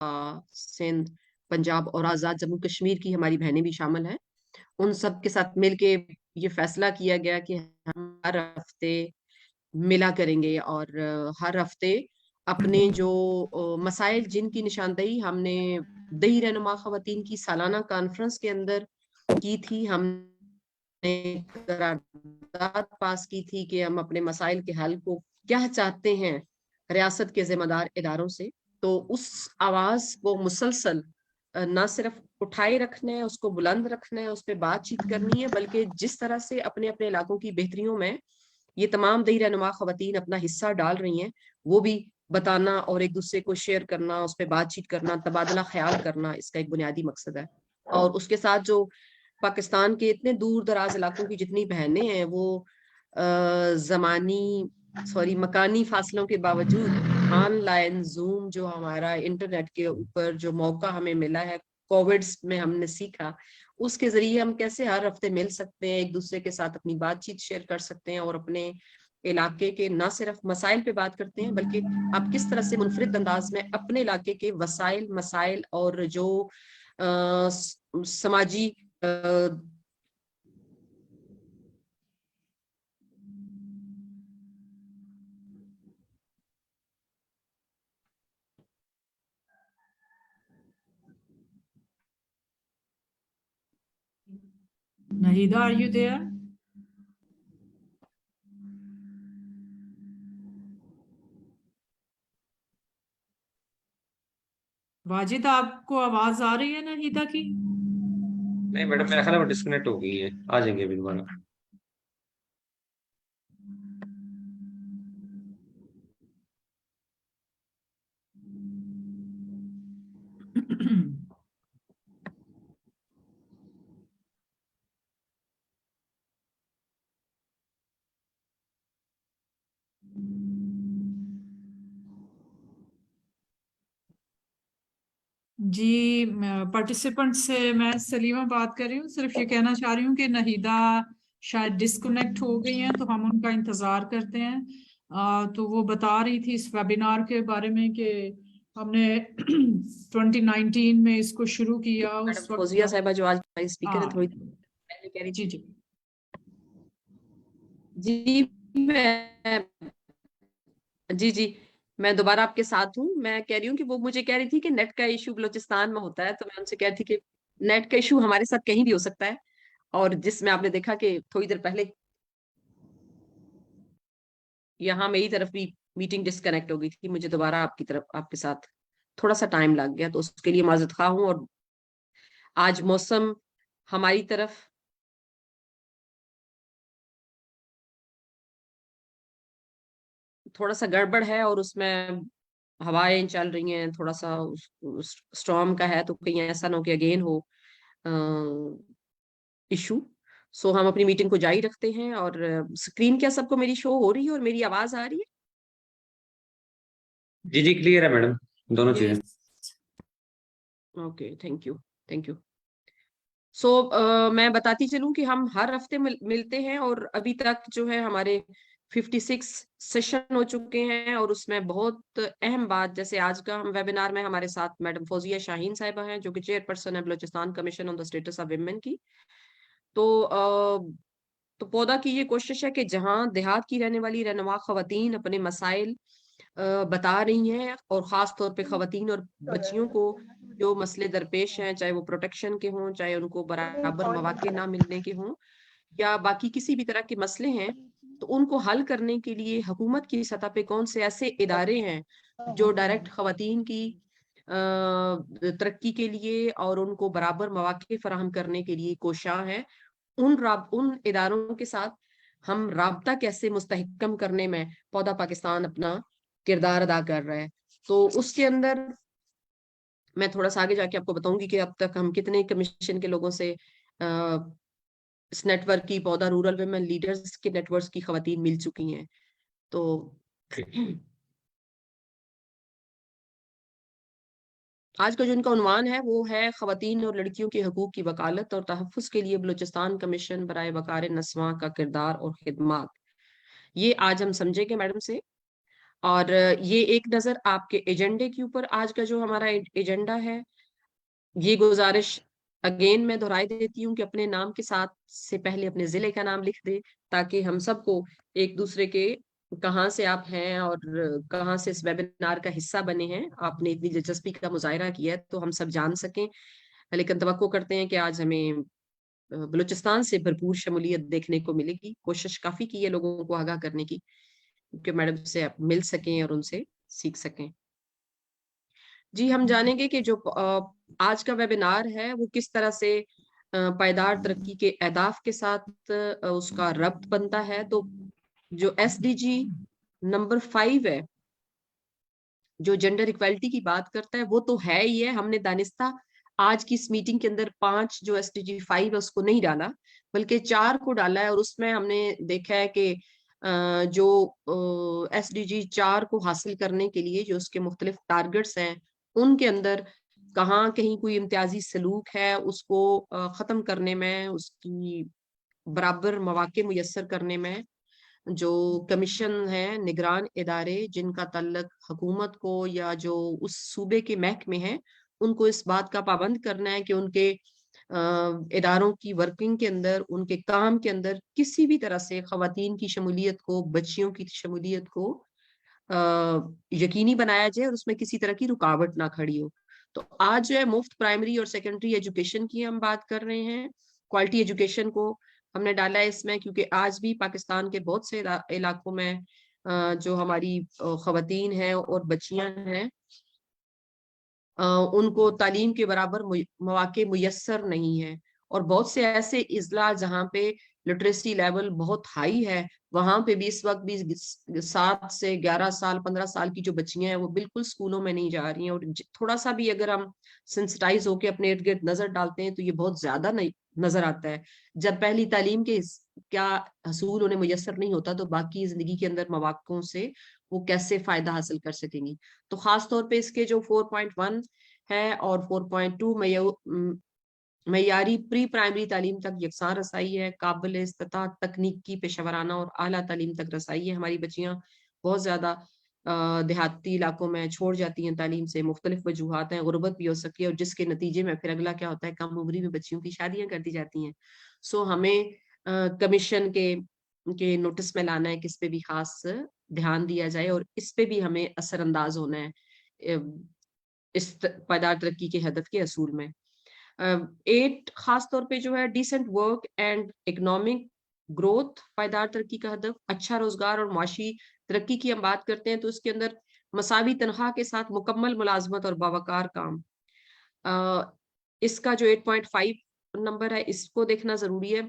सिंध, पंजाब और आजाद जम्मू कश्मीर की हमारी बहनें भी शामिल हैं। उन सब के साथ मिलके ये फैसला किया गया कि हम हर हफ्ते मिला करेंगे और हर हफ्ते अपने जो मसाइल जिनकी निशानदेही हमने दही रहनुमा खवातीन की सालाना कॉन्फ्रेंस के अंदर की थी, हमने करारदाद पास की थी कि हम अपने मसाइल के हल को क्या चाहते हैं रियासत के जिम्मेदार इदारों से। तो उस आवाज को मुसलसल ना सिर्फ उठाए रखना है, उसको बुलंद रखना है, उस पर बातचीत करनी है, बल्कि जिस तरह से अपने अपने इलाकों की बेहतरियों में ये तमाम दही रहनुमा खवातीन अपना हिस्सा डाल रही हैं, वो भी बताना और एक दूसरे को शेयर करना, उस पर बातचीत करना, तबादला ख्याल करना, इसका एक बुनियादी मकसद है। और उसके साथ जो पाकिस्तान के इतने दूर दराज इलाकों की जितनी बहनें हैं, वो जमानी सॉरी मकानी फासलों के बावजूद ऑनलाइन जूम जो हमारा इंटरनेट के ऊपर जो मौका हमें मिला है, कोविड में हमने सीखा, उसके जरिए हम कैसे हर हफ्ते मिल सकते हैं, एक दूसरे के साथ अपनी बातचीत शेयर कर सकते हैं और अपने इलाके के न सिर्फ मसाइल पे बात करते हैं, बल्कि आप किस तरह से मुनफरिद अंदाज में अपने इलाके के वसाइल मसाइल और जो समाजी Nahida, are you there? Wajid, आपको आवाज आ रही है नाहिदा की? नहीं मैडम, मेरा ख्याल है वो डिस्कनेक्ट हो गई है, आ जाएंगे अभी दोबारा। जी, पार्टिसिपेंट से मैं सलीमा बात कर रही हूँ। सिर्फ ये कहना चाह रही हूँ कि नाहिदा शायद डिस्कनेक्ट हो गई हैं, तो हम उनका इंतजार करते हैं। तो वो बता रही थी इस वेबिनार के बारे में कि हमने 2019 में इसको शुरू किया। मैडम उस वक्त फौजिया साहिबा जो आज हमारी स्पीकर है, हाँ थोड़ी पहले कह रही जी थी। जी जी मैं जी जी मैं दोबारा आपके साथ हूँ। मैं कह रही हूँ कि वो मुझे कह रही थी कि नेट का इशू बलूचिस्तान में होता है, तो मैं उनसे कह रही थी कि नेट का इशू हमारे साथ कहीं भी हो सकता है, और जिसमें आपने देखा कि थोड़ी देर पहले यहाँ मेरी तरफ भी मीटिंग डिस्कनेक्ट हो गई थी, मुझे दोबारा आपकी तरफ आपके साथ थोड़ा सा टाइम लग गया, तो उसके लिए माजरत खा हूँ। और आज मौसम हमारी तरफ थोड़ा सा गड़बड़ है और उसमें हवाएं चल रही हैं, थोड़ा सा स्टॉर्म का है, तो कहीं ऐसा ना हो कि अगेन हो इशू। सो हम अपनी मीटिंग को जारी रखते हैं। और स्क्रीन क्या सबको मेरी शो हो रही है और मेरी आवाज आ रही जी जी, क्लियर है मैडम, दोनों ये चीजें। है? Okay, thank you thank you. So मैं बताती चलूं कि हम हर हफ्ते मिलते हैं, और अभी तक जो है हमारे 56 सेशन हो चुके हैं। और उसमें बहुत अहम बात, जैसे आज का हम वेबिनार में हमारे साथ मैडम फौजिया शाहीन साहिबा हैं, जो कि चेयरपर्सन है Balochistan commission on the status of women की। तो तो पौधा की ये कोशिश है कि जहां देहात की रहने वाली रहनुमा खवातीन अपने मसाइल बता रही हैं, और खास तौर पे खवातीन और बच्चियों को जो मसले दरपेश हैं, चाहे वो प्रोटेक्शन के हों, चाहे उनको बराबर मौके ना मिलने के हों, या बाकी किसी भी तरह के मसले हैं, तो उनको हल करने के लिए हुकूमत की सतह पे कौन से ऐसे इदारे हैं जो डायरेक्ट खवातीन की तरक्की के लिए और उनको बराबर मौके फराहम करने के लिए कोशां हैं, उन इदारों के साथ हम राबता कैसे मुस्तहकम करने में पौधा पाकिस्तान अपना किरदार अदा कर रहा है। तो उसके अंदर मैं थोड़ा सा आगे जाके आपको बताऊंगी कि अब तक हम कितने कमीशन के लोगों से इस नेटवर्क की, पौधा रूरल वुमेन लीडर्स के नेटवर्क की खवातीन मिल चुकी हैं। तो आज का जो इनका उन्वान है वो है खवातीन और लड़कियों के हकूक की वकालत और तहफ़्फ़ुज़ के लिए बलूचिस्तान कमीशन बराए वकार नस्वां का किरदार और खिदमात। ये आज हम समझेंगे मैडम से। اور یہ ایک نظر آپ کے ایجنڈے کے اوپر آج کا جو ہمارا ایجنڈا ہے، یہ گزارش اگین میں دہرائی دیتی ہوں کہ اپنے نام کے ساتھ سے پہلے اپنے ضلع کا نام لکھ دے، تاکہ ہم سب کو ایک دوسرے کے کہاں سے آپ ہیں اور کہاں سے اس ویبینار کا حصہ بنے ہیں، آپ نے اتنی دلچسپی کا مظاہرہ کیا ہے تو ہم سب جان سکیں. لیکن توقع کرتے ہیں کہ آج ہمیں بلوچستان سے بھرپور شمولیت دیکھنے کو ملے گی. کوشش کافی کی ہے لوگوں کو آگاہ کرنے کی کہ میڈم سے آپ مل سکیں اور ان سے سیکھ سکیں. جی ہم جانیں گے کہ جو آج کا ویبینار ہے وہ کس طرح سے پائیدار ترقی کے اہداف کے ساتھ اس کا ربط بنتا ہے. تو جو ایس ڈی جی نمبر 5 ہے جو جینڈر ایکویلٹی کی بات کرتا ہے وہ تو ہے ہی ہے. ہم نے دانستہ آج کی اس میٹنگ کے اندر 5 جو ایس ڈی جی 5 ہے اس کو نہیں ڈالا بلکہ 4 کو ڈالا ہے. اور اس میں ہم نے دیکھا ہے کہ جو ایس ڈی جی 4 کو حاصل کرنے کے لیے جو اس کے مختلف ٹارگٹس ہیں ان کے اندر کہاں کہیں کوئی امتیازی سلوک ہے اس کو ختم کرنے میں، اس کی برابر مواقع میسر کرنے میں جو کمیشن ہے، نگران ادارے جن کا تعلق حکومت کو یا جو اس صوبے کے محکمے ہیں ان کو اس بات کا پابند کرنا ہے کہ ان کے اداروں کی ورکنگ کے اندر، ان کے کام کے اندر کسی بھی طرح سے خواتین کی شمولیت کو، بچیوں کی شمولیت کو یقینی بنایا جائے اور اس میں کسی طرح کی رکاوٹ نہ کھڑی ہو. تو آج جو ہے مفت پرائمری اور سیکنڈری ایجوکیشن کی ہم بات کر رہے ہیں. کوالٹی ایجوکیشن کو ہم نے ڈالا ہے اس میں کیونکہ آج بھی پاکستان کے بہت سے علاقوں میں جو ہماری خواتین ہیں اور بچیاں ہیں ان کو تعلیم کے برابر مواقع میسر نہیں ہیں. اور بہت سے ایسے اضلاع جہاں پہ لٹریسی لیول بہت ہائی ہے وہاں پہ بھی اس وقت بھی 7 سے 11 سال 15 سال کی جو بچیاں ہیں وہ بالکل اسکولوں میں نہیں جا رہی ہیں. اور تھوڑا سا بھی اگر ہم سینسٹائز ہو کے اپنے ارد گرد نظر ڈالتے ہیں تو یہ بہت زیادہ نظر آتا ہے. جب پہلی تعلیم کے کیا حصول انہیں میسر نہیں ہوتا تو باقی زندگی کے اندر مواقعوں سے وہ کیسے فائدہ حاصل کر سکیں گی. تو خاص طور پہ اس کے جو 4.1 ہے اور 4.2 معیاری پری پرائمری تعلیم تک یکساں رسائی ہے، قابل استطاعت تکنیکی پیشہ ورانہ اور اعلیٰ تعلیم تک رسائی ہے. ہماری بچیاں بہت زیادہ دیہاتی علاقوں میں چھوڑ جاتی ہیں تعلیم سے، مختلف وجوہات ہیں، غربت بھی ہو سکتی ہے اور جس کے نتیجے میں پھر اگلا کیا ہوتا ہے، کم عمری میں بچیوں کی شادیاں کر دی جاتی ہیں. سو ہمیں کمیشن کے نوٹس میں لانا ہے کہ اس پہ بھی خاص دھیان دیا جائے اور اس پہ بھی ہمیں اثر انداز ہونا ہے اس پائیدار ترقی کے ہدف کے اصول میں. 8 خاص طور پہ جو ہے decent work and economic growth پائیدار ترقی کا ہدف. اچھا روزگار اور معاشی ترقی کی ہم بات کرتے ہیں تو اس کے اندر مساوی تنخواہ کے ساتھ مکمل ملازمت اور باوقار کام. اس کا جو 8.5 نمبر ہے اس کو دیکھنا ضروری ہے.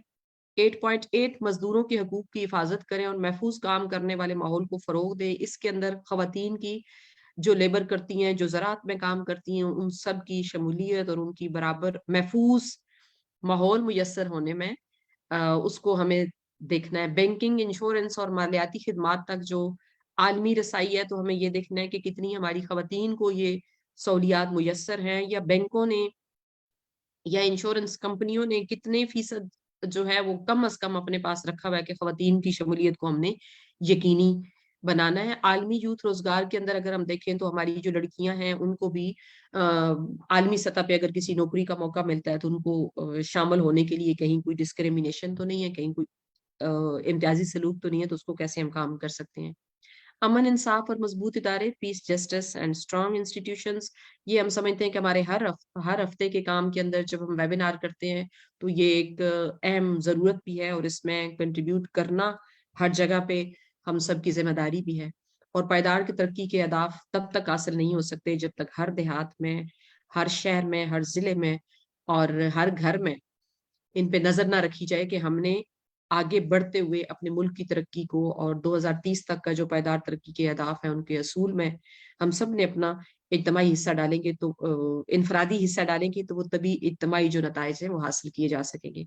8.8 مزدوروں کے حقوق کی حفاظت کریں اور محفوظ کام کرنے والے ماحول کو فروغ دیں. اس کے اندر خواتین کی جو لیبر کرتی ہیں، جو زراعت میں کام کرتی ہیں، ان سب کی شمولیت اور ان کی برابر محفوظ ماحول میسر ہونے میں اس کو ہمیں دیکھنا ہے. بینکنگ، انشورنس اور مالیاتی خدمات تک جو عالمی رسائی ہے تو ہمیں یہ دیکھنا ہے کہ کتنی ہماری خواتین کو یہ سہولیات میسر ہیں یا بینکوں نے یا انشورنس کمپنیوں نے کتنے فیصد جو ہے وہ کم از کم اپنے پاس رکھا ہوا ہے کہ خواتین کی شمولیت کو ہم نے یقینی بنانا ہے. عالمی یوتھ روزگار کے اندر اگر ہم دیکھیں تو ہماری جو لڑکیاں ہیں ان کو بھی عالمی سطح پہ اگر کسی نوکری کا موقع ملتا ہے تو ان کو شامل ہونے کے لیے کہیں کوئی ڈسکریمنیشن تو نہیں ہے، کہیں کوئی امتیازی سلوک تو نہیں ہے، تو اس کو کیسے ہم کام کر سکتے ہیں. امن، انصاف اور مضبوط ادارے، پیس، جسٹس اینڈ اسٹرانگ انسٹیٹیوشنز، یہ ہم سمجھتے ہیں کہ ہمارے ہر ہفتے کے کام کے اندر جب ہم ویبینار کرتے ہیں تو یہ ایک اہم ضرورت بھی ہے اور اس میں کنٹریبیوٹ کرنا ہر جگہ پہ ہم سب کی ذمہ داری بھی ہے. اور پائیدار کی ترقی کے اہداف تب تک حاصل نہیں ہو سکتے جب تک ہر دیہات میں، ہر شہر میں، ہر ضلع میں اور ہر گھر میں ان پہ نظر نہ رکھی جائے کہ ہم نے آگے بڑھتے ہوئے اپنے ملک کی ترقی کو اور 2030 تک کا جو پائیدار ترقی کے اہداف ہیں ان کے اصول میں ہم سب نے اپنا اجتماعی حصہ ڈالیں گے تو انفرادی حصہ ڈالیں گے تو وہ تبھی اجتماعی جو نتائج ہیں وہ حاصل کیے جا سکیں گے.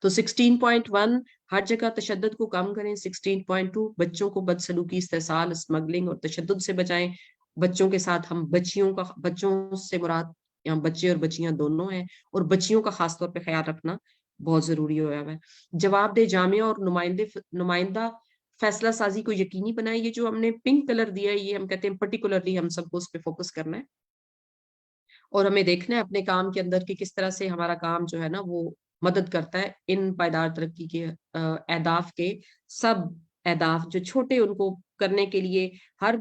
تو 16.1 ہر جگہ تشدد کو کم کریں. 16.2 بچوں کو بدسلوکی، استحصال، اسمگلنگ اور تشدد سے بچائیں. بچوں کے ساتھ ہم بچوں سے مراد یہاں بچے اور بچیاں دونوں ہیں اور بچیوں کا خاص طور پہ خیال رکھنا بہت ضروری ہوا ہے. جواب دہ، جامع اور نمائندہ फैसला साजी को यकीनी बनाए। ये जो हमने पिंक कलर दिया है, ये हम कहते हैं पर्टिकुलरली हम सबको उस पर फोकस करना है और हमें देखना है अपने काम के अंदर कि किस तरह से हमारा काम जो है ना वो मदद करता है इन पायदार तरक्की के अहदाफ के सब अहदाफ जो छोटे उनको करने के लिए, हर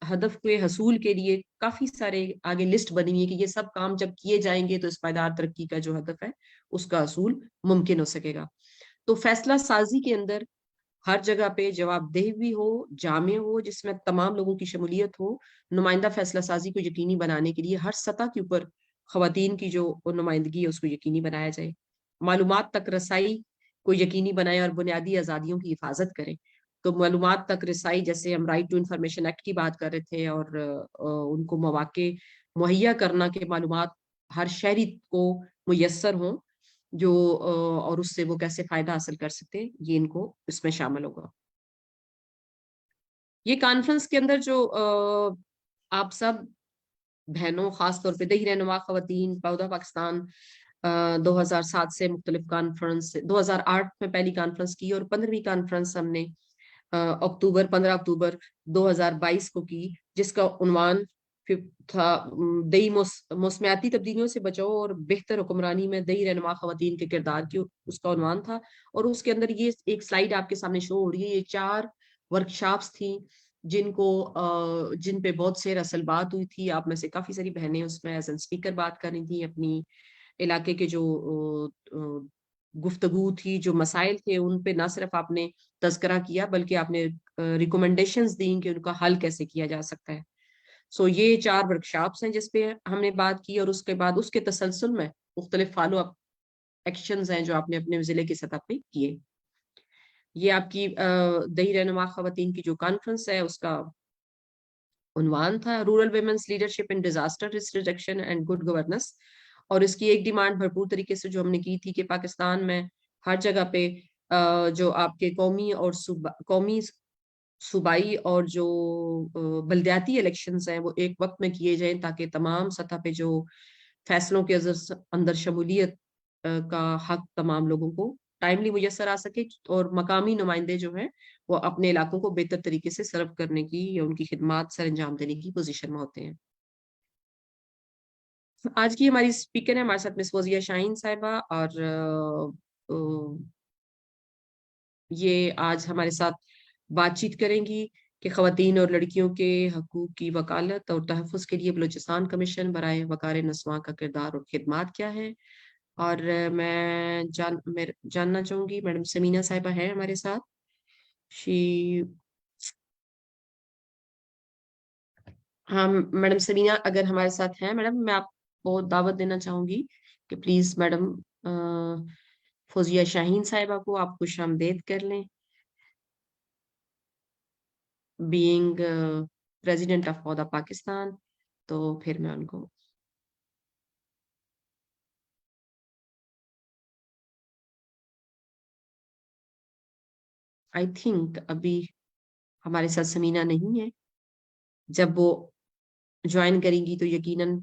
हदफ के हसूल के लिए काफी सारे आगे लिस्ट बनी हुई है कि ये सब काम जब किए जाएंगे तो इस पायदार तरक्की का जो हदफ है उसका हसूल मुमकिन हो सकेगा। तो फैसला साजी के अंदर हर जगह पे जवाबदेह भी हो, जामे हो, जिसमें तमाम लोगों की शमूलियत हो। नुमाइंदा फैसला साजी को यकीनी बनाने के लिए हर सतह के ऊपर खवातीन की जो नुमाइंदगी है उसको यकीनी बनाया जाए। मालूमात तक रसाई को यकीनी बनाए और बुनियादी आज़ादियों की हिफाजत करें। तो मालूमात तक रसाई, जैसे हम राइट टू इंफॉर्मेशन एक्ट की बात कर रहे थे, और उनको मौके मुहैया करना के मालूमात हर शहरी को मुयस्सर हों जो और उससे वो कैसे फायदा हासिल कर सकते हैं, ये इनको इसमें शामिल होगा। ये कॉन्फ्रेंस के अंदर जो आप सब बहनों, खास तौर पे दही रहनुमा खवातीन पौधा पाकिस्तान 2007 से मुख्तलिफ कॉन्फ्रेंस, 2008 में पहली कॉन्फ्रेंस की और 15वीं कॉन्फ्रेंस हमने 15 अक्टूबर 2022 को की, जिसका उन्वान था दही मौसमियाती तब्दीलियों से बचाओ और बेहतर हुक्मरानी में दही रहनुमा खवातीन के किरदार की, उसका उन्वान था। और उसके अंदर ये एक स्लाइड आपके सामने शो हो रही है, ये 4 वर्कशॉप्स थी जिन पे बहुत से रसल बात हुई थी। आप में से काफी सारी बहनें उसमें एज एन स्पीकर बात कर रही थी, अपनी इलाके के जो गुफ्तगू थी, जो मसाइल थे उन पे ना सिर्फ आपने तज़किरा किया बल्कि आपने रिकमेंडेशंस दी कि उनका हल कैसे किया जा सकता है। सो ये 4 वर्कशॉप्स हैं जिसपे हमने बात की, और उसके बाद उसके तसलसल में मुख्तलिफ फॉलो अप एक्शंस हैं जो आपने अपने जिले की सतह पे किए। ये आपकी दही रहनुमा खवातीन की जो कॉन्फ्रेंस है उसका उन्वान था rural women's leadership in disaster risk reduction and good governance. और इसकी एक डिमांड भरपूर तरीके से जो हमने की थी कि पाकिस्तान में हर जगह पे जो आपके कौमी सूबाई और जो बलदियाती इलेक्शंस हैं वो एक वक्त में किए जाएं, ताकि तमाम सतह पे जो फैसलों के अंदर शमूलियत का हक तमाम लोगों को टाइमली मुयसर आ सके और मकामी नुमाइंदे जो हैं वो अपने इलाकों को बेहतर तरीके से सर्व करने की या उनकी खिदमात सर अंजाम देने की पोजीशन में होते हैं। आज की हमारी स्पीकर है हमारे साथ मिस फौजिया शाहीन साहिबा, और ये आज हमारे साथ बातचीत करेंगी कि खवातीन और लड़कियों के हकूक की वकालत और तहफ़्फ़ुज़ के लिए बलूचिस्तान कमीशन बराए वकार नस्वां का किरदार और खिदमात क्या है। और मैं जानना चाहूंगी मैडम समीना साहिबा है हमारे साथ। शी हाँ मैडम समीना अगर हमारे साथ हैं, मैडम मैं आपको दावत देना चाहूंगी कि प्लीज मैडम फौजिया शाहीन साहिबा को आप खुशामदीद कर लें, बीइंग प्रेसिडेंट ऑफ पौधा पाकिस्तान। तो फिर मैं उनको आई थिंक अभी हमारे साथ समीना नहीं है। जब वो ज्वाइन करेंगी तो यकीनन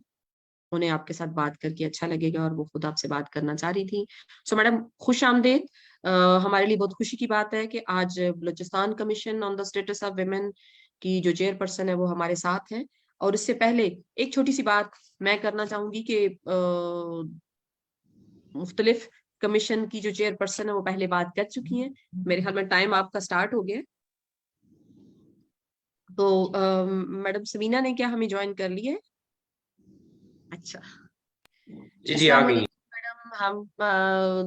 उन्हें आपके साथ बात करके अच्छा लगेगा और वो खुद आपसे बात करना चाह रही थी। सो मैडम खुश आमदेद। हमारे लिए बहुत खुशी की बात है कि आज Balochistan commission on the status of women की जो चेयरपर्सन है वो हमारे साथ है। और इससे पहले एक छोटी सी बात मैं करना चाहूंगी कि मुख्तलिफ कमीशन की जो चेयरपर्सन है वो पहले बात कर चुकी हैं। मेरे ख्याल में टाइम आपका स्टार्ट हो गया। तो मैडम समीना ने क्या हमें ज्वाइन कर लिया है? अच्छा जी जी आ अस्सलाम गई। वालेकुम मैडम।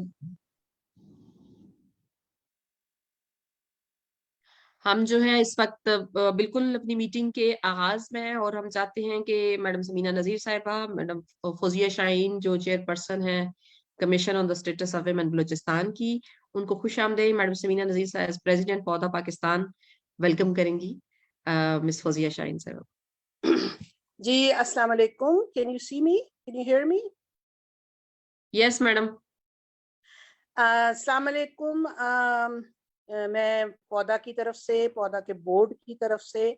हम जो है इस वक्त बिल्कुल अपनी मीटिंग के आगाज में हैं और हम चाहते हैं कि मैडम समीना नजीर साहिबा, मैडम फौजिया शाहीन जो चेयरपर्सन है commission on the status of women Balochistan की, उनको खुश आमदेद madam Samina Nazir sahib president Paudha Pakistan welcome करेंगी मिस फौजिया शाहीन साहिबा। जी अस्सलाम वालेकुम, can you see me, can you hear me? Yes madam. अस्सलाम वालेकुम। मैं पौधा की तरफ से, पौधा के बोर्ड की तरफ से,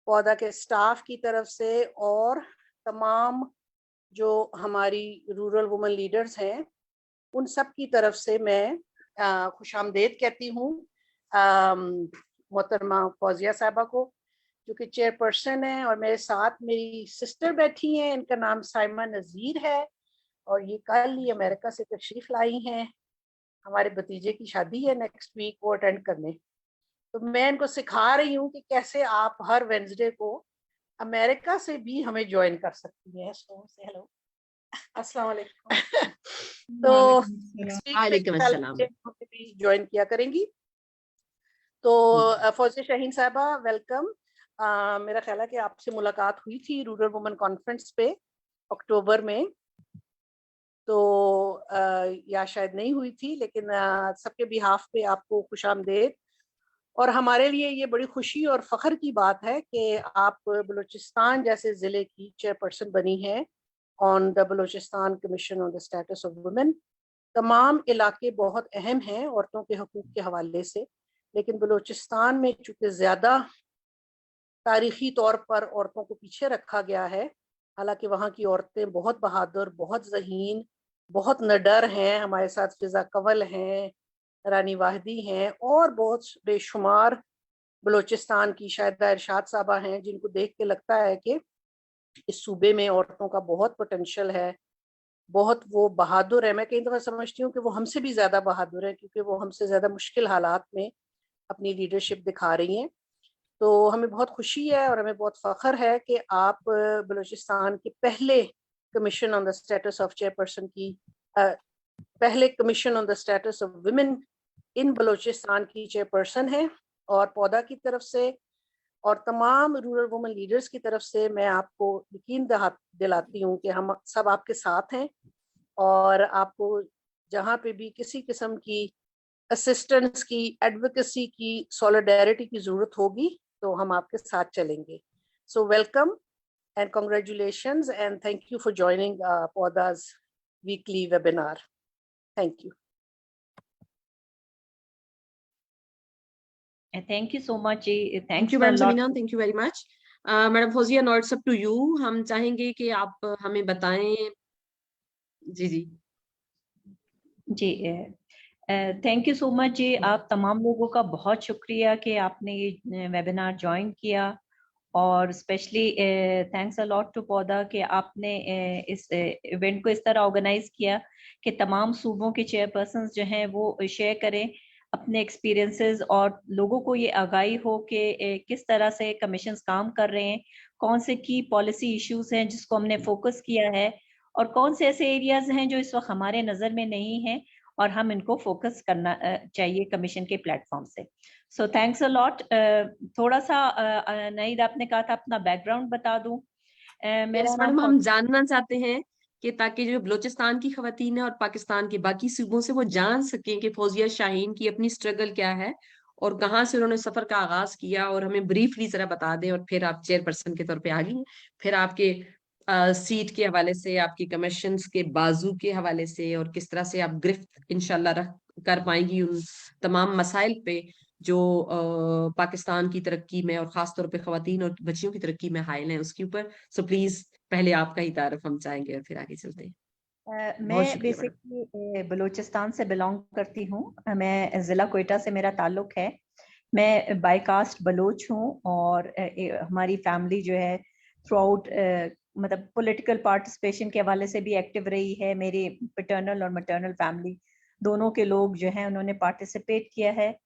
पौधा के स्टाफ की तरफ से और तमाम जो हमारी रूरल वुमेन लीडर्स हैं उन सब की तरफ से मैं खुशामदीद कहती हूँ मोहतरमा फौजिया साहबा को जो कि चेयरपर्सन है, और मेरे साथ मेरी सिस्टर बैठी हैं, इनका नाम साइमा नज़ीर है और ये कल ही अमेरिका से तशरीफ लाई हैं। हमारे भतीजे की शादी है नेक्स्ट वीक, वो अटेंड करने। तो मैं इनको सिखा रही हूँ कि कैसे आप हर वेडनेसडे को अमेरिका से भी हमें ज्वाइन कर सकती हैं। सो से हेलो, अस्सलाम वालेकुम। तो नेक्स्ट वीक से वालेकुम अस्सलाम। भी ज्वाइन किया करेंगी। तो फौजिया शाहीन साहबा वेलकम। मेरा ख्याल है कि आपसे मुलाकात हुई थी रूरल वुमेन कॉन्फ्रेंस पे अक्टूबर में, तो या शायद नहीं हुई थी, लेकिन सबके बिहाफ पे आपको खुशामदेद। और हमारे लिए ये बड़ी खुशी और फख्र की बात है कि आप बलूचिस्तान जैसे ज़िले की चेयरपर्सन बनी हैं on the Balochistan commission on the status of women. तमाम इलाके बहुत अहम हैं औरतों के हकूक़ के हवाले से, लेकिन बलूचिस्तान में चूँकि ज़्यादा तारीख़ी तौर पर औरतों को पीछे रखा गया है, हालांकि वहाँ की औरतें बहुत बहादुर, बहुत ज़हीन, बहुत निडर हैं। हमारे साथ फिज़ा कंवल हैं, रानी वाहिदी हैं और बहुत बेशुमार बलूचिस्तान की शाहिदा इरशाद साहबा हैं, जिनको देख के लगता है कि इस सूबे में औरतों का बहुत पोटेंशियल है, बहुत वो बहादुर है। मैं कई दफ़ा समझती हूँ कि वो हमसे भी ज़्यादा बहादुर है, क्योंकि वो हमसे ज़्यादा मुश्किल हालात में अपनी लीडरशिप दिखा रही हैं। तो हमें बहुत खुशी है और हमें बहुत फ़ख्र है कि आप बलूचिस्तान के पहले commission on the status of chairperson की पहले commission on the status of women in Balochistan की चेयरपर्सन है। और पौधा की तरफ से और तमाम रूरल वुमेन लीडर्स की तरफ से मैं आपको यकीन दिलाती हूँ कि हम सब आपके साथ हैं, और आपको जहाँ पे भी किसी किस्म की असिस्टेंस की, एडवोकेसी की, सॉलिडारिटी की ज़रूरत होगी तो हम आपके साथ चलेंगे। So welcome and congratulations and thank you for joining Pauda's weekly webinar. Thank you. Thank you so much. Thank you, Madam Samina. Thank you very much. Madam Fawzia, now it's up to you. हम चाहेंगे कि आप हमें बताएं। जी जी जी, thank you so much जी। आप तमाम लोगों का बहुत शुक्रिया कि आपने ये वेबिनार ज्वाइन किया, और specially thanks a lot to Paudha कि आपने इस इवेंट को इस तरह ऑर्गेनाइज किया कि तमाम सूबों के चेयरपर्सन्स जो हैं वो शेयर करें अपने एक्सपीरियंसेस, और लोगों को ये आगाही हो कि किस तरह से कमीशंस काम कर रहे हैं, कौन से की पॉलिसी इश्यूज हैं जिसको हमने फोकस किया है, और कौन से ऐसे एरियाज हैं जो इस वक्त हमारे नज़र में नहीं हैं और हम इनको फोकस करना चाहिए कमीशन के प्लेटफॉर्म से। So thanks a lot. थोड़ा सा नईद आपने कहा था अपना बैकग्राउंड बता दूं। मेरा नाम हम जानना चाहते हैं कि ताकि जो बलूचिस्तान की खवातीन है और पाकिस्तान के बाकी सूबों से वो जान सकें कि फौजिया शाहीन की अपनी स्ट्रगल क्या है और कहाँ से उन्होंने सफर का आगाज किया, और हमें ब्रीफली जरा बता दें, और फिर आप चेयरपर्सन के तौर पे आ गई, फिर आपके सीट के हवाले से, आपकी कमीशंस के बाजू के हवाले से, और किस तरह से आप गिरफ्त इंशाल्लाह रख कर पाएंगी उन तमाम मसाइल पे जो पाकिस्तान की तरक्की में और खास तौर पे खवातीन और बच्चियों की तरक्की में हाइल हैं, उसके ऊपर। सो प्लीज पहले आपका ही तारुफ हम चाहेंगे और फिर आगे चलते हैं। मैं बेसिकली बलूचिस्तान से बिलोंग करती हूँ। मैं ज़िला कोयटा से मेरा ताल्लुक है। मैं बाय कास्ट बलोच हूँ, और हमारी फैमिली जो है थ्रू आउट मतलब पॉलिटिकल पार्टिसिपेशन के हवाले से भी एक्टिव रही है। मेरी पैटर्नल और मैटर्नल फैमिली दोनों के लोग जो हैं उन्होंने पार्टिसिपेट किया है।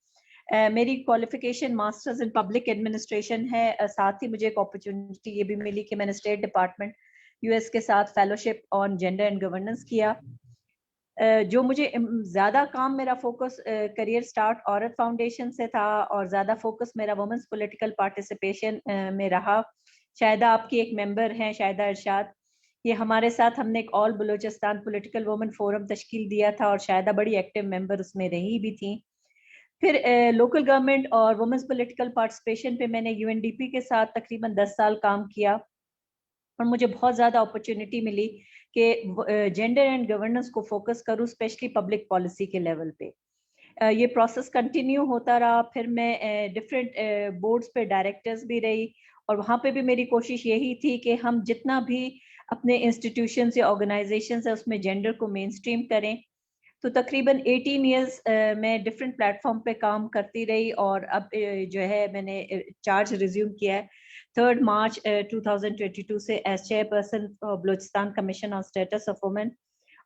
मेरी qualification masters in public administration है। साथ ही मुझे एक अपॉर्चुनिटी ये भी मिली कि मैंने स्टेट डिपार्टमेंट यूएस के साथ fellowship on gender and governance किया। जो मुझे ज़्यादा काम, मेरा फोकस करियर स्टार्ट औरत फाउंडेशन से था, और ज़्यादा फोकस मेरा वुमेन्स पॉलिटिकल पार्टिसिपेशन में रहा। शायदा आपकी एक मेंबर हैं शाहिदा इरशाद, ये हमारे साथ हमने एक all Balochistan political women forum तश्कील दिया था, और शायदा बड़ी एक्टिव मेंबर उसमें रही भी थी। फिर लोकल गवर्नमेंट और वुमेन्स पॉलिटिकल पार्टिसिपेशन पे मैंने यूएनडीपी के साथ तकरीबन 10 साल काम किया, और मुझे बहुत ज़्यादा अपॉर्चुनिटी मिली कि जेंडर एंड गवर्नेंस को फोकस करूँ, स्पेशली पब्लिक पॉलिसी के लेवल पे। ये प्रोसेस कंटिन्यू होता रहा। फिर मैं डिफरेंट बोर्ड्स पे डायरेक्टर्स भी रही, और वहाँ पे भी मेरी कोशिश यही थी कि हम जितना भी अपने इंस्टीट्यूशन या ऑर्गेनाइजेशन है उसमें जेंडर को मेन स्ट्रीम करें। तो तकरीबन 18 ईयर्स मैं डिफरेंट प्लेटफॉर्म पे काम करती रही और अब जो है मैंने चार्ज रिज्यूम किया है 3 मार्च 2022 से as chairperson Balochistan commission on status of women.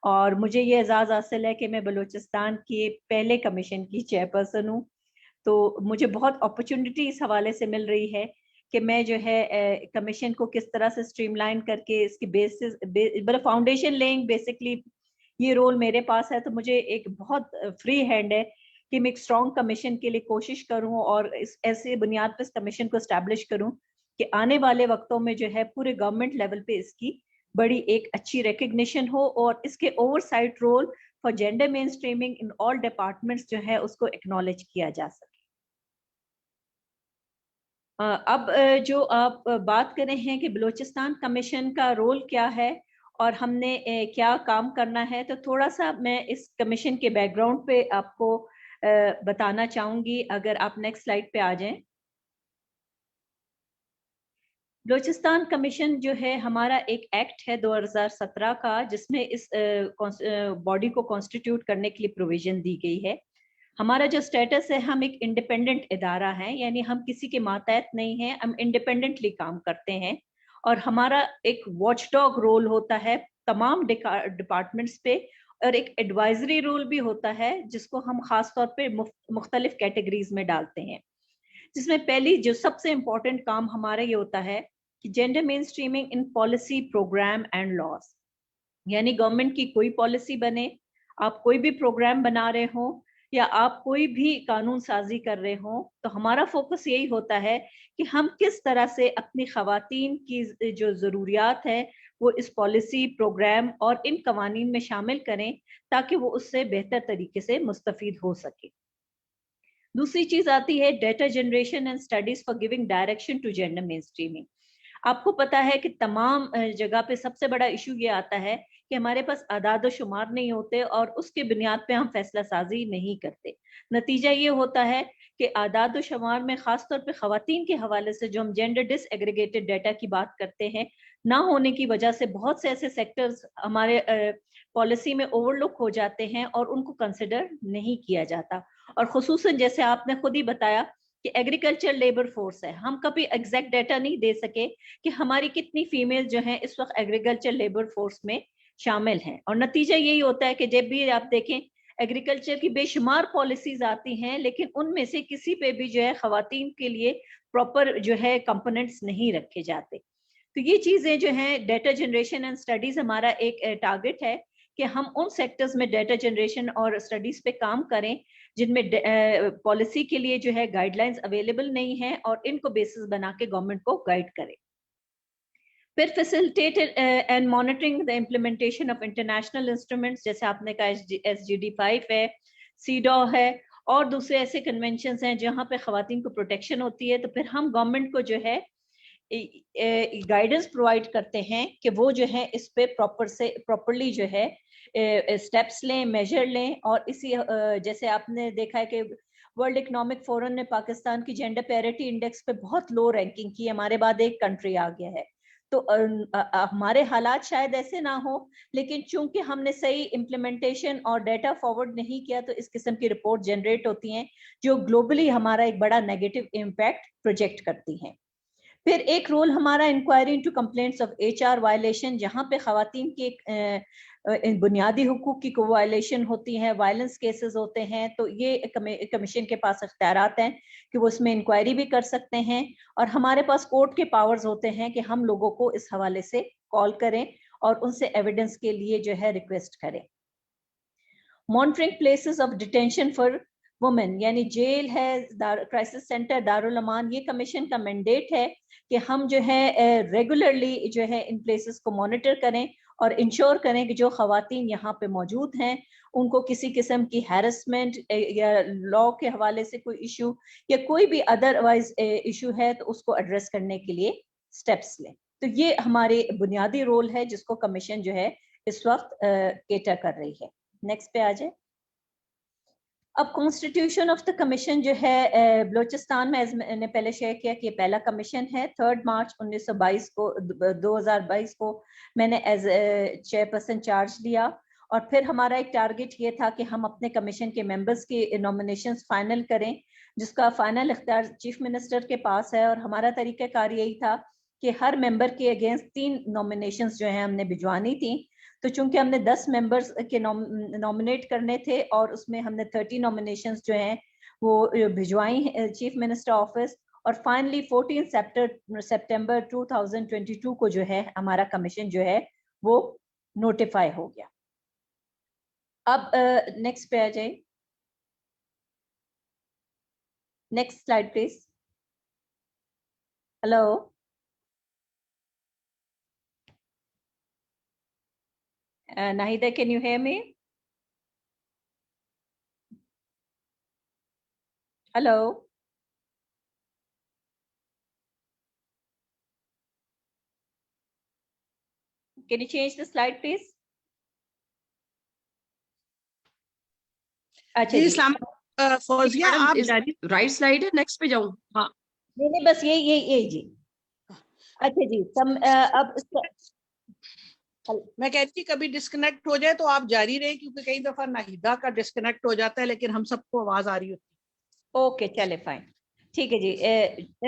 और मुझे ये एजाज़ हासिल है कि मैं बलूचिस्तान के पहले कमीशन की चेयरपर्सन हूँ। तो मुझे बहुत अपॉर्चुनिटी इस हवाले से मिल रही है कि मैं जो है कमीशन को किस तरह से स्ट्रीमलाइन करके इसकी बेसिस मतलब फाउंडेशन लेइंग बेसिकली ये रोल मेरे पास है। तो मुझे एक बहुत फ्री हैंड है कि मैं एक स्ट्रॉन्ग कमीशन के लिए कोशिश करूं और इस ऐसे बुनियाद पर इस कमीशन को एस्टैब्लिश करूं कि आने वाले वक्तों में जो है पूरे गवर्नमेंट लेवल पे इसकी बड़ी एक अच्छी रिकग्निशन हो और इसके oversight role for gender mainstreaming in all departments जो है उसको एक्नॉलेज किया जा सके। अब जो आप बात कर रहे हैं कि बलूचिस्तान कमीशन का रोल क्या है और हमने क्या काम करना है, तो थोड़ा सा मैं इस कमीशन के बैकग्राउंड पे आपको बताना चाहूंगी। अगर आप नेक्स्ट स्लाइड पे आ जाएं। बलूचिस्तान कमीशन जो है हमारा एक एक्ट है 2017 का, जिसमें इस बॉडी को कॉन्स्टिट्यूट करने के लिए प्रोविजन दी गई है। हमारा जो स्टेटस है, हम एक इंडिपेंडेंट इदारा है, यानी हम किसी के मातहत नहीं हैं, हम इंडिपेंडेंटली काम करते हैं और हमारा एक वॉचडॉग रोल होता है तमाम डिपार्टमेंट्स पे और एक एडवाइजरी रोल भी होता है जिसको हम खास तौर पे मुख्तलिफ कैटेगरीज में डालते हैं। जिसमें पहली जो सबसे इम्पोर्टेंट काम हमारा ये होता है कि gender mainstreaming in policy, program and laws, यानी गवर्नमेंट की कोई पॉलिसी बने, आप कोई भी प्रोग्राम बना रहे हो या आप कोई भी कानून साजी कर रहे हो, तो हमारा फोकस यही होता है कि हम किस तरह से अपनी खवातीन की जो ज़रूरियात है वो इस पॉलिसी, प्रोग्राम और इन कवानीन में शामिल करें ताकि वो उससे बेहतर तरीके से मुस्तफीद हो सके। दूसरी चीज आती है data generation and studies for giving direction to gender mainstreaming. आपको पता है कि तमाम जगह पे सबसे बड़ा इशू ये आता है कि हमारे पास आदाद शुमार नहीं होते और उसके बुनियाद पे हम फैसला साजी नहीं करते। नतीजा ये होता है कि आदाद शुमार में खास तौर पे खवातीन के हवाले से जो हम जेंडर डिसएग्रीगेटेड डाटा की बात करते हैं, ना होने की वजह से बहुत से ऐसे सेक्टर्स हमारे पॉलिसी में ओवरलुक हो जाते हैं और उनको कंसिडर नहीं किया जाता। और खुसूसन जैसे आपने खुद ही बताया कि एग्रीकल्चर लेबर फोर्स है, हम कभी एग्जैक्ट डाटा नहीं दे सके कि हमारी कितनी फीमेल जो हैं इस वक्त एग्रीकल्चर लेबर फोर्स में शामिल हैं। और नतीजा यही होता है कि जब भी आप देखें एग्रीकल्चर की बेशुमार पॉलिसीज आती हैं, लेकिन उनमें से किसी पे भी जो है खवातीन के लिए प्रॉपर जो है कंपोनेंट्स नहीं रखे जाते। तो ये चीजें जो हैं, डेटा जनरेशन एंड स्टडीज हमारा एक टारगेट है कि हम उन सेक्टर्स में डेटा जनरेशन और स्टडीज पे काम करें जिनमें पॉलिसी के लिए जो है गाइडलाइंस अवेलेबल नहीं है और इनको बेसिस बना के गवर्नमेंट को गाइड करें। फिर facilitate and monitoring the implementation of international instruments, जैसे आपने कहा SGD5 है, CEDAW है और दूसरे ऐसे कन्वेंशंस हैं जहाँ पे खवातीन को प्रोटेक्शन होती है। तो फिर हम गवर्नमेंट को जो है गाइडेंस प्रोवाइड करते हैं कि वो जो है इस पे प्रॉपरली जो है स्टेप्स लें, मेजर लें। और इसी जैसे आपने देखा है कि वर्ल्ड इकोनॉमिक फोरम ने पाकिस्तान की जेंडर पैरिटी इंडेक्स पे बहुत लो रैंकिंग की, हमारे बाद एक कंट्री आ गया है। तो हमारे हालात शायद ऐसे ना हो, लेकिन चूंकि हमने सही इम्प्लीमेंटेशन और डेटा फॉरवर्ड नहीं किया तो इस किस्म की रिपोर्ट जनरेट होती हैं जो ग्लोबली हमारा एक बड़ा नेगेटिव इम्पैक्ट प्रोजेक्ट करती हैं। फिर एक रोल हमारा inquiry into complaints of HR violation, जहाँ पे खवातीन के बुनियादी हुकूक की वायलेशन होती है, वायलेंस केसेस होते हैं, तो ये कमीशन के पास इख्तियारात हैं कि वो इसमें इंक्वायरी भी कर सकते हैं और हमारे पास कोर्ट के पावर्स होते हैं कि हम लोगों को इस हवाले से कॉल करें और उनसे एविडेंस के लिए जो है रिक्वेस्ट करें। Monitoring places of detention for women, यानी जेल है, क्राइसिस सेंटर, दारुल अमान, ये कमीशन का मैंडेट है कि हम जो है रेगुलरली जो है इन प्लेसेस को मॉनिटर करें और इंश्योर करें कि जो खवातीन यहाँ पे मौजूद हैं उनको किसी किस्म की हैरेसमेंट या लॉ के हवाले से कोई इशू या कोई भी अदरवाइज इशू है तो उसको एड्रेस करने के लिए स्टेप्स लें। तो ये हमारे बुनियादी रोल है जिसको कमीशन जो है इस वक्त केटर कर रही है। नेक्स्ट पे आ जाए। अब कॉन्स्टिट्यूशन ऑफ द कमीशन जो है बलूचिस्तान में, मैंने पहले शेयर किया कि पहला कमीशन है। 3 मार्च 2022 को मैंने एज चेयरपर्सन चार्ज लिया اور پھر ہمارا ایک ٹارگٹ یہ تھا کہ ہم اپنے کمیشن کے ممبرز کی نامینیشنز فائنل کریں، جس کا فائنل اختیار چیف منسٹر کے پاس ہے، اور ہمارا طریقہ کار یہی تھا کہ ہر ممبر کے اگینسٹ 3 نامینیشنز جو ہیں ہم نے بھجوانی تھیں. تو چونکہ ہم نے 10 ممبرز کے نامنیٹ کرنے تھے اور اس میں ہم نے 30 نامینیشنز جو ہیں وہ بھجوائی چیف منسٹر آفس، اور فائنلی 14 سپٹمبر 2022 کو جو ہے ہمارا کمیشن جو ہے وہ نوٹیفائی ہو گیا. اب نیکسٹ پہ آ جائیں. Next slide please. Hello. Nahida, can you hear me? Hello. Can you change the slide, please? اچھا جی. فوزیہ آپ رائٹ سلائڈ ہے، نیکسٹ پہ جاؤں؟ ہاں نہیں بس یہ جی. اچھا جی. اب میں کہتی کبھی ڈسکنیکٹ ہو جائے تو آپ جاری رہیں، کیونکہ کئی دفعہ ناہیدہ کا ڈسکنیکٹ ہو جاتا ہے لیکن ہم سب کو آواز آ رہی ہوتی ہے. اوکے چلے فائن، ٹھیک ہے جی.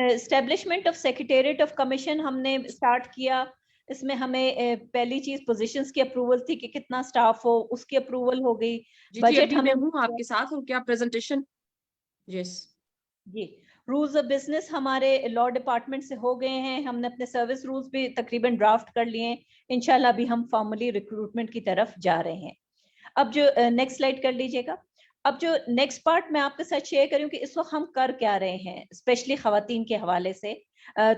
Establishment of secretariat of commission ہم نے اسٹارٹ کیا. اس میں ہمیں پہلی چیز پوزیشنز کی اپروول تھی کہ کتنا سٹاف ہو، اس کی اپروول ہو گئی. بجٹ میں ہوں آپ کے ساتھ، اور کیا پریزنٹیشن. یس جی. رولز آف بزنس ہمارے لا ڈپارٹمنٹ سے ہو گئے ہیں، ہم نے اپنے سروس رولز بھی تقریباً ڈرافٹ کر لیے ہیں. انشاءاللہ ابھی ہم فارملی ریکروٹمنٹ کی طرف جا رہے ہیں. اب جو نیکسٹ سلائڈ کر لیجئے گا. اب جو نیکسٹ پارٹ میں آپ کے ساتھ شیئر کروں کہ اس وقت ہم کر کیا رہے ہیں اسپیشلی خواتین کے حوالے سے.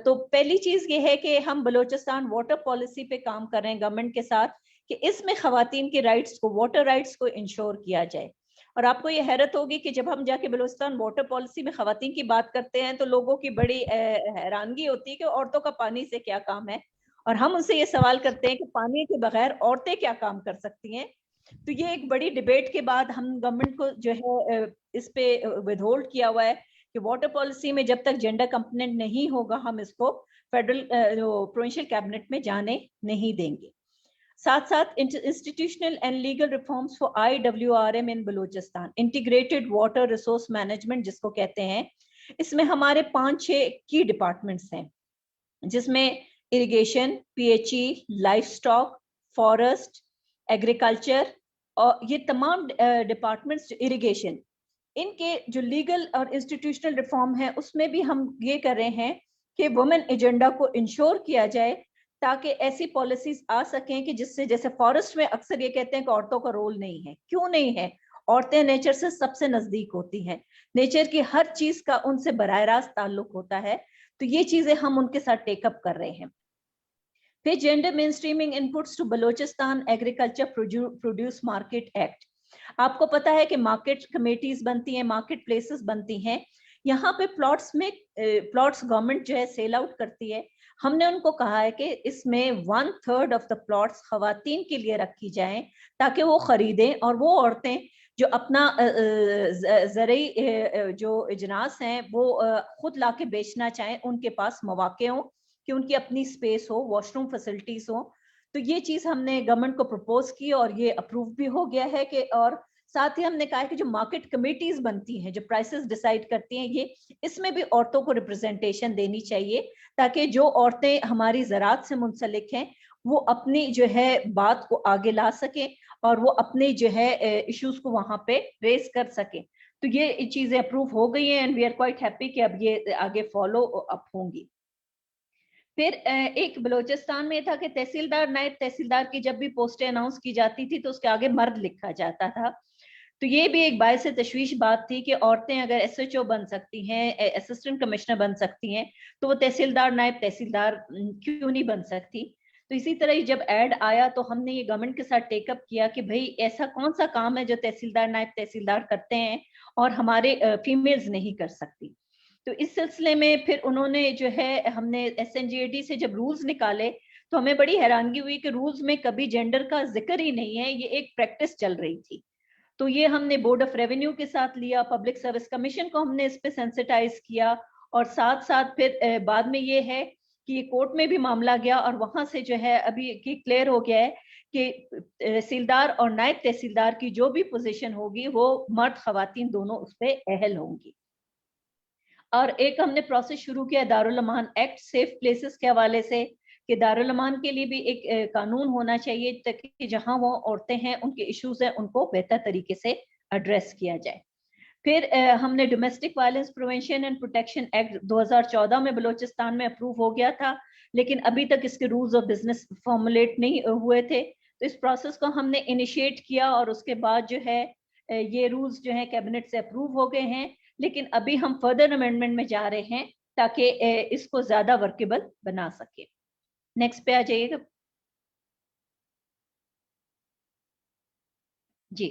تو پہلی چیز یہ ہے کہ ہم بلوچستان واٹر پالیسی پہ کام کر رہے ہیں گورنمنٹ کے ساتھ کہ اس میں خواتین کے رائٹس کو، واٹر رائٹس کو انشور کیا جائے. اور آپ کو یہ حیرت ہوگی کہ جب ہم جا کے بلوچستان واٹر پالیسی میں خواتین کی بات کرتے ہیں تو لوگوں کی بڑی حیرانگی ہوتی ہے کہ عورتوں کا پانی سے کیا کام ہے، اور ہم ان سے یہ سوال کرتے ہیں کہ پانی کے بغیر عورتیں کیا کام کر سکتی ہیں. تو یہ ایک بڑی ڈیبیٹ کے بعد ہم گورنمنٹ کو جو ہے اس پہ ود ہولڈ کیا ہوا ہے کہ واٹر پالیسی میں جب تک جینڈر کمپوننٹ نہیں ہوگا ہم اس کو فیڈرل پروونشل کیبنٹ میں جانے نہیں دیں گے. ساتھ ساتھ institutional and legal reforms for IWRM in Balochistan, integrated water resource management جس کو کہتے ہیں. اس میں ہمارے 5-6 کی ڈپارٹمنٹس ہیں، جس میں irrigation, PHE، life stock, forest, agriculture, اور یہ تمام ڈپارٹمنٹس. اریگیشن ان کے جو لیگل اور انسٹیٹیوشنل ریفارم ہے اس میں بھی ہم یہ کر رہے ہیں کہ وومن ایجنڈا کو انشور کیا جائے تاکہ ایسی پالیسیز آ سکیں کہ جس سے، جیسے فارسٹ میں اکثر یہ کہتے ہیں کہ عورتوں کا رول نہیں ہے. کیوں نہیں ہے؟ عورتیں نیچر سے سب سے نزدیک ہوتی ہیں، نیچر کی ہر چیز کا ان سے براہ راست تعلق ہوتا ہے. تو یہ چیزیں ہم ان کے ساتھ ٹیک اپ کر رہے ہیں. پھر gender mainstreaming inputs to Balochistan agriculture produce market act. آپ کو پتا ہے کہ مارکیٹ کمیٹیز بنتی ہیں، مارکیٹ پلیسز بنتی ہیں. یہاں پہ پلاٹس میں پلاٹس گورنمنٹ جو ہے سیل آؤٹ کرتی ہے. ہم نے ان کو کہا ہے کہ اس میں 1/3 آف دا پلاٹس خواتین کے لیے رکھی جائیں تاکہ وہ خریدیں، اور وہ عورتیں جو اپنا زرعی جو اجناس ہیں وہ خود لا کے بیچنا چاہیں، ان کے پاس مواقع ہوں کہ ان کی اپنی سپیس ہو، واش روم فیسلٹیز ہوں. تو یہ چیز ہم نے گورنمنٹ کو پروپوز کی اور یہ اپروو بھی ہو گیا ہے کہ، اور ساتھ ہی ہم نے کہا کہ جو مارکیٹ کمیٹیز بنتی ہیں، جو پرائسز ڈیسائیڈ کرتی ہیں، یہ اس میں بھی عورتوں کو ریپرزنٹیشن دینی چاہیے تاکہ جو عورتیں ہماری زراعت سے منسلک ہیں وہ اپنی جو ہے بات کو آگے لا سکیں اور وہ اپنے جو ہے ایشوز کو وہاں پہ ریز کر سکیں. تو یہ چیزیں اپروو ہو گئی ہیں and we are quite happy کہ اب یہ آگے فالو اپ ہوں گی. پھر ایک بلوچستان میں تھا کہ تحصیلدار، نائب تحصیلدار کی جب بھی پوسٹیں اناؤنس کی جاتی تھی تو اس کے آگے مرد لکھا جاتا تھا. تو یہ بھی ایک باعث تشویش بات تھی کہ عورتیں اگر SHO بن سکتی ہیں، اسسٹنٹ کمشنر بن سکتی ہیں، تو وہ تحصیلدار، نائب تحصیلدار کیوں نہیں بن سکتی. تو اسی طرح جب ایڈ آیا تو ہم نے یہ گورنمنٹ کے ساتھ ٹیک اپ کیا کہ بھئی ایسا کون سا کام ہے جو تحصیلدار، نائب تحصیلدار کرتے ہیں اور ہمارے فیمیلز نہیں کر سکتی. تو اس سلسلے میں پھر انہوں نے جو ہے، ہم نے SNGAD سے جب رولز نکالے تو ہمیں بڑی حیرانگی ہوئی کہ رولز میں کبھی جینڈر کا ذکر ہی نہیں ہے، یہ ایک پریکٹس چل رہی تھی. تو یہ ہم نے بورڈ آف ریونیو کے ساتھ لیا، پبلک سروس کمیشن کو ہم نے اس پہ سینسٹائز کیا، اور ساتھ ساتھ پھر بعد میں یہ ہے کہ یہ کورٹ میں بھی معاملہ گیا اور وہاں سے جو ہے ابھی کلیئر ہو گیا ہے کہ तहसीलदार और नायब तहसीलदार की जो भी पोजीशन होगी वो मर्द खवातीन दोनों उस पे अहल होंगी। और एक हमने प्रोसेस शुरू किया दारुल अमान एक्ट सेफ प्लेसेस के हवाले से कि दारुल अमान के लिए भी एक कानून होना चाहिए ताकि जहां वो औरतें हैं उनके इश्यूज हैं उनको बेहतर तरीके से एड्रेस किया जाए। फिर हमने domestic violence prevention and protection act 2014 में बलूचिस्तान में अप्रूव हो गया था, लेकिन अभी तक इसके रूल्स ऑफ बिजनेस फॉर्मुलेट नहीं हुए थे। तो इस प्रोसेस को हमने इनिशिएट किया और उसके बाद जो है ये रूल्स जो है कैबिनेट से अप्रूव हो गए हैं, लेकिन अभी हम फर्दर अमेंडमेंट में जा रहे हैं ताकि इसको ज्यादा वर्केबल बना सके। नेक्स्ट पे आ जाइएगा जी।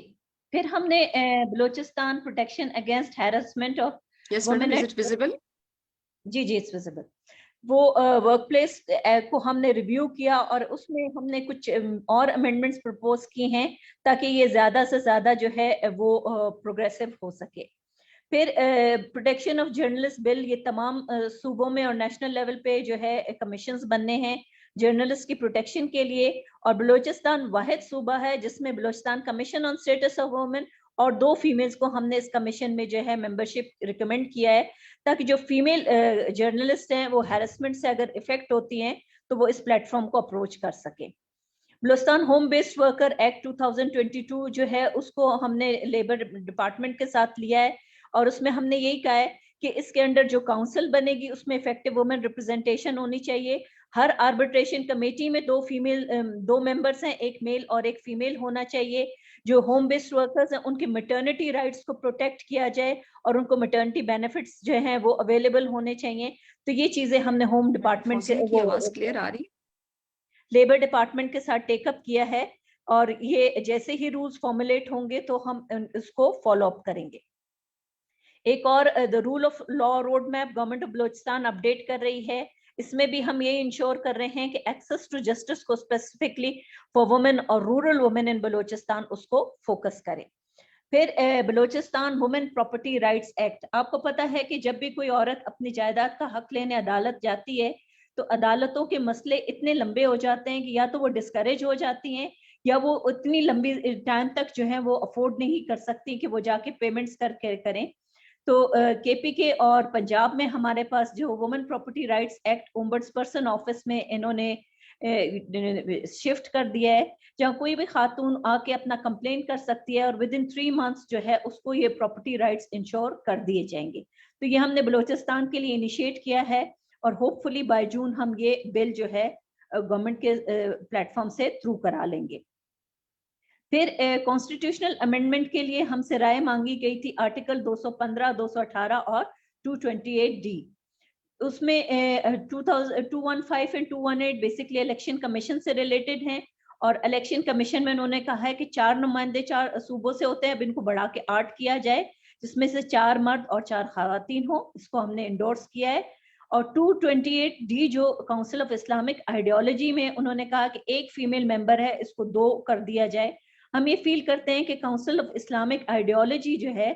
फिर हमने Balochistan protection against harassment of women, is it visible? जी इट्स विजिबल। वो वर्क प्लेस को हमने रिव्यू किया और उसमें हमने कुछ और अमेंडमेंट्स प्रपोज की हैं ताकि ये ज्यादा से ज्यादा जो है वो प्रोग्रेसिव हो सके। फिर प्रोटेक्शन ऑफ जर्नलिस्ट बिल, ये तमाम सूबों में और नेशनल लेवल पे जो है कमीशंस बनने हैं जर्नलिस्ट की प्रोटेक्शन के लिए, और बलूचिस्तान वाहिद सूबा है जिसमें Balochistan commission on status of women और 2 फीमेल्स को हमने इस कमीशन में जो है मेंबरशिप रिकमेंड किया है ताकि जो फीमेल जर्नलिस्ट हैं वो हैरेसमेंट से अगर इफेक्ट होती हैं तो वो इस प्लेटफॉर्म को अप्रोच कर सके। Balochistan home based worker act 2022 जो है उसको हमने लेबर डिपार्टमेंट के साथ लिया है और उसमें हमने यही कहा है कि इसके अंडर जो काउंसिल बनेगी उसमें इफेक्टिव वुमेन रिप्रेजेंटेशन होनी चाहिए। हर आर्बिट्रेशन कमेटी में 2 मेंबर्स हैं, एक मेल और एक फीमेल होना चाहिए। जो होम बेस्ड वर्कर्स हैं उनके मैटरनिटी राइट्स को प्रोटेक्ट किया जाए और उनको मैटरनिटी बेनिफिट्स जो हैं वो अवेलेबल होने चाहिए। तो ये चीजें हमने होम डिपार्टमेंट से क्लियर आ रही, लेबर डिपार्टमेंट के साथ टेकअप किया है और ये जैसे ही रूल्स फॉर्मुलेट होंगे तो हम इसको फॉलो अप करेंगे। एक और the rule of law road map government of Balochistan update कर रही है। इसमें भी हम ये इंश्योर कर रहे हैं कि एक्सेस टू जस्टिस को स्पेसिफिकली फॉर वुमेन और रूरल वुमेन इन बलूचिस्तान उसको फोकस करें। फिर Balochistan women property rights act, आपको पता है कि जब भी कोई औरत अपनी जायदाद का हक लेने अदालत जाती है तो अदालतों के मसले इतने लंबे हो जाते हैं कि या तो वो डिस्करेज हो जाती हैं या वो इतनी लंबी टाइम तक जो है वो अफोर्ड नहीं कर सकती कि वो जाके पेमेंट्स करके करें। तो केपीके और पंजाब में हमारे पास जो women property rights act ombudsperson office में इन्होंने शिफ्ट कर दिया है, जहाँ कोई भी खातून आके अपना कंप्लेन कर सकती है और विद इन 3 मंथ्स जो है उसको ये प्रॉपर्टी राइट्स इंश्योर कर दिए जाएंगे। तो ये हमने बलूचिस्तान के लिए इनिशिएट किया है और होपफुली बाय जून हम ये बिल जो है गवर्नमेंट के प्लेटफॉर्म से थ्रू करा लेंगे। फिर कॉन्स्टिट्यूशनल अमेंडमेंट के लिए हमसे राय मांगी गई थी आर्टिकल 215, 218 और 228D। उसमें 215 एंड 218 बेसिकली इलेक्शन कमीशन से रिलेटेड हैं और इलेक्शन कमीशन में उन्होंने कहा है कि 4 नुमाइंदे 4 सूबों से होते हैं, अब इनको बढ़ा के 8 किया जाए जिसमें से 4 मर्द और 4 खवातीन हो। इसको हमने इंडोर्स किया है। और 228D जो काउंसिल ऑफ इस्लामिक आइडियोलॉजी में उन्होंने कहा कि 1 फीमेल मेंबर है, इसको 2 कर दिया जाए। हम ये फील करते हैं कि काउंसिल ऑफ इस्लामिक आइडियोलॉजी जो है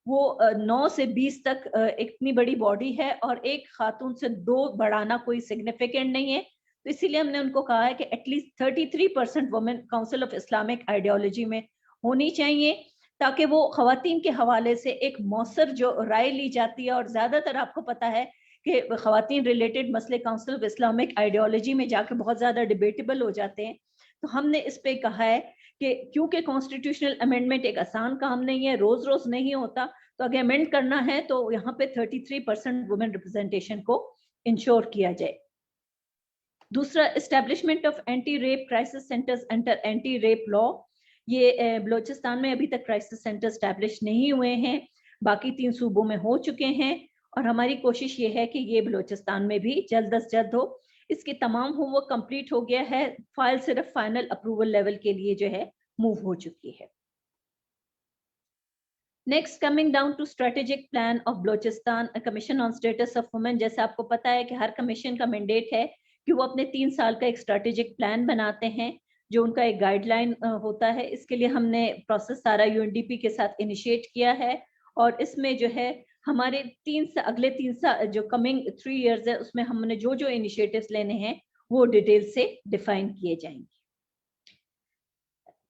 वो 9 से 20 तक इतनी बड़ी बॉडी है और एक खातून से 2 बढ़ाना कोई सिग्निफिकेंट नहीं है। तो इसीलिए हमने उनको कहा है कि at least 33% women council of Islamic ideology में होनी चाहिए ताकि वो खवातीन के हवाले से एक मौसर जो राय ली जाती है, और ज्यादातर आपको पता है कि खवातीन रिलेटेड मसले काउंसिल ऑफ इस्लामिक आइडियोलॉजी में जाके बहुत ज्यादा डिबेटेबल हो जाते हैं। तो हमने इस पे कहा है कि क्योंकि कॉन्स्टिट्यूशनल अमेंडमेंट एक आसान काम नहीं है, रोज रोज नहीं होता, तो अगर अमेंड करना है तो यहाँ पे 33% वुमेन रिप्रेजेंटेशन को इंश्योर किया जाए। दूसरा, establishment of anti rape crisis centres under anti rape law. ये बलूचिस्तान में अभी तक क्राइसिस सेंटर एस्टेब्लिश नहीं हुए हैं, बाकी 3 सूबों में हो चुके हैं और हमारी कोशिश ये है कि ये बलूचिस्तान में भी जल्द अज जल्द हो। इसकी तमाम होमवर्क कंप्लीट हो गया है, फाइल सिर्फ फाइनल अप्रूवल लेवल के लिए जो है मूव हो चुकी है। Next, coming down to strategic plan of Balochistan commission on status of women. जैसे आपको पता है कि हर कमीशन का मैंडेट है कि वो अपने 3 साल का एक स्ट्रेटेजिक प्लान बनाते हैं जो उनका एक गाइडलाइन होता है। इसके लिए हमने प्रोसेस सारा यूएनडीपी के साथ इनिशिएट किया है और इसमें जो है हमारे अगले 3 साल जो कमिंग 3 इयर्स है उसमें हमने जो जो इनिशिएटिव्स लेने हैं वो डिटेल से डिफाइन किए जाएंगे।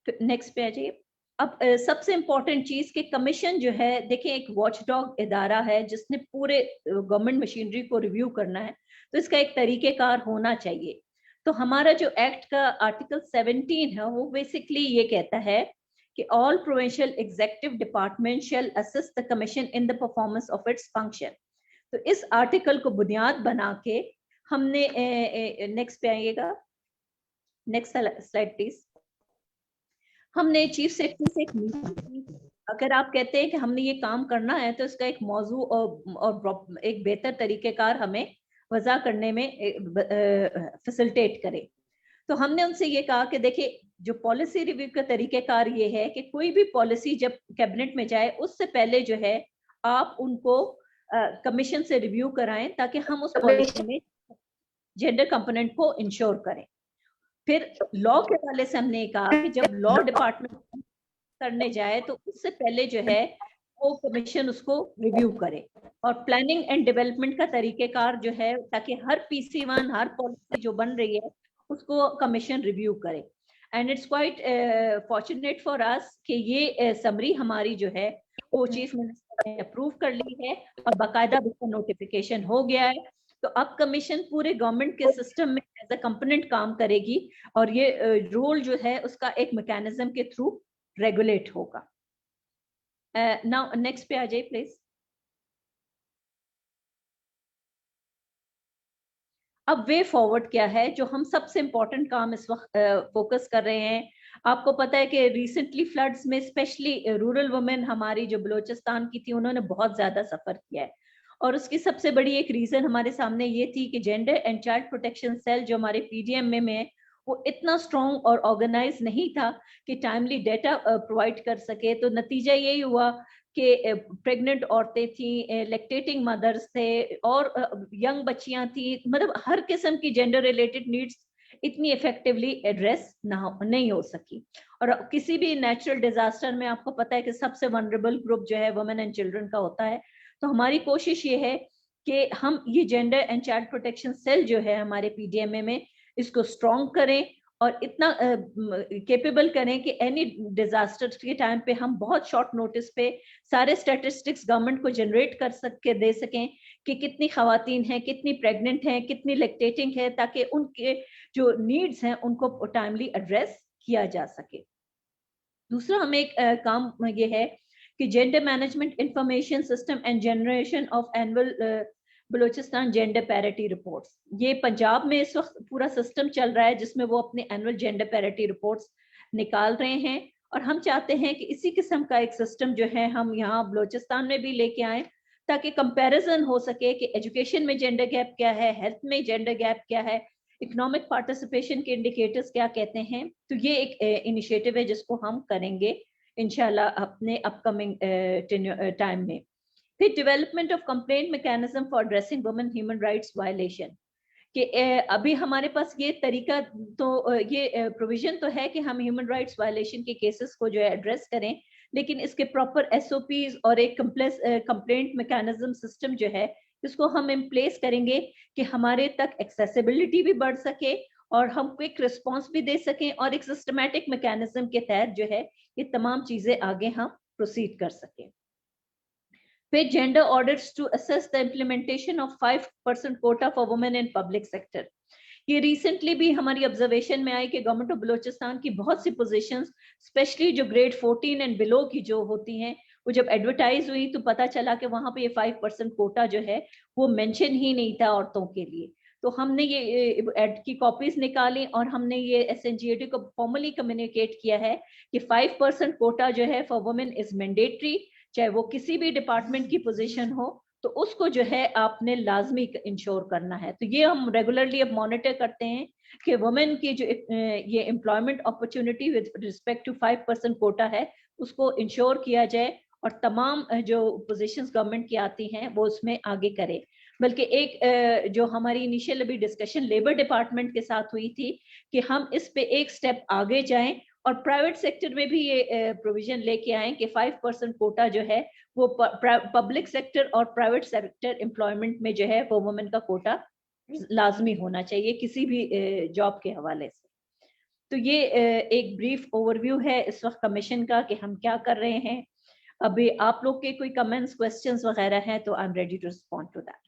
नेक्स्ट पे आ जाइए। अब सबसे इम्पोर्टेंट चीज कि कमीशन जो है, देखिए एक वॉचडॉग इदारा है जिसने पूरे गवर्नमेंट मशीनरी को रिव्यू करना है, तो इसका एक तरीकेकार होना चाहिए। तो हमारा जो एक्ट का आर्टिकल 17 है वो बेसिकली ये कहता है कि all provincial executive department shall assist the commission in the performance of its function. तो इस आर्टिकल को बुनियाद बना के हमने नेक्स्ट पे आइएगा, नेक्स्ट स्लाइड प्लीज। हमने चीफ सेक्रेटरी से एक मीटिंग की। अगर आप कहते हैं कि हमने ये काम करना है तो इसका एक मौजू और एक बेहतर तरीकेकार हमें वज़ा करने में फैसिलिटेट करे। तो हमने उनसे ये कहा कि देखिए जो पॉलिसी रिव्यू का तरीकेकार ये है कि कोई भी पॉलिसी जब कैबिनेट में जाए उससे पहले जो है आप उनको कमीशन से रिव्यू कराएं ताकि हम उस पॉलिसी में जेंडर कंपोनेंट को इंश्योर करें। फिर लॉ के वाले से हमने कहा कि जब लॉ डिपार्टमेंट करने जाए तो उससे पहले जो है वो कमीशन उसको रिव्यू करे, और प्लानिंग एंड डेवलपमेंट का तरीकेकार जो है ताकि हर PC1 हर पॉलिसी जो बन रही है उसको कमीशन रिव्यू करे। And it's quite fortunate for us कि ये समरी हमारी जो है वो चीफ मिनिस्टर ने अप्रूव कर ली है और बाकायदा उसका नोटिफिकेशन हो गया है। तो अब कमीशन पूरे गवर्नमेंट के सिस्टम में एज अ कंपोनेंट काम करेगी और ये रोल जो है उसका एक मैकेनिज्म के थ्रू रेगुलेट होगा। नाउ नेक्स्ट पे आ जाइए प्लीज। अब वे फॉरवर्ड क्या है जो हम सबसे इम्पोर्टेंट काम इस वक्त फोकस कर रहे हैं। आपको पता है कि रिसेंटली फ्लड्स में स्पेशली रूरल वुमेन हमारी जो बलूचिस्तान की थी उन्होंने बहुत ज्यादा सफर किया है, और उसकी सबसे बड़ी एक रीजन हमारे सामने ये थी कि gender and child protection cell जो हमारे PDM में वो इतना स्ट्रॉन्ग और ऑर्गेनाइज नहीं था कि टाइमली डेटा प्रोवाइड कर सके। तो नतीजा यही हुआ कि प्रेग्नेंट औरतें थी, लैक्टेटिंग मदर्स थे और यंग बच्चियां थी, मतलब हर किस्म की जेंडर रिलेटेड नीड्स इतनी इफेक्टिवली एड्रेस नहीं हो सकी। और किसी भी नेचुरल डिजास्टर में आपको पता है कि सबसे वनरेबल ग्रुप जो है वुमेन एंड चिल्ड्रन का होता है। तो हमारी कोशिश ये है कि हम ये gender and child protection cell जो है हमारे PDMA में इसको स्ट्रॉन्ग करें और इतना केपेबल करें कि एनी डिजास्टर के टाइम पे हम बहुत शॉर्ट नोटिस पे सारे स्टैटिस्टिक्स गवर्नमेंट को जनरेट कर सके, दे सकें कि कितनी खवातीन हैं, कितनी प्रेग्नेंट हैं, कितनी लैक्टेटिंग है, ताकि उनके जो नीड्स हैं उनको टाइमली एड्रेस किया जा सके। दूसरा हमें एक काम ये है कि gender management information system and generation of annual Balochistan gender parity reports, ये पंजाब में इस वक्त पूरा सिस्टम चल रहा है जिसमें वो अपने एनुअल जेंडर पैरिटी रिपोर्ट्स निकाल रहे हैं, और हम चाहते हैं कि इसी किस्म का एक सिस्टम जो है हम यहाँ बलूचिस्तान में भी लेके आए ताकि कंपैरिजन हो सके कि एजुकेशन में जेंडर गैप क्या है, हेल्थ में जेंडर गैप क्या है, इकोनॉमिक पार्टिसिपेशन के इंडिकेटर्स क्या कहते हैं। तो ये एक इनिशिएटिव है जिसको हम करेंगे इंशाल्लाह अपने अपकमिंग टाइम में। फिर development of complaint mechanism for addressing women human rights violation, कि अभी हमारे पास ये तरीका तो ये प्रोविजन तो है कि हम ह्यूमन राइट्स वायलेशन के केसेस को जो है एड्रेस करें, लेकिन इसके प्रॉपर SOPs और एक कंप्लेंट मैकेनिज्म सिस्टम जो है इसको हम इन प्लेस करेंगे कि हमारे तक एक्सेसिबिलिटी भी बढ़ सके और हम क्विक रिस्पॉन्स भी दे सकें और एक सिस्टमैटिक मैकेनिज्म के तहत जो है ये तमाम चीजें आगे हम प्रोसीड कर सकें। फिर gender audits to assess the implementation of 5% quota for women in public sector, ये रिसेंटली भी हमारी ऑब्जर्वेशन में आई कि गवर्नमेंट ऑफ बलूचिस्तान की बहुत सी पोजीशंस स्पेशली जो ग्रेड 14 एंड बिलो की जो होती हैं वो जब एडवर्टाइज हुई तो पता चला कि वहां पे ये 5% कोटा जो है वो मेंशन ही नहीं था औरतों के लिए। तो हमने ये एड की कॉपीज निकाली और हमने ये SNGAT को फॉर्मली कम्युनिकेट किया है कि 5% कोटा जो है फॉर वुमेन इज मैंडेटरी, चाहे वो किसी भी डिपार्टमेंट की पोजीशन हो तो उसको जो है आपने लाजमी इंश्योर करना है। तो ये हम रेगुलरली अब मॉनिटर करते हैं कि वुमेन की जो ये employment opportunity with respect to 5% quota है उसको इंश्योर किया जाए और तमाम जो पोजीशंस गवर्नमेंट की आती हैं वो उसमें आगे करे। बल्कि एक जो हमारी इनिशियल अभी डिस्कशन लेबर डिपार्टमेंट के साथ हुई थी कि हम इस पे एक स्टेप आगे जाएं और प्राइवेट सेक्टर में भी ये प्रोविजन लेके आए कि 5% कोटा जो है वो पब्लिक सेक्टर और प्राइवेट सेक्टर एम्प्लॉयमेंट में जो है वो वुमेन का कोटा लाजमी होना चाहिए किसी भी जॉब के हवाले से। تو یہ ایک بریف اوور ویو ہے اس وقت کمیشن کا کہ ہم کیا کر رہے ہیں. ابھی آپ لوگ کے کوئی کمنٹس کوسچنس وغیرہ ہیں تو I am ready to respond to that.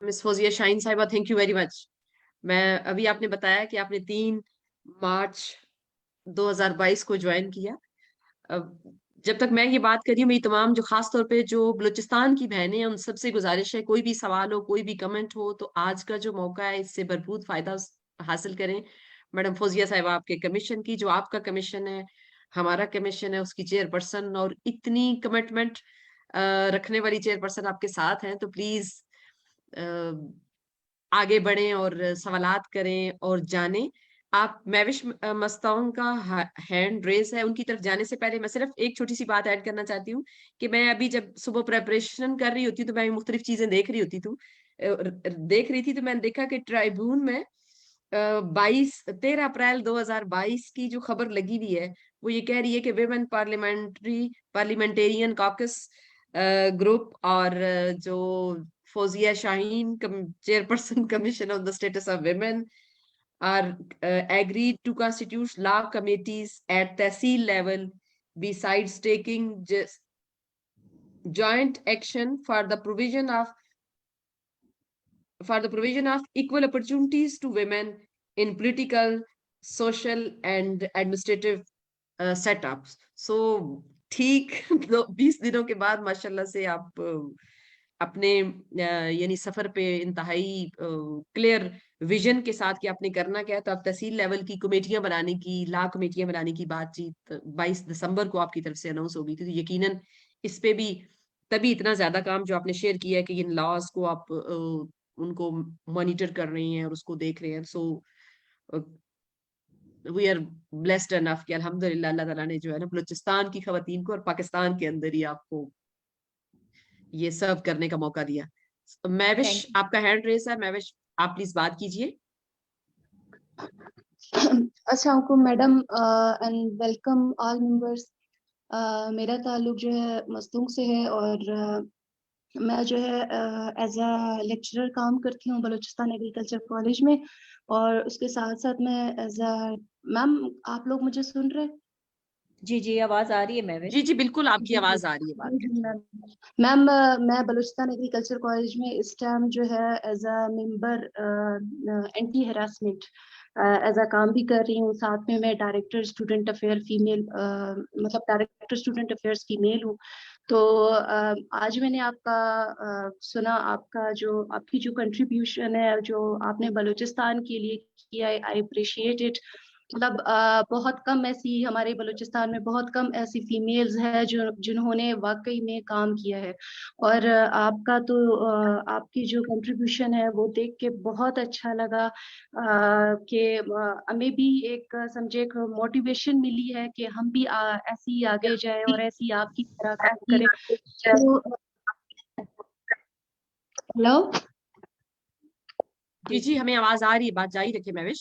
Miss Fauzia Shaheen صاحبہ تھینک یو ویری مچ. میں ابھی آپ نے بتایا کہ آپ نے 3 مارچ 2022 کو جوائن کیا. جب تک میں یہ بات کر رہی ہوں میری تمام جو خاص طور پہ جو بلوچستان کی بہنیں ہیں ان سب سے گزارش ہے کوئی بھی سوال ہو کوئی بھی کمنٹ ہو تو آج کا جو موقع ہے اس سے بھرپور فائدہ حاصل کریں. میڈم فوزیہ صاحبہ آپ کے کمیشن کی جو آپ کا کمیشن ہے ہمارا کمیشن ہے اس کی چیئر پرسن اور اتنی کمٹمنٹ رکھنے والی چیئر پرسن آپ کے ساتھ ہیں تو پلیز آگے بڑھیں اور سوالات کریں اور جانیں. آپ میوش مستون کا ہینڈ ریز ہے ان کی طرف جانے سے پہلے میں صرف ایک چھوٹی سی بات ایڈ کرنا چاہتی ہوں کہ میں ابھی جب صبح پریپریشن کر رہی ہوتی ہوں تو میں مختلف چیزیں دیکھ رہی تھی تو میں نے دیکھا کہ ٹرائبون میں 13 اپریل 2022 کی جو خبر لگی ہوئی ہے وہ یہ کہہ رہی ہے کہ ویمن پارلیمنٹرین کاکس گروپ اور جو Fauzia Shaheen chairperson commission on the status of women are agreed to constitute law committees at tehsil level besides taking joint action for the provision of equal opportunities to women in political, social and administrative setups. So ٹھیک 20 دنوں کے بعد ماشاءاللہ سے آپ اپنے یعنی سفر پہ انتہائی کلیئر ویژن کے ساتھ کہ آپ نے کرنا کیا ہے تو آپ تحصیل لیول کی کمیٹیاں بنانے کی لا کمیٹیاں بنانے کی بات چیت 22 دسمبر کو آپ کی طرف سے اناؤنس ہو گئی تھی. تو یقیناً اس پہ بھی تبھی اتنا زیادہ کام جو آپ نے شیئر کیا ہے کہ ان لاز کو آپ ان کو مانیٹر کر رہے ہیں اور اس کو دیکھ رہے ہیں. سو وی آر بلیسڈ انف کہ الحمدللہ اللہ تعالیٰ نے جو ہے نا بلوچستان کی خواتین کو اور پاکستان کے اندر ہی آپ کو یہ سرو کرنے کا موقع دیا. میوش آپ کا ہینڈ ریس ہے. میوش آپ پلیز بات کیجئے. السلام علیکم madam and welcome all members. میرا تعلق جو ہے مستونگ سے ہے اور میں جو ہے ایز اے لیکچرر کام کرتی ہوں بلوچستان ایگریکلچر کالج میں اور اس کے ساتھ ساتھ میں ایز اے میم آپ لوگ مجھے سن رہے؟ جی آواز آ رہی ہے میوش؟ جی بالکل آپ کی آواز آ رہی ہے. بات میم میں بلوچستان ایگریکلچر کالج میں اس ٹائم جو ہے as a member anti harassment as a کام بھی کر رہی ہوں. ساتھ میں میں ڈائریکٹر اسٹوڈنٹ افیئر فیمیل مطلب ڈائریکٹر اسٹوڈنٹ افیئرس فیمیل ہوں. تو آج میں نے آپ کا سنا آپ کی جو کنٹریبیوشن ہے جو آپ نے بلوچستان کے لیے کیا ہے آئی اپریشیٹ اٹ. مطلب بہت کم ایسی ہمارے بلوچستان میں بہت کم ایسی فیمیلز ہے جنہوں نے واقعی میں کام کیا ہے اور آپ کا تو آپ کی جو کنٹریبیوشن ہے وہ دیکھ کے بہت اچھا لگا کہ ہمیں بھی ایک سمجھے ایک موٹیویشن ملی ہے کہ ہم بھی ایسے ہی آگے جائیں اور ایسی آپ کی طرح کام کریں. ہیلو جی ہمیں آواز آ رہی ہے. بات جاری رکھے میوش.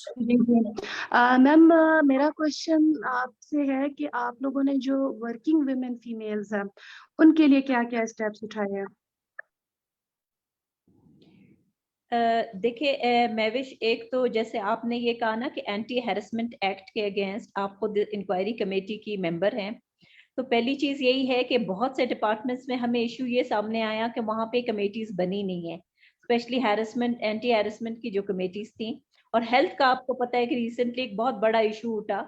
میم میرا کوشچن آپ سے ہے کہ آپ لوگوں نے جو ورکنگ ویمن فیمیلز ہیں ان کے لیے کیا کیا اسٹیپس اٹھائے ہیں؟ دیکھیں میوش ایک تو جیسے آپ نے یہ کہا نا کہ اینٹی ہیرسمنٹ ایکٹ کے اگینسٹ آپ خود انکوائری کمیٹی کی ممبر ہیں. تو پہلی چیز یہی ہے کہ بہت سے ڈپارٹمنٹس میں ہمیں ایشو یہ سامنے آیا کہ وہاں پہ کمیٹیز بنی نہیں ہیں اسپیشلی ہیرسمنٹ اینٹی ہیرسمنٹ کی جو کمیٹیز تھیں. اور ہیلتھ کا آپ کو پتہ ہے کہ ریسنٹلی ایک بہت بڑا ایشو اٹھا.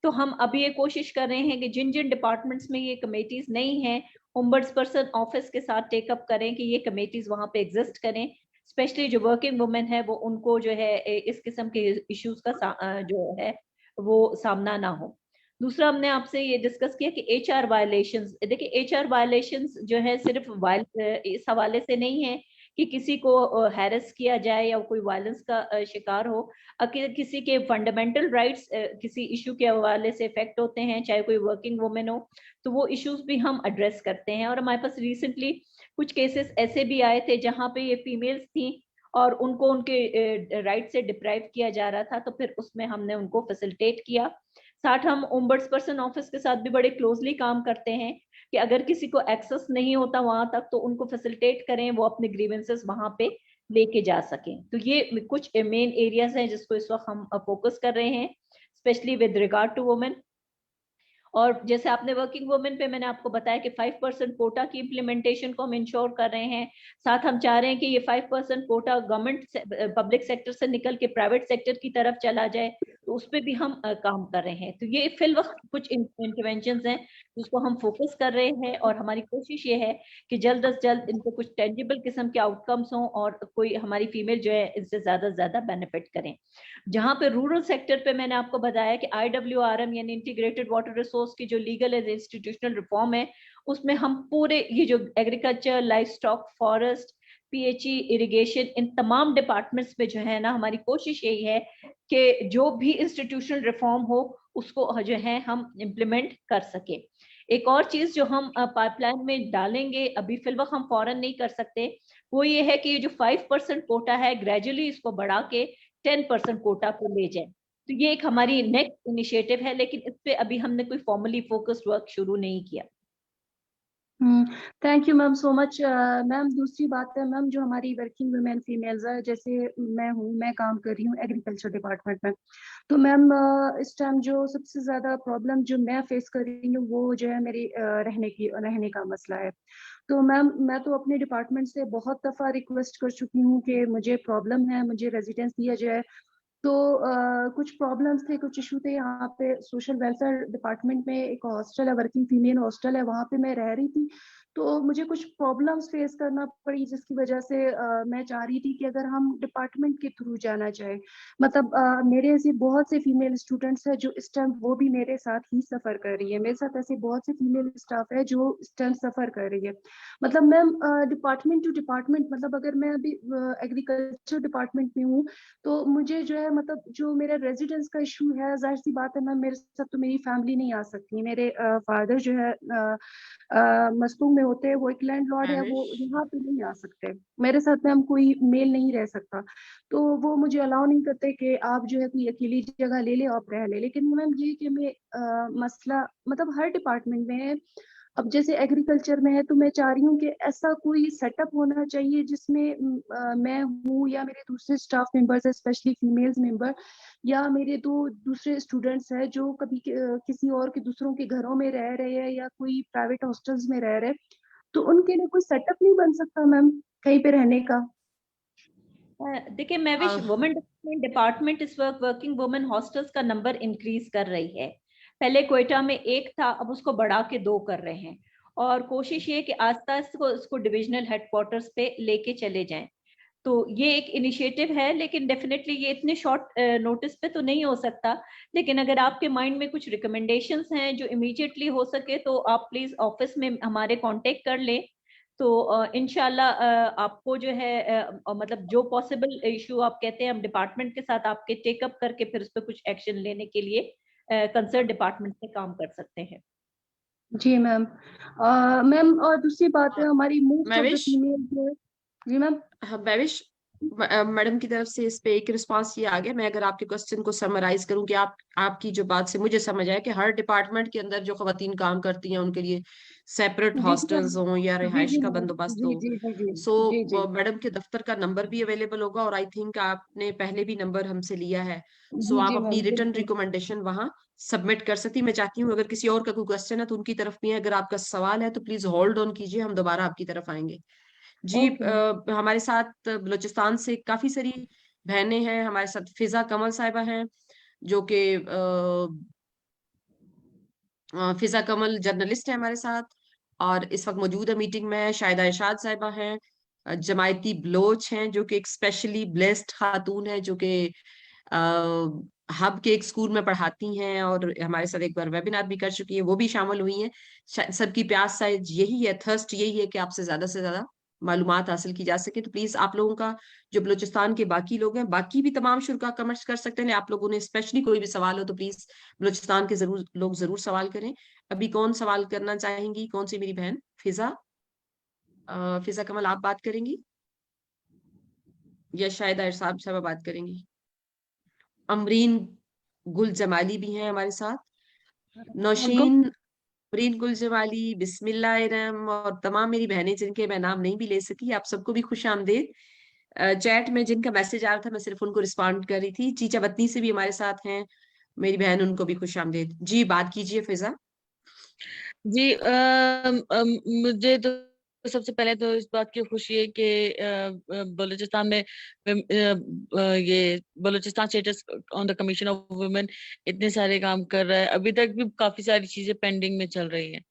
تو ہم ابھی یہ کوشش کر رہے ہیں کہ جن جن ڈپارٹمنٹس میں یہ کمیٹیز نہیں ہیں اومبڈس پرسن آفس کے ساتھ ٹیک اپ کریں کہ یہ کمیٹیز وہاں پہ ایگزسٹ کریں اسپیشلی جو ورکنگ وومن ہے وہ ان کو جو ہے اس قسم کے ایشوز کا جو ہے وہ سامنا نہ ہو. دوسرا ہم نے آپ سے یہ ڈسکس کیا کہ ایچ آر وائلیشنز. دیکھیں ایچ آر وائلیشنز جو ہے صرف اس حوالے سے نہیں ہے کہ کسی کو ہیرس کیا جائے یا کوئی وائلنس کا شکار ہو. اگر کسی کے فنڈامنٹل رائٹس کسی ایشو کے حوالے سے افیکٹ ہوتے ہیں چاہے کوئی ورکنگ وومن ہو تو وہ ایشوز بھی ہم ایڈریس کرتے ہیں. اور ہمارے پاس ریسنٹلی کچھ کیسز ایسے بھی آئے تھے جہاں پہ یہ فیمیلز تھیں اور ان کو ان کے رائٹ سے ڈپرائیو کیا جا رہا تھا تو پھر اس میں ہم نے ان کو فیسلٹیٹ کیا. ساتھ ہم اومبڈس پرسن آفس کے ساتھ بھی بڑے کلوزلی کام کرتے ہیں کہ اگر کسی کو ایکسس نہیں ہوتا وہاں تک تو ان کو فیسلٹیٹ کریں وہ اپنے گریونسز وہاں پہ लेके जा सकें। तो ये कुछ मेन एरियाज हैं जिसको इस वक्त हम फोकस कर रहे हैं, specially with regard to women. और जैसे आपने वर्किंग वुमेन पे मैंने आपको बताया कि 5% कोटा की इम्प्लीमेंटेशन को हम इंश्योर कर रहे हैं। साथ हम चाह रहे हैं कि ये 5% कोटा गवर्नमेंट पब्लिक सेक्टर से निकल के प्राइवेट सेक्टर की तरफ चला जाए, तो उस पर भी हम काम कर रहे हैं। तो ये फिल वक्त कुछ इंटरवेंशंस हैं जिसको हम फोकस कर रहे हैं, और हमारी कोशिश ये है कि जल्द अज जल्द इनको कुछ टेंजिबल किस्म के आउटकम्स हों और कोई हमारी फीमेल जो है इससे ज्यादा से ज्यादा बेनिफिट करें। जहां पे रूरल सेक्टर पे मैंने आपको बताया कि IWRM यानी इंटीग्रेटेड वाटर रिसोर्स की जो लीगल एंड इंस्टीट्यूशनल रिफॉर्म है, उसमें हम पूरे ये जो agriculture, livestock, forest, PHE, irrigation, इन तमाम डिपार्टमेंट्स में जो है ना हमारी कोशिश यही है कि जो भी इंस्टीट्यूशनल रिफॉर्म हो उसको जो है हम इम्प्लीमेंट कर सके। एक और चीज जो हम पाइपलाइन में डालेंगे, अभी फिलवक्त हम फौरन नहीं कर सकते, वो ये है कि ये जो 5% कोटा है ग्रेजुअली इसको बढ़ा के 10% कोटा पे ले जाए। तो ये एक हमारी नेक्स्ट इनिशिएटिव है, लेकिन इस पे अभी हमने कोई फॉर्मली फोकस्ड वर्क शुरू नहीं किया। Thank you ma'am so much. Ma'am दूसरी बात है मैम, जो हमारी वर्किंग वुमेन फीमेल्स है, जैसे मैं काम कर रही हूँ एग्रीकल्चर डिपार्टमेंट में, तो मैम इस टाइम जो सबसे ज्यादा प्रॉब्लम जो मैं फेस कर रही हूँ वो जो है मेरी रहने का मसला है। तो मैम मैं तो अपने डिपार्टमेंट से बहुत दफा रिक्वेस्ट कर चुकी हूँ कि मुझे प्रॉब्लम है, मुझे रेजिडेंस दिया जाए। तो कुछ प्रॉब्लम्स थे, कुछ इशू थे। यहाँ पे सोशल वेलफेयर डिपार्टमेंट में एक हॉस्टल है, वर्किंग फीमेल हॉस्टल है, वहाँ पे मैं रह रही थी। तो मुझे कुछ प्रॉब्लम्स फेस करना पड़ी, जिसकी वजह से मैं चाह रही थी कि अगर हम डिपार्टमेंट के थ्रू जाना चाहे, मतलब मेरे ऐसे बहुत से फीमेल स्टूडेंट्स हैं जो इस टाइम वो भी मेरे साथ ही सफर कर रही है। मेरे साथ ऐसे बहुत से फीमेल स्टाफ है जो इस टाइम सफर कर रही है। मतलब मैम डिपार्टमेंट टू डिपार्टमेंट, मतलब अगर मैं अभी एग्रीकल्चर डिपार्टमेंट में हूँ तो मुझे जो है मतलब जो मेरा रेजिडेंस का इशू है, जाहिर सी बात है मैम मेरे साथ तो मेरी फैमिली नहीं आ सकती। मेरे फादर जो है मस्तूम में होते हैं, वो एक लैंडलॉर्ड है, वो यहाँ पे नहीं आ सकते। मेरे साथ मैम कोई मेल नहीं रह सकता, तो वो मुझे अलाउ नहीं करते कि आप जो है कोई अकेली जगह ले ले, आप रह ले। लेकिन मैम ये कि मैं मसला मतलब हर डिपार्टमेंट में है। अब जैसे एग्रीकल्चर में है तो मैं चाह रही हूँ कि ऐसा कोई सेटअप होना चाहिए जिसमें मैं हूँ या मेरे दूसरे स्टाफ मेंबर्स है, स्पेशली फीमेल्स मेंबर, या मेरे दो दूसरे स्टूडेंट्स हैं जो कभी किसी और के दूसरों के घरों में रह रहे हैं या कोई प्राइवेट हॉस्टल्स में रह रहे हैं, तो उनके लिए कोई सेटअप नहीं बन सकता मैम कहीं पे रहने का? देखिए मैं विश वुमेन डिपार्टमेंट इस वक्त वर्किंग वुमेन हॉस्टल्स का नंबर इंक्रीज कर रही है। पहले क्वेटा में 1 था, अब उसको बढ़ा के 2 कर रहे हैं, और कोशिश ये कि आस्ता आस्ता इसको डिविजनल हेडक्वार्टर्स पे लेके चले जाएं। तो ये एक इनिशिएटिव है, लेकिन डेफिनेटली ये इतने शॉर्ट नोटिस पे तो नहीं हो सकता। लेकिन अगर आपके माइंड में कुछ रिकमेंडेशंस हैं जो इमीडिएटली हो सके तो आप प्लीज ऑफिस में हमारे कांटेक्ट कर लें। तो इंशाल्लाह आपको जो है मतलब जो पॉसिबल इशू आप कहते हैं हम डिपार्टमेंट के साथ आपके टेकअप करके फिर उस पर कुछ एक्शन लेने के लिए कंसर्न डिपार्टमेंट से काम कर सकते हैं। जी मैम। मैम और दूसरी बात है, हमारी मोस्ट ऑफ द फीमेल जो है। जी मैम। हाँ मैविश, मैडम की तरफ से इस पे एक रिस्पांस ये आ गया। मैं अगर आपके क्वेश्चन को समराइज करूं कि आपकी जो बात से मुझे समझ आया कि हर डिपार्टमेंट के अंदर जो खवातीन काम करती हैं उनके लिए सेपरेट हॉस्टल्स हों या रिहाइश का बंदोबस्त हो। सो मैडम के दफ्तर का नंबर भी अवेलेबल होगा, और आई थिंक आपने पहले भी नंबर हमसे लिया है। सो आप अपनी रिटर्न रिकमेंडेशन वहां सबमिट कर सकती। मैं चाहती हूँ अगर किसी और का कोई क्वेश्चन है तो उनकी तरफ भी है, अगर आपका सवाल है तो प्लीज होल्ड ऑन कीजिए, हम दोबारा आपकी तरफ आएंगे। जी हमारे साथ बलूचिस्तान से काफी सारी बहनें हैं। हमारे साथ फिजा कमल साहिबा हैं जो कि फिजा कमल जर्नलिस्ट है हमारे साथ, और इस वक्त मौजूद है मीटिंग में। शाहिदा इरशाद साहिबा हैं, जमायती बलोच हैं जो कि एक स्पेशली ब्लेस्ड खातून है जो कि हब के एक स्कूल में पढ़ाती हैं, और हमारे साथ एक बार वेबिनार भी कर चुकी है, वो भी शामिल हुई हैं। सबकी प्यास शायद यही है, थर्स्ट यही है कि आपसे ज्यादा मालूमात हासिल की जा सके। तो प्लीज आप लोगों का, जो बलूचिस्तान के बाकी लोग हैं, बाकी भी तमाम शुरा कमेंट्स कर सकते हैं। आप लोगों ने स्पेशली कोई भी सवाल हो तो प्लीज बलूचिस्तान के लोग जरूर सवाल करें। अभी कौन सवाल करना चाहेंगी? कौन सी मेरी बहन? फिजा कमल आप बात करेंगी या शायद साहब साहब बात करेंगी? अमरीन गुल जमाली भी हैं हमारे साथ, नौशीन अमरीन गुल जमाली, बिस्मिल्लाहिर्रहमानिर्रहीम, और तमाम मेरी बहनें जिनके मैं नाम नहीं भी ले सकी, आप सबको भी खुश आमदेद। चैट में जिनका मैसेज आ रहा था मैं सिर्फ उनको रिस्पॉन्ड कर रही थी। चीचा वतनी से भी हमारे साथ हैं मेरी बहन, उनको भी खुशामदीद। जी बात कीजिए फिजा। जी मुझे तो सबसे पहले तो इस बात की खुशी है कि बलूचिस्तान में ये Balochistan status on the commission of women इतने सारे काम कर रहा है। अभी तक भी काफी सारी चीजें पेंडिंग में चल रही हैं,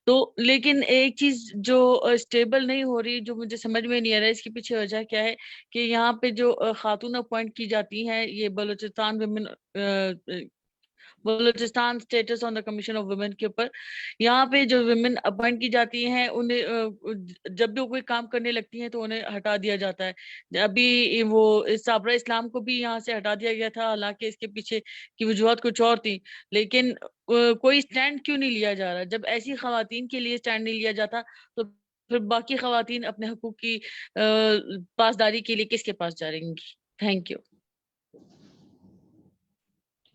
तो लेकिन एक चीज जो स्टेबल नहीं हो रही, जो मुझे समझ में नहीं आ रहा है इसके पीछे वजह क्या है, कि यहाँ पे जो खातून अपॉइंट की जाती हैं ये Balochistan women Balochistan status on the commission of women के ऊपर, यहाँ पे जो वुमेन अपॉइंट की जाती हैं उन्हें जब भी वो कोई काम करने लगती हैं तो उन्हें हटा दिया जाता है। अभी वो साबरा इस्लाम को भी यहाँ से हटा दिया गया था, हालांकि इसके पीछे की वजूहत कुछ और थी, लेकिन कोई स्टैंड क्यों नहीं लिया जा रहा? जब ऐसी खवातीन के लिए स्टैंड नहीं लिया जाता तो फिर बाकी खवातीन अपने हकूक की पासदारी के लिए किसके पास जा रही? Thank you.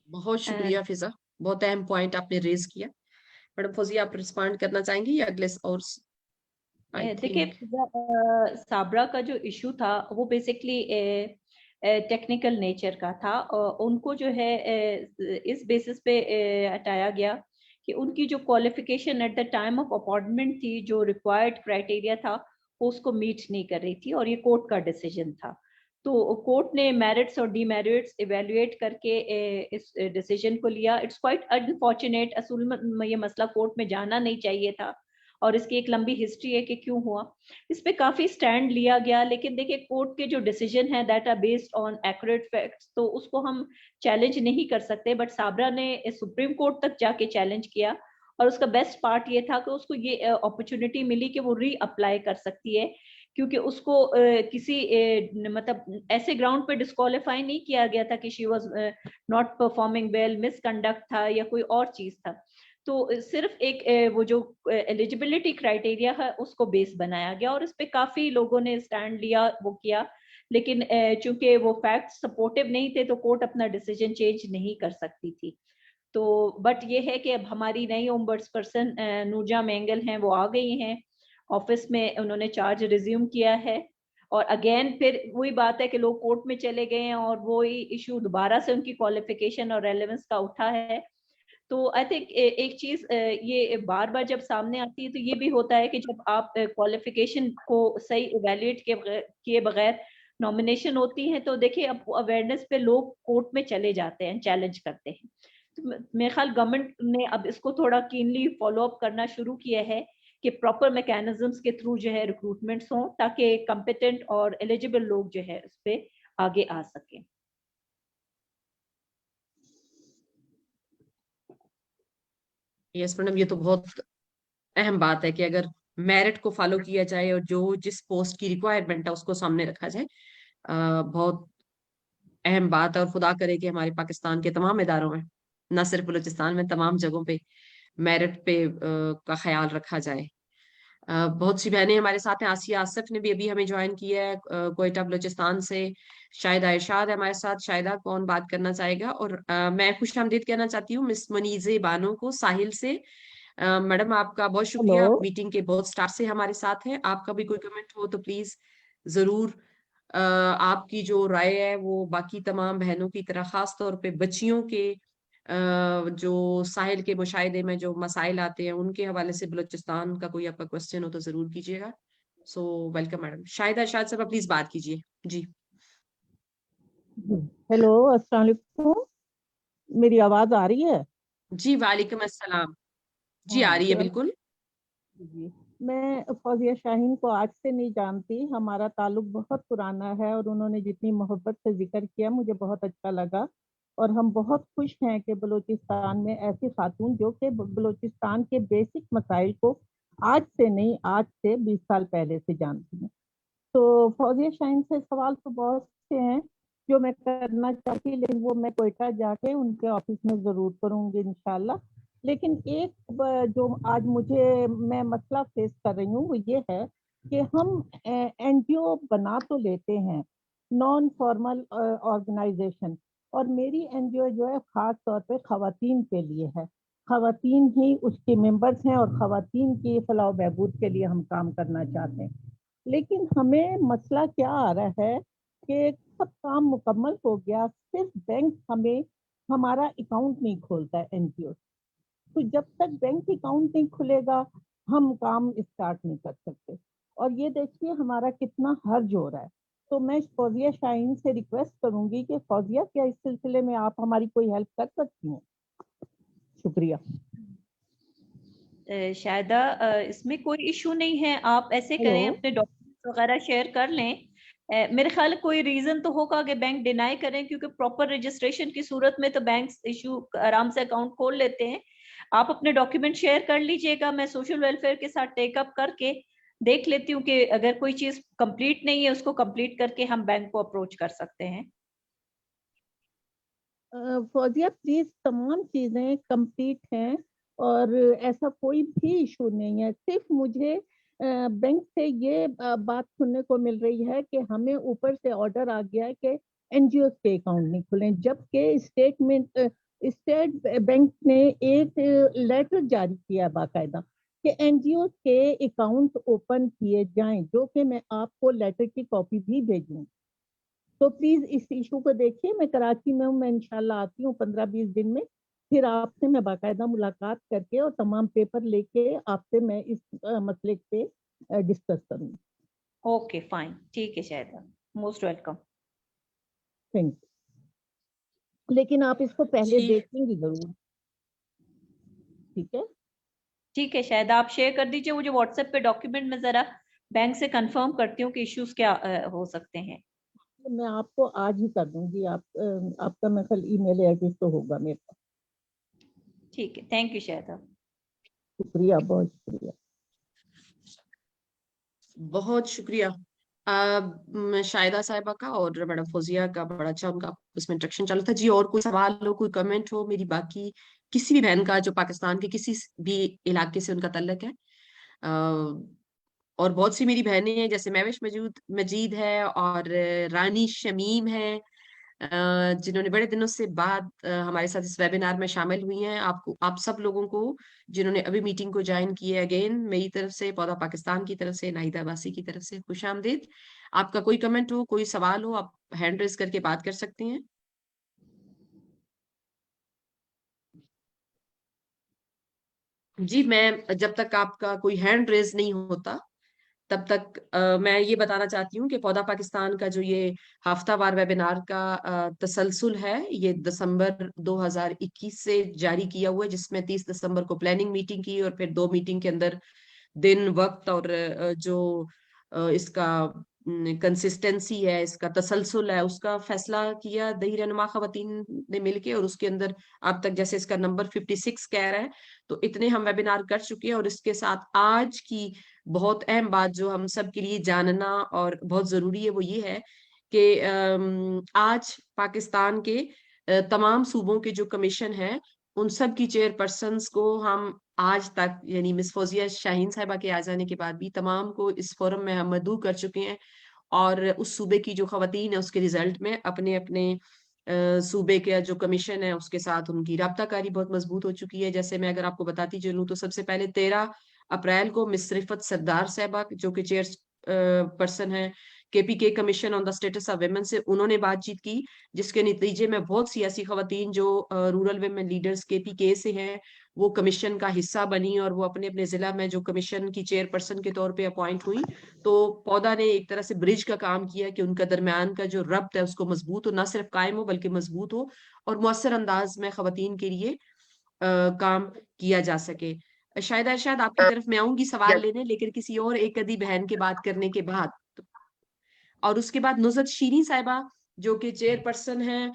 बहुत शुक्रिया फिजा, बहुत अहम पॉइंट आपने रेज किया। मैडम फौजिया आप रिस्पॉन्ड करना चाहेंगी या अगले? और देखिए साबरा का जो इशू था वो बेसिकली टेक्निकल नेचर का था। उनको जो है इस बेसिस पे हटाया गया कि उनकी जो qualification at the time of appointment थी, जो रिक्वायर्ड क्राइटेरिया था, वो उसको मीट नहीं कर रही थी, और ये कोर्ट का डिसीजन था। तो कोर्ट ने मेरिट्स और डीमेरिट्स इवेल्युएट करके इस डिसीजन को लिया। इट्स क्वाइट अनफॉर्चुनेट, असल में ये मसला कोर्ट में जाना नहीं चाहिए था, और इसकी एक लंबी हिस्ट्री है कि क्यों हुआ। इस पे काफी स्टैंड लिया गया, लेकिन देखिए कोर्ट के जो डिसीजन है that are based on accurate facts, तो उसको हम चैलेंज नहीं कर सकते। बट साबरा ने सुप्रीम कोर्ट तक जाके चैलेंज किया, और उसका बेस्ट पार्ट ये था कि उसको ये अपॉर्चुनिटी मिली कि वो री अप्लाई कर सकती है, क्योंकि उसको किसी मतलब ऐसे ग्राउंड पे डिस्क्वालीफाई नहीं किया गया था कि she was not performing well, misconduct था या कोई और चीज था। तो सिर्फ एक वो जो एलिजिबिलिटी क्राइटेरिया है उसको बेस बनाया गया, और इस पे काफी लोगों ने स्टैंड लिया, वो किया। लेकिन चूंकि वो फैक्ट सपोर्टिव नहीं थे तो कोर्ट अपना डिसीजन चेंज नहीं कर सकती थी। तो बट ये है कि अब हमारी नई ओम्बड्स पर्सन नूरजा मेंगल हैं, वो आ गई हैं ऑफिस में, उन्होंने चार्ज रिज्यूम किया है। और अगेन फिर वही बात है कि लोग कोर्ट में चले गए हैं, और वही इशू दोबारा से उनकी क्वालिफिकेशन और रेलेवेंस का उठा है। तो आई थिंक एक चीज ये बार बार जब सामने आती है तो ये भी होता है कि जब आप क्वालिफिकेशन को सही इवेल्युएट किए बगैर नॉमिनेशन होती है, तो देखिए अब अवेयरनेस पे लोग कोर्ट में चले जाते हैं, चैलेंज करते हैं। तो मेरे ख्याल गवर्नमेंट ने अब इसको थोड़ा कीनली फॉलो अप करना शुरू किया है कि प्रॉपर मैकेनिज्म्स के थ्रू जो है रिक्रूटमेंट्स हों, ताकि कॉम्पिटेंट और एलिजिबल लोग जो है उस पे आगे आ सकें। यस मैडम, ये तो बहुत अहम बात है कि अगर मेरिट को फॉलो किया जाए और जो जिस पोस्ट की रिक्वायरमेंट है उसको सामने रखा जाए। बहुत अहम बात है, और खुदा करे कि हमारे पाकिस्तान के तमाम इदारों में, न सिर्फ बलूचिस्तान में, तमाम जगहों पे मेरिट पे का ख्याल रखा जाए। बहुत सी बहनें हमारे साथ हैं। आसिया आसिफ ने भी अभी हमें ज्वाइन किया है कोयटा बलूचिस्तान से। शायदा इरशाद है हमारे साथ। शायदा कौन बात करना चाहेगा? और मैं खुश आमदीद कहना चाहती हूँ मिस मुनीज़े बानो को साहिल से। मैडम आपका बहुत शुक्रिया, आप मीटिंग के बहुत स्टार्ट से हमारे साथ हैं। आपका भी कोई कमेंट हो तो प्लीज जरूर। आपकी जो राय है वो बाकी तमाम बहनों की तरह, खास तौर पे बच्चियों के जो साहिल के मुशाहिदे में जो मसाइल आते हैं उनके हवाले से बलूचिस्तान का कोई आपका क्वेश्चन हो तो जरूर कीजिएगा। So welcome madam. शायद शायद साहब प्लीज बात कीजिए। जी हेलो, अस्सलाम वालेकुम। मेरी आवाज आ रही है? जी वालेकुम अस्सलाम। जी आ हाँ, रही है बिल्कुल। जी मैं फौजिया शाहीन को आज से नहीं जानती, हमारा ताल्लुक बहुत पुराना है, और उन्होंने जितनी मोहब्बत से जिक्र किया मुझे बहुत अच्छा लगा। और हम बहुत खुश हैं कि बलूचिस्तान में ऐसी खातून जो कि बलूचिस्तान के बेसिक मसाइल को आज से नहीं, आज से 20 साल पहले से जानती हैं। तो फौजिया शाहीन से सवाल तो बहुत से हैं जो मैं करना चाहती, लेकिन वो मैं कोयटा जाके उनके ऑफिस में जरूर करूंगी इंशाल्लाह। लेकिन एक जो आज मैं मसला फेस कर रही हूँ वो ये है कि हम एनजीओ बना तो लेते हैं, नॉन फॉर्मल ऑर्गेनाइजेशन, और मेरी एनजीओ जो है खास तौर पे खवातीन के लिए है। खवातीन ही उसके मेंबर्स हैं, और खवातीन की फलाह बहबूद के लिए हम काम करना चाहते हैं। لیکن ہمیں مسئلہ کیا آ رہا ہے کہ سب کام مکمل ہو گیا, صرف بینک ہمیں ہمارا اکاؤنٹ نہیں کھولتا ہے این جی او. تو جب تک بینک اکاؤنٹ نہیں کھلے گا ہم کام اسٹارٹ نہیں کر سکتے. اور یہ دیکھیے ہمارا کتنا حرج ہو رہا ہے. تو میں فوزیہ شاہین سے ریکویسٹ کروں گی کہ فوزیہ کیا اس سلسلے میں آپ ہماری کوئی ہیلپ کر سکتی ہیں؟ شکریہ. شاہدہ اس میں کوئی ایشو نہیں ہے, آپ ایسے کریں اپنے ڈاکومنٹس وغیرہ شیئر کر لیں. میرے خیال کوئی ریزن تو ہوگا کہ بینک ڈینائی کریں, کیونکہ پراپر رجسٹریشن کی صورت میں تو بینکس ایشو آرام سے اکاؤنٹ کھول لیتے ہیں. آپ اپنے ڈاکیومنٹ شیئر کر لیجئے گا, میں سوشل ویلفیئر کے ساتھ ٹیک اپ کر کے دیکھ لیتی ہوں کہ اگر کوئی چیز کمپلیٹ نہیں ہے اس کو کمپلیٹ کر کے ہم بینک کو اپروچ کر سکتے ہیں. فوزیہ پلیز تمام چیزیں کمپلیٹ ہیں اور ایسا کوئی بھی ایشو نہیں ہے. صرف مجھے بینک سے یہ بات سننے کو مل رہی ہے کہ ہمیں اوپر سے آرڈر آ گیا ہے کہ این جی اوز کے اکاؤنٹ نہیں کھلیں, جبکہ اسٹیٹ بینک نے ایک لیٹر جاری کیا باقاعدہ کہ این جی اوز کے اکاؤنٹ اوپن کیے جائیں, جو کہ میں آپ کو لیٹر کی کاپی بھی بھیجوں. تو پلیز اس ایشو کو دیکھیے. میں کراچی میں ہوں, میں انشاءاللہ آتی ہوں 15-20 دن میں, پھر آپ سے میں باقاعدہ ملاقات کر کے اور تمام پیپر لے کے آپ سے میں اس مسئلے پہ ڈسکس کروں. اوکے فائن, ٹھیک ہے Shahida, most welcome. Thank you. لیکن آپ اس کو پہلے دیکھیں گی ضرور, ٹھیک ہے؟ ٹھیک ہے شاہدہ, آپ شیئر کر دیجئے مجھے واٹس ایپ پہ ڈاکیومنٹ. میں ذرا بینک سے کنفرم کرتی ہوں کہ ایشوز کیا ہو سکتے ہیں. میں آپ کو آج ہی کر دوں گی. آپ کا میں کل ای میل ایڈریس تو ہوگا میرے پاس. ٹھیک ہے, تھینک یو شاہدہ. شکریہ, بہت شکریہ. بہت شکریہ شاہدہ صاحبہ کا اور میڈم فوزیہ کا, بڑا اچھا ان کا اس میں انٹریکشن چل رہا تھا. جی اور کوئی سوال ہو, کوئی کمنٹ ہو میری باقی کسی بھی بہن کا جو پاکستان کے کسی بھی علاقے سے ان کا تعلق ہے, اور بہت سی میری بہنیں ہیں جیسے مہوش مجید ہے اور رانی شمیم ہے, جنہوں نے بڑے دنوں سے بعد ہمارے ساتھ اس ویبینار میں شامل ہوئی ہیں. آپ سب لوگوں کو جنہوں نے ابھی میٹنگ کو جوائن کی ہے, اگین میری طرف سے, پودا پاکستان کی طرف سے, ناہیدہ عباسی کی طرف سے خوش آمدید. آپ کا کوئی کمنٹ ہو, کوئی سوال ہو, آپ ہینڈ ریز کر کے بات کر سکتے ہیں. جی میں جب تک آپ کا کوئی ہینڈ ریز نہیں ہوتا تب تک میں یہ بتانا چاہتی ہوں کہ پودا پاکستان کا جو یہ ہفتہ وار ویبینار کا تسلسل ہے, یہ دسمبر 2021 سے جاری کیا ہوا ہے, جس میں 30 دسمبر کو پلاننگ میٹنگ کی اور پھر 2 میٹنگ کے اندر دن, وقت اور جو اس کا کنسسٹنسی ہے, اس کا تسلسل ہے, اس کا فیصلہ کیا دیہی رہنما خواتین نے مل کے. اور اس کے اندر اب تک جیسے اس کا نمبر 56 کہہ رہا ہے, تو اتنے ہم ویبینار کر چکے ہیں. اور اس کے ساتھ آج کی بہت اہم بات جو ہم سب کے لیے جاننا اور بہت ضروری ہے, وہ یہ ہے کہ آج پاکستان کے تمام صوبوں کے جو کمیشن ہیں, ان سب کی چیئر پرسنز کو ہم آج تک, یعنی مس فوزیہ شاہین صاحبہ کے آ جانے کے بعد بھی تمام کو اس فورم میں ہم مدعو کر چکے ہیں. اور اس صوبے کی جو خواتین ہیں اس کے ریزلٹ میں اپنے اپنے صوبے کے جو کمیشن ہے اس کے ساتھ ان کی رابطہ کاری بہت مضبوط ہو چکی ہے. جیسے میں اگر آپ کو بتاتی چلوں تو سب سے پہلے 13 اپریل کو مس رفت سردار صاحبہ جو کہ چیئر پرسن ہے K P K commission on the status of women سے, انہوں نے بات چیت کی, جس کے نتیجے میں بہت سیاسی خواتین جو رورل ویمن لیڈرز کے پی کے سے ہیں وہ کمیشن کا حصہ بنی اور وہ اپنے اپنے ضلع میں جو کمیشن کی چیئر پرسن کے طور پہ اپوائنٹ ہوئی. تو پودا نے ایک طرح سے برج کا کام کیا کہ ان کا درمیان کا جو ربط ہے اس کو مضبوط ہو, نہ صرف قائم ہو بلکہ مضبوط ہو اور مؤثر انداز میں خواتین کے لیے کام کیا جا سکے. شاید آپ کی طرف میں آؤں گی سوال لینے, لیکن کسی اور ایک ادی بہن کے بات کرنے کے بعد. اور اس کے بعد نزت شیریں صاحبہ جو کہ چیئر پرسن ہیں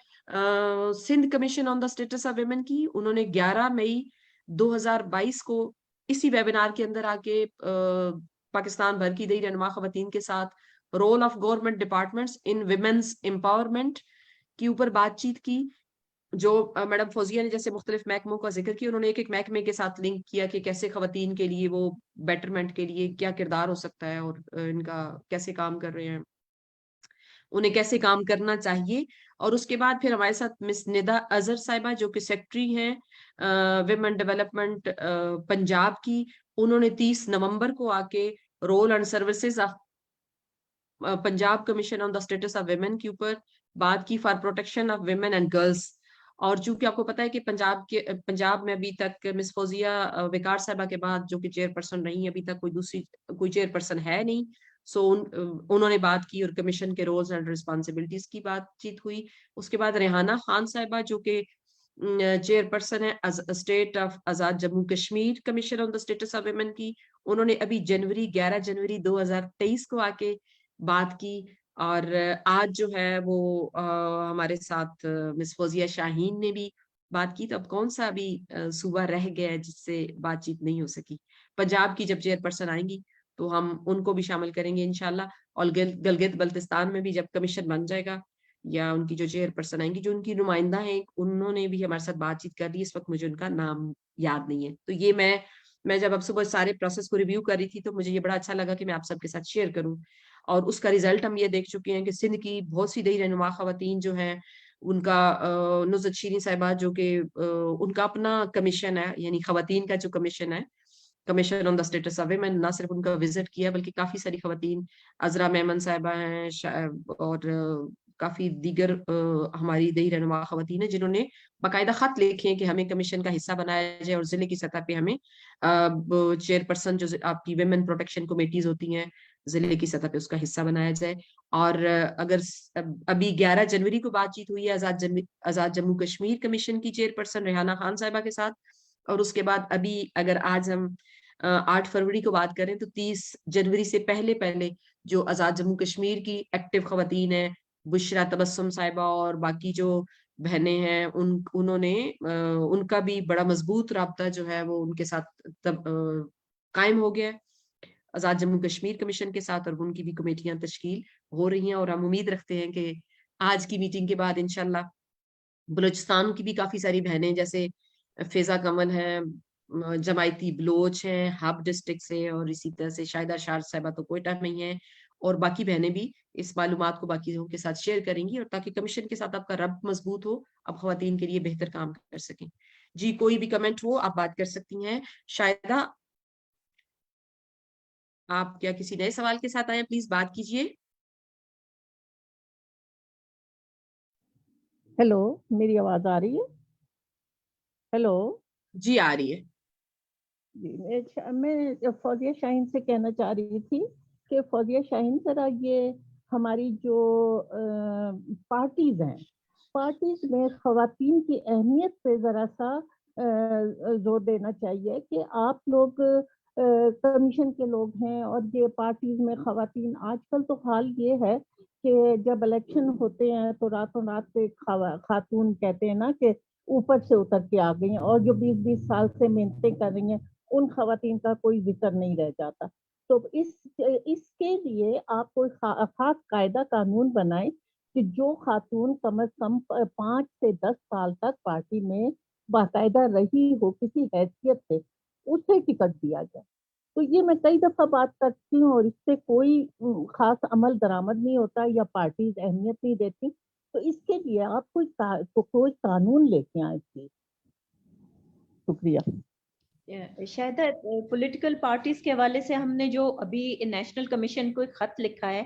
Sindh commission on the status of women کی, انہوں نے 11 مئی 2022 کو اسی ویبینار کے اندر آ کے پاکستان بھر کی دیہی رہنما خواتین کے ساتھ role of government departments in women's empowerment کے اوپر بات چیت کی. جو میڈم فوزیہ نے جیسے مختلف محکموں کا ذکر کیا, انہوں نے ایک محکمے کے ساتھ لنک کیا کہ کیسے خواتین کے لیے وہ بیٹرمنٹ کے لیے کیا کردار ہو سکتا ہے اور ان کا کیسے کام کر رہے ہیں, انہیں کیسے کام کرنا چاہیے. اور اس کے بعد پھر ہمارے ساتھ مس ندا اظہر صاحبہ جو کہ سیکٹری ہیں ویمن ڈیولپمنٹ پنجاب کی, انہوں نے 30 نومبر کو آ کے role and services Punjab commission on the status of women के ऊपर बात की, for protection of women and girls. और चूंकि आपको पता है कि पंजाब में अभी तक मिस फौजिया विकार साहिबा के बाद जो कि चेयरपर्सन रही, अभी तक कोई चेयरपर्सन है नहीं। सो उन्होंने बात की और कमीशन के रोल्स एंड रिस्पॉन्सिबिलिटीज की बातचीत हुई। उसके बाद रेहाना खान साहिबा जो कि चेयरपर्सन है state of Azad Jammu Kashmir commission on the status of women की, उन्होंने अभी 11 जनवरी 2023 को आके बात की। और आज जो है वो हमारे साथ मिस फौजिया शाहीन ने भी बात की। तो अब कौन सा अभी सूबा रह गया है जिससे बातचीत नहीं हो सकी? पंजाब की जब चेयरपर्सन आएंगी तो हम उनको भी शामिल करेंगे इंशाल्लाह। और गलगित बल्तिस्तान में भी जब कमीशन बन जाएगा या उनकी जो चेयरपर्सन आएंगी, जो उनकी नुमाइंदा है, उन्होंने भी हमारे साथ बातचीत कर ली। इस वक्त मुझे उनका नाम याद नहीं है। तो ये मैं जब अब सुबह सारे प्रोसेस को रिव्यू कर रही थी तो मुझे ये बड़ा अच्छा लगा कि मैं आप सबके साथ शेयर करूं। और उसका रिजल्ट हम ये देख चुके हैं कि सिंध की बहुत सी दही रहनुमा खवातीन जो हैं, उनका नुज़रत शीरीन साहिबा जो कि उनका अपना कमीशन है, यानी खवातीन का जो कमीशन है, commission on the status of women, ना सिर्फ उनका विजिट किया बल्कि काफी सारी खवातीन, अजरा मेमन साहिबा हैं और काफी दीगर हमारी दही रहनुमा खवातीन है जिन्होंने बाकायदा खत लिखे हैं कि हमें कमीशन का हिस्सा बनाया जाए और जिले की सतह पे हमें चेयरपर्सन जो आपकी वेमेन प्रोटेक्शन कमेटीज होती हैं जिले की सतह पे उसका हिस्सा बनाया जाए। और अगर अभी 11 जनवरी को बातचीत हुई है आजाद जम्मू कश्मीर कमीशन की चेयरपर्सन रेहाना खान साहिबा के साथ, और उसके बाद अभी अगर आज हम 8 फरवरी को बात करें तो 30 जनवरी से पहले पहले जो आजाद जम्मू कश्मीर की एक्टिव खवातीन है, बुशरा तबस्सुम साहिबा और बाकी जो बहनें हैं, उन्होंने उनका भी बड़ा मजबूत राब्ता जो है वो उनके साथ कायम हो गया है आजाद जम्मू कश्मीर कमीशन के साथ, और उनकी भी कमेटियां तश्कील हो रही हैं। और हम उम्मीद रखते हैं कि आज की मीटिंग के बाद इंशाल्लाह बलूचिस्तान की भी काफी सारी बहनें जैसे फेजा कमल है, जमायती बलोच हैं हब डिस्ट्रिक्ट से, और इसी तरह से शाहिदा शार साहिबा तो कोयटा में ही है, और बाकी बहनें भी इस मालूमात को बाकी के साथ शेयर करेंगी, और ताकि कमीशन के साथ आपका रब्त मजबूत हो, अब खवातीन के लिए बेहतर काम कर सकें। जी, कोई भी कमेंट हो आप बात कर सकती हैं। शायदा आप क्या किसी नए सवाल के साथ आए? प्लीज बात कीजिए। हेलो, मेरी आवाज आ रही है? हेलो जी, आ रही है जी। मैं फौजिया शाहीन से कहना चाह रही थी कि फौजिया शाहीन जरा ये हमारी जो पार्टीज हैं, पार्टीज में खवातीन की अहमियत पे जरा सा जोर देना चाहिए कि आप लोग कमीशन के लोग हैं और ये पार्टीज में खवातीन, आजकल तो हाल ये है कि जब इलेक्शन होते हैं तो रातों रात पे खातून कहते हैं ना कि ऊपर से उतर के आ गई हैं, और जो 20-20 साल से मेहनतें कर रही हैं उन खवातीन का कोई जिक्र नहीं रह जाता। तो इसके लिए आप कोई खास कायदा कानून बनाए कि जो खातून कम से कम 5 से 10 साल तक पार्टी में बाकायदा रही हो किसी हैसियत से, उसे टिकट दिया जाए। तो ये मैं कई दफा बात करती हूँ और इससे कोई खास अमल दरामद नहीं होता या पार्टीज अहमियत नहीं देती। तो इसके लिए आप कोई कानून लेके आए प्लीज। शुक्रिया। शायद पॉलिटिकल पार्टीज के हवाले से हमने जो अभी नेशनल कमीशन को एक खत लिखा है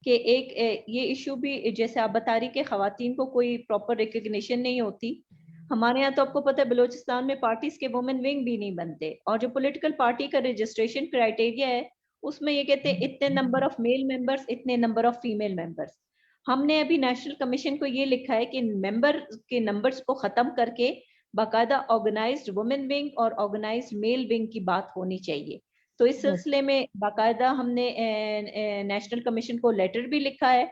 कि एक ये इशू भी, जैसे आप बता रही कि खवातीन को कोई प्रॉपर रिकग्निशन नहीं होती, हमारे यहाँ तो आपको पता है बलूचिस्तान में पार्टीज के वुमेन विंग भी नहीं बनते, और जो पॉलिटिकल पार्टी का रजिस्ट्रेशन क्राइटेरिया है उसमें ये कहते हैं इतने नंबर ऑफ मेल मेंबर्स, इतने नंबर ऑफ फीमेल मेंबर्स। हमने अभी नेशनल कमीशन को ये लिखा है कि मेंबर के नंबर्स को खत्म करके बाकायदा ऑर्गेनाइज्ड वुमेन विंग और ऑर्गेनाइज्ड मेल विंग की बात होनी चाहिए। तो इस सिलसिले में बाकायदा हमने नेशनल कमीशन को लेटर भी लिखा है।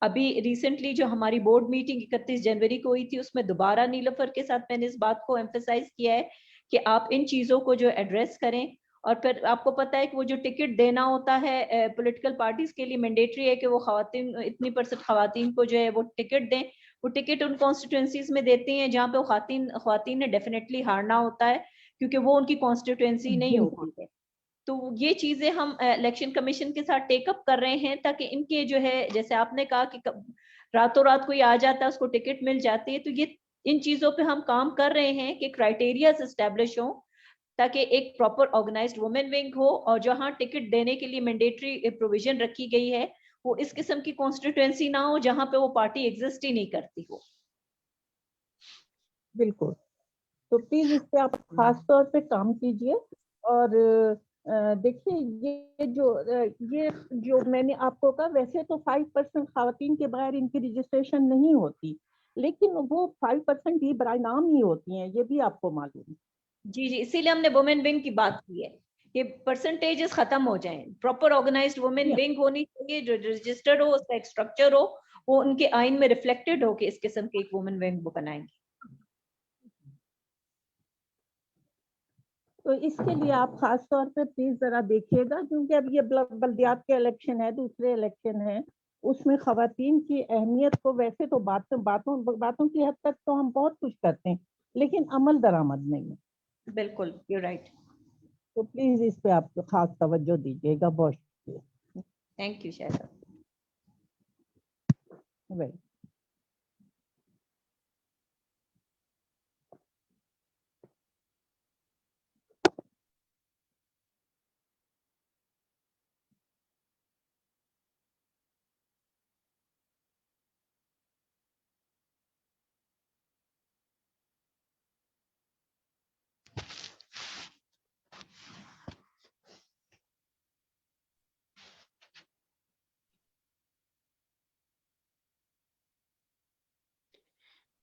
अभी रिसेंटली जो हमारी बोर्ड मीटिंग 31 जनवरी को हुई थी उसमें दोबारा नीलोफर के साथ मैंने इस बात को एम्फेसाइज किया है कि आप इन चीज़ों को जो एड्रेस करें। और फिर आपको पता है कि वो जो टिकट देना होता है पॉलिटिकल पार्टीज के लिए मैंडेटरी है कि वो खवातीन, इतनी % खवातीन को जो है वो टिकट दें। वो टिकट उन कॉन्स्टिट्यूंसीज में देती हैं जहाँ पे वो खवातीन ने डेफिनेटली हारना होता है क्योंकि वो उनकी कॉन्स्टिट्यूंसी नहीं होती है। तो ये चीजें हम इलेक्शन कमीशन के साथ टेकअप कर रहे हैं ताकि इनके जो है, जैसे आपने कहा कि रातों रात कोई आ जाता है उसको टिकट मिल जाती है, तो ये इन चीजों पे हम काम कर रहे हैं कि क्राइटेरिया एस्टैब्लिश हो ताकि एक प्रॉपर ऑर्गेनाइज्ड वुमेन विंग हो, और जहां टिकट देने के लिए मैंडेटरी प्रोविजन रखी गई है وہ اس قسم کی کانسٹیٹوئنسی نہ ہو جہاں پہ وہ پارٹی ایگزسٹ ہی نہیں کرتی ہو. بالکل. تو پلیز اس پہ آپ خاص طور پہ کام کیجئے. اور دیکھیے یہ جو میں نے آپ کو کہا، ویسے تو 5% خواتین کے بغیر ان کی رجسٹریشن نہیں ہوتی، لیکن وہ 5% یہ برائے نام ہی ہوتی ہیں، یہ بھی آپ کو معلوم ہے. جی جی، اسی لیے ہم نے وومن ونگ کی بات کی ہے کہ پرسنٹیجز ختم ہو جائیں. پراپر آرگنائزڈ وومن ونگ ہونی چاہیے جو رجسٹرڈ ہو، اس کا ایک اسٹرکچر ہو، وہ ان کے آئین میں ریفلیکٹڈ ہو کہ اس قسم کے ایک وومن ونگ وہ بنائیں گے. تو اس کے لیے آپ خاص طور پہ پلیز ذرا دیکھیے گا، کیونکہ اب یہ بلدیات کے الیکشن ہے، دوسرے الیکشن ہیں، اس میں خواتین کی اہمیت کو ویسے تو باتوں کی حد تک تو ہم بہت کچھ کرتے ہیں، لیکن عمل درآمد نہیں ہے. بالکل، یو رائٹ. تو پلیز اس پہ آپ خاص توجہ دیجیے گا. بہت شکریہ. Thank you Shahida.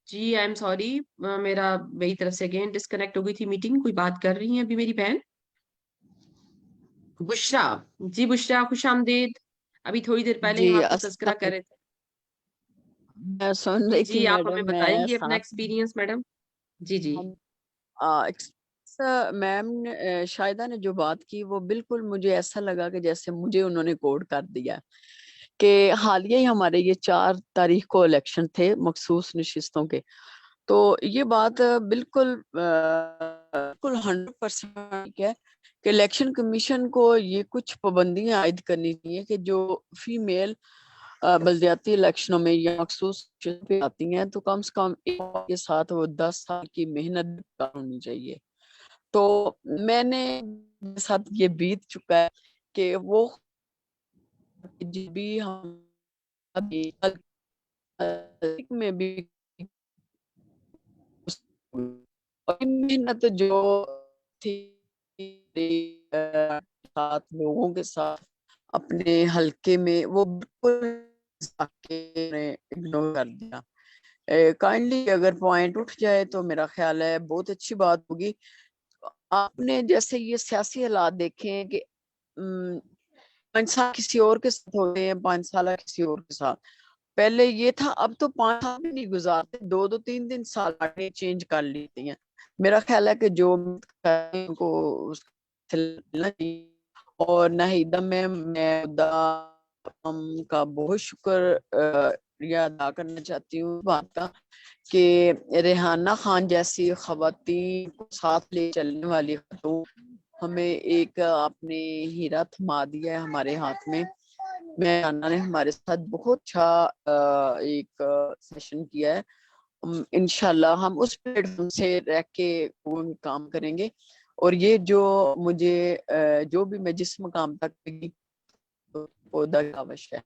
جی آئی ایم سوری، میرا میری طرف سے اگین ڈسکنیکٹ ہو گئی تھی میٹنگ. کوئی بات کر رہی ہیں ابھی میری بہن بشرا؟ جی بشرا، خوش آمدید. ابھی تھوڑی دیر پہلے جی ہم آپ کا تذکرہ السلام کر رہے تھے. علیکم. میں سن جی رہی جی، تھی آپ ہمیں میڈم. بتائیں میں گے اپنا ساتھ ایکسپیرینس میڈم. جی جی. میم نے شاہدہ نے جو بات کی وہ بالکل مجھے ایسا لگا کہ جیسے مجھے انہوں نے کوڈ کر دیا کہ حالیہ ہی ہمارے یہ 4 تاریخ کو الیکشن تھے مخصوص نشستوں کے. تو یہ بات بالکل 100% ہے کہ الیکشن کمیشن کو یہ کچھ پابندیاں عائد کرنی چاہیے کہ جو فیمیل بلدیاتی الیکشنوں میں یا مخصوص پہ آتی ہیں تو کم سے کم کے ساتھ وہ 10 سال کی محنت ہونی چاہیے. تو میں نے ساتھ یہ بیت چکا ہے کہ وہ جب بھی ہم میں بھی محنت جو تھی ساتھ لوگوں کے ساتھ اپنے حلقے میں وہ بالکل اگنور کر دیا. کائنڈلی اگر پوائنٹ اٹھ جائے تو میرا خیال ہے بہت اچھی بات ہوگی. آپ نے جیسے یہ سیاسی حالات دیکھے ہیں کہ 5 سال کسی اور کے ساتھ ہوتے ہیں، 5 سال کسی اور کے ساتھ. پہلے یہ تھا، اب تو 5 سال بھی نہیں گزارتے، 2-3 سال آگے چینج کر لیتی ہیں. میرا خیال ہے کہ جو کو اور ناہیدہ میں کا بہت شکریہ ادا کرنا چاہتی ہوں بات کا کہ ریحانہ خان جیسی خواتین کو ساتھ لے چلنے والی خاتون ہمیں ایک آپ نے ہیرا تھما دیا ہے ہمارے ہاتھ میں. ریحانہ نے ہمارے ساتھ بہت اچھا ایک سیشن کیا ہے. انشاءاللہ ہم اس پلیٹ فارم سے رہ کے وہ کام کریں گے. اور یہ جو مجھے جو بھی میں جس مقام تک پودا کاوش ہے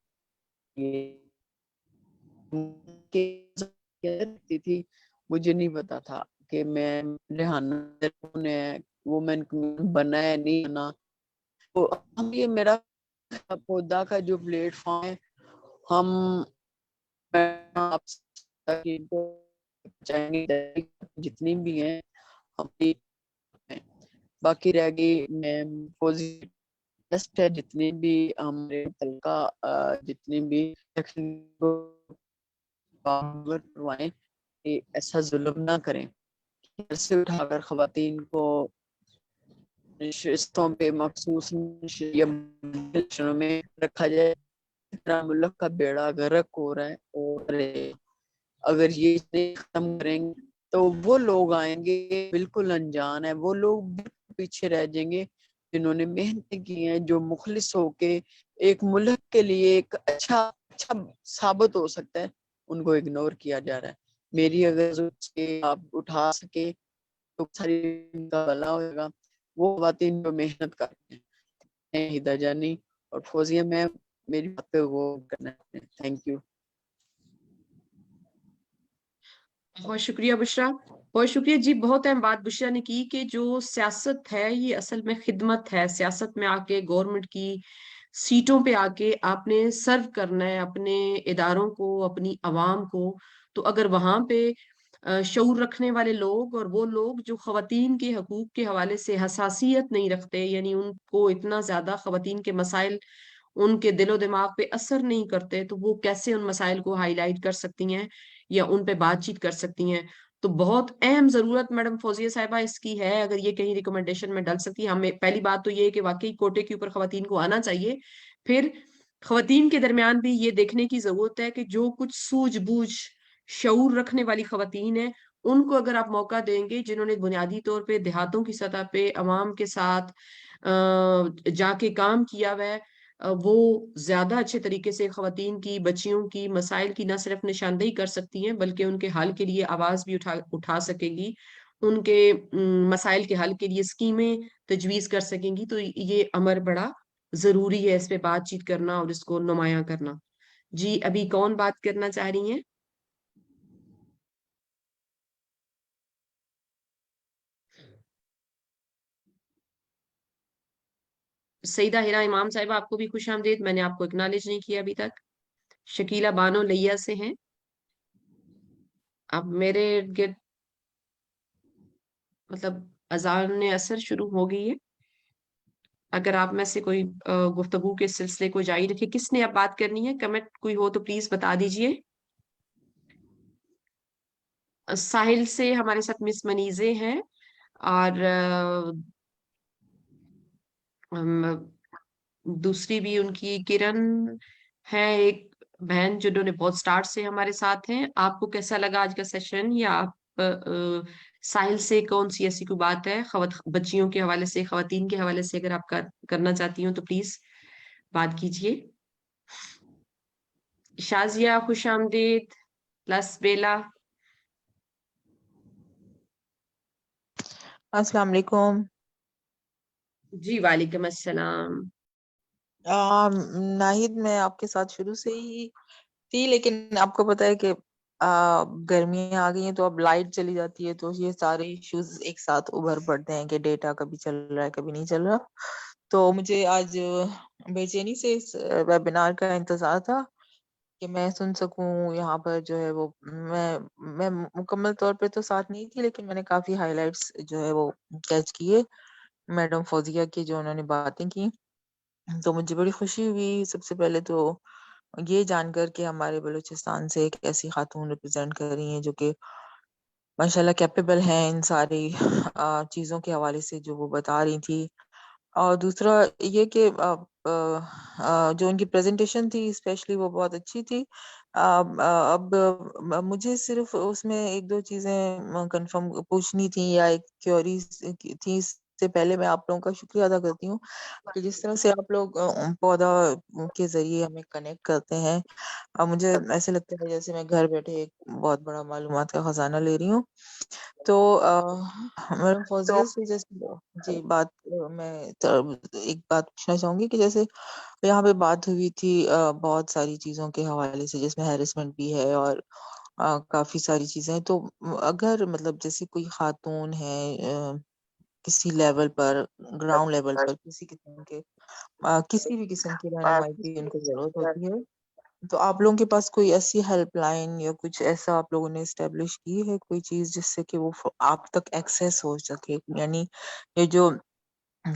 یہ تھی، مجھے نہیں پتا تھا کہ میں ریحانہ نے وومن بنا ہے نہیں بنا. تو ہم یہ میرا پودا کا جو پلیٹ فارم ہے ہم جتنی بھی ہیں باقی رہ گئی میں ہے جتنی بھی ہمارے تلقہ جتنی بھی کروائیں کہ ایسا ظلم نہ کریں. گھر سے اٹھا کر خواتین کو نشستوں پہ مخصوص میں رکھا جائے. ملک کا بیڑا غرق ہو رہا ہے اور اگر یہ ختم کریں گے تو وہ لوگ آئیں گے بالکل انجان ہے، وہ لوگ پیچھے رہ جائیں گے جنہوں نے محنت کی ہیں، جو مخلص ہو کے ایک ملک کے لیے ایک اچھا ثابت ہو سکتا ہے، ان کو اگنور کیا جا رہا ہے. میری اگر آپ اٹھا سکے تو ساری کا بھلا ہوئے گا. وہ خواتین جو محنت کرتے ہیں ہدا جانی اور فوزیہ میں میری بات پہ وہ کرنا ہے. Thank you. بہت شکریہ بشرا, بہت شکریہ جی. بہت اہم بات بشرا نے کی کہ جو سیاست ہے یہ اصل میں خدمت ہے. سیاست میں آ کے گورنمنٹ کی سیٹوں پہ آ کے آپ نے سرو کرنا ہے اپنے اداروں کو, اپنی عوام کو. تو اگر وہاں پہ شعور رکھنے والے لوگ اور وہ لوگ جو خواتین کے حقوق کے حوالے سے حساسیت نہیں رکھتے, یعنی ان کو اتنا زیادہ خواتین کے مسائل ان کے دل و دماغ پہ اثر نہیں کرتے, تو وہ کیسے ان مسائل کو ہائی لائٹ کر سکتی ہیں یا ان پہ بات چیت کر سکتی ہیں. تو بہت اہم ضرورت میڈم فوزیہ صاحبہ اس کی ہے. اگر یہ کہیں ریکمنڈیشن میں ڈل سکتی ہے, ہمیں پہلی بات تو یہ ہے کہ واقعی کوٹے کے اوپر خواتین کو آنا چاہیے. پھر خواتین کے درمیان بھی یہ دیکھنے کی ضرورت ہے کہ جو کچھ سوجھ بوجھ شعور رکھنے والی خواتین ہیں ان کو اگر آپ موقع دیں گے, جنہوں نے بنیادی طور پہ دیہاتوں کی سطح پہ عوام کے ساتھ جا کے کام کیا ہوا ہے, وہ زیادہ اچھے طریقے سے خواتین کی, بچیوں کی مسائل کی نہ صرف نشاندہی کر سکتی ہیں بلکہ ان کے حل کے لیے آواز بھی اٹھا سکیں گی, ان کے مسائل کے حل کے لیے اسکیمیں تجویز کر سکیں گی. تو یہ امر بڑا ضروری ہے اس پہ بات چیت کرنا اور اس کو نمایاں کرنا. جی ابھی کون بات کرنا چاہ رہی ہیں؟ سیدہ ہیرا امام صاحبہ, آپ کو بھی خوش آمدید. میں نے آپ کو اکنالج نہیں کیا ابھی تک. شکیلہ بانو لیا سے ہیں. اب میرے گرد مطلب اذان اثر شروع ہو گئی ہے. اگر آپ میں سے کوئی گفتگو کے سلسلے کو جاری رکھے, کس نے اب بات کرنی ہے؟ کمنٹ کوئی ہو تو پلیز بتا دیجئے. ساحل سے ہمارے ساتھ مس منیزے ہیں, اور دوسری بھی ان کی کرن ہے, ایک بہن جنہوں نے بہت سٹارٹ سے ہمارے ساتھ ہیں. آپ کو کیسا لگا آج کا سیشن؟ یا آپ ساحل سے کون سی ایسی کوئی بات ہے بچیوں کے حوالے سے, خواتین کے حوالے سے اگر آپ کرنا چاہتی ہوں تو پلیز بات کیجئے. شازیہ خوش آمدید. پلس بیلا. السلام علیکم. جی وعلیکم السلام. ناہید میں آپ کے ساتھ شروع سے ہی تھی, لیکن آپ کو پتا ہے کہ گرمیاں آ گئی ہیں تو اب لائٹ چلی جاتی ہے, تو یہ سارے ایشوز ایک ساتھ ابھر پڑتے ہیں کہ ڈیٹا کبھی چل رہا ہے کبھی نہیں چل رہا. تو مجھے آج بے چینی سے اس ویبینار کا انتظار تھا کہ میں سن سکوں یہاں پر جو ہے وہ. میں مکمل طور پہ تو ساتھ نہیں تھی, لیکن میں نے کافی ہائی لائٹس جو ہے وہ کیچ کیے میڈم فوزیہ کی جو انہوں نے باتیں کی. تو مجھے بڑی خوشی ہوئی سب سے پہلے تو یہ جان کر کہ ہمارے بلوچستان سے ایک ایسی خاتون ریپرزینٹ کر رہی ہیں جو کہ ماشاءاللہ کیپیبل ہیں ان ساری چیزوں کے حوالے سے جو وہ بتا رہی تھی. اور دوسرا یہ کہ جو ان کی پریزنٹیشن تھی اسپیشلی وہ بہت اچھی تھی. اب مجھے صرف اس میں ایک دو چیزیں کنفرم پوچھنی تھی یا ایک کیوری تھی. اس سے پہلے میں آپ لوگوں کا شکریہ ادا کرتی ہوں کہ جس طرح سے آپ لوگ پودا کے ذریعے ہمیں کنیکٹ کرتے ہیں. مجھے ایسے لگتا ہے جیسے میں گھر بیٹھے ایک بہت بڑا معلومات کا خزانہ لے رہی ہوں. تو میڈم فوزیہ سے جیسے جی بات میں ایک بات پوچھنا چاہوں گی کہ جیسے یہاں پہ بات ہوئی تھی بہت ساری چیزوں کے حوالے سے جس میں ہیرسمنٹ بھی ہے اور کافی ساری چیزیں. تو اگر مطلب جیسے کوئی خاتون ہے کسی لیول پر گراؤنڈ لیول پر کسی بھی قسم کی رہنمائی کی ان کو ضرورت ہوتی ہے, تو آپ لوگوں کے پاس کوئی ایسی ہیلپ لائن یا کچھ ایسا آپ لوگوں نے اسٹیبلش کی ہے کوئی چیز جس سے کہ وہ آپ تک ایکسیس ہو سکے؟ یعنی یہ جو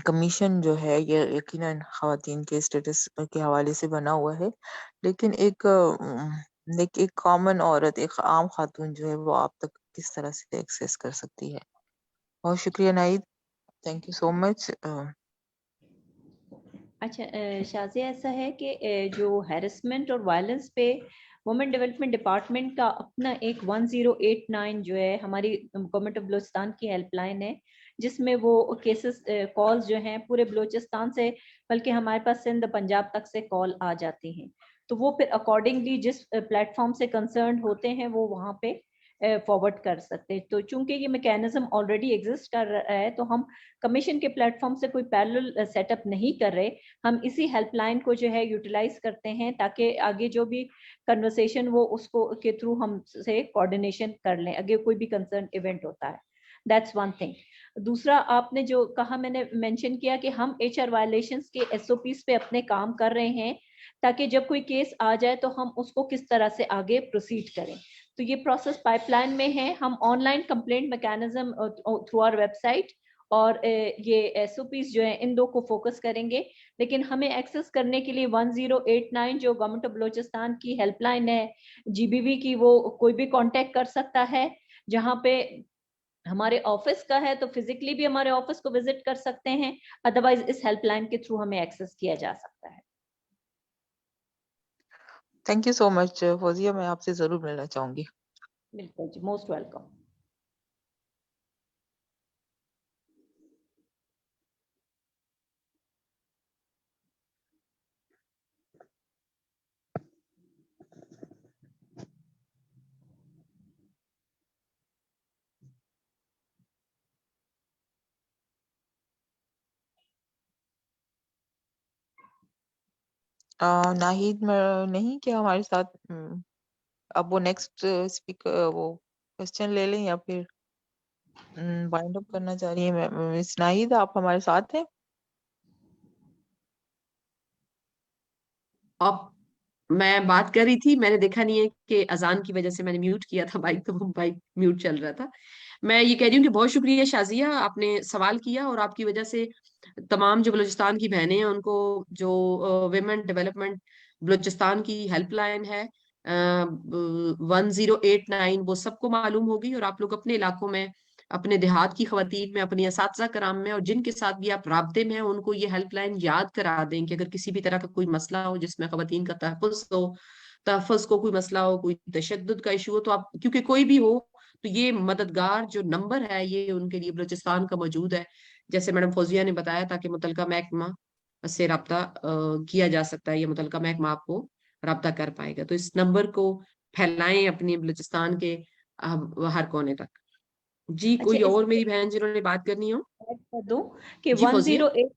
کمیشن جو ہے یہ یقیناً خواتین کے اسٹیٹس کے حوالے سے بنا ہوا ہے, لیکن ایک کامن عورت, ایک عام خاتون جو ہے وہ آپ تک کس طرح سے ایکسیس کر سکتی ہے؟ بہت شکریہ ناہید, تھینک یو سو مچ. اچھا شازیہ, ایسا ہے کہ جو ہیرسمنٹ اور وائلنس پہ وومن ڈیولپمنٹ ڈپارٹمنٹ کا اپنا ایک 1089 جو ہے ہماری گورنمنٹ آف بلوچستان کی ہیلپ لائن ہے, جس میں وہ کیسز کالز جو ہیں پورے بلوچستان سے بلکہ ہمارے پاس سندھ پنجاب تک سے کال آ جاتی ہیں. تو وہ پھر اکارڈنگلی جس پلیٹ فارم سے کنسرنڈ ہوتے ہیں وہ وہاں پہ फॉरवर्ड कर सकते हैं। तो चूंकि ये मैकेनिज्म ऑलरेडी एग्जिस्ट कर रहा है, तो हम कमीशन के प्लेटफॉर्म से कोई पैरेलल सेटअप नहीं कर रहे, हम इसी हेल्पलाइन को जो है यूटिलाइज करते हैं ताकि आगे जो भी कन्वर्सेशन वो उसको के थ्रू हमसे कोऑर्डिनेशन कर लें अगर कोई भी कंसर्न इवेंट होता है। That's one thing. दूसरा, आपने जो कहा, मैंने मेंशन किया कि हम HR वायलेशंस के SOPs पे अपने काम कर रहे हैं ताकि जब कोई केस आ जाए तो हम उसको किस तरह से आगे प्रोसीड करें। तो ये प्रोसेस पाइपलाइन में है। हम online complaint mechanism through our website और ये SOPs जो है इन दो को फोकस करेंगे, लेकिन हमें एक्सेस करने के लिए 1089 जो गवर्नमेंट ऑफ बलोचिस्तान की हेल्पलाइन है GBV की, वो कोई भी कांटेक्ट कर सकता है। जहाँ पे हमारे ऑफिस का है तो फिजिकली भी हमारे ऑफिस को विजिट कर सकते हैं, अदरवाइज इस हेल्पलाइन के थ्रू हमें एक्सेस किया जा सकता है। Thank you so much Fauzia, मैं आपसे जरूर मिलना चाहूंगी। बिल्कुल जी, मोस्ट वेलकम। नाहिद नहीं क्या हमारे साथ? अब वो नेक्स्ट स्पीकर वो क्वेश्चन ले लें या फिर वाइंड अप करना चाह रही है? मिस नाहिद, आप हमारे साथ हैं? अब मैं बात कर रही थी, मैंने देखा नहीं है कि अजान की वजह से मैंने म्यूट किया था माइक, तो वो माइक म्यूट चल रहा था। मैं ये कह रही हूँ कि बहुत शुक्रिया शाजिया, आपने सवाल किया और आपकी वजह से तमाम जो बलूचिस्तान की बहनें हैं उनको जो विमेन डेवलपमेंट बलूचिस्तान की हेल्पलाइन है 1089 वो सबको मालूम होगी। और आप लोग अपने इलाकों में, अपने देहात की खवातीन में, अपनी असातिज़ा कराम में और जिनके साथ भी आप राब्ते में हैं उनको ये हेल्पलाइन याद करा दें कि अगर किसी भी तरह का कोई मसला हो जिसमें खवातीन का तहफ़्फ़ुज़ को कोई मसला हो, कोई तशद्दुद का इशू हो, तो आप, क्योंकि कोई भी हो, तो ये मददगार जो नंबर है ये उनके लिए बलूचिस्तान का मौजूद है। जैसे मैडम फौजिया ने बताया, ताकि मुतलका महकमा से रब्ता किया जा सकता है, ये मुतलका महकमा आपको रब्ता कर पाएगा। तो इस नंबर को फैलाएं अपनी बलूचिस्तान के हर कोने तक। जी, अच्छा, कोई इस और मेरी बहन जिन्होंने बात करनी हो? ऐड कर दूं कि जी फौजिया। 108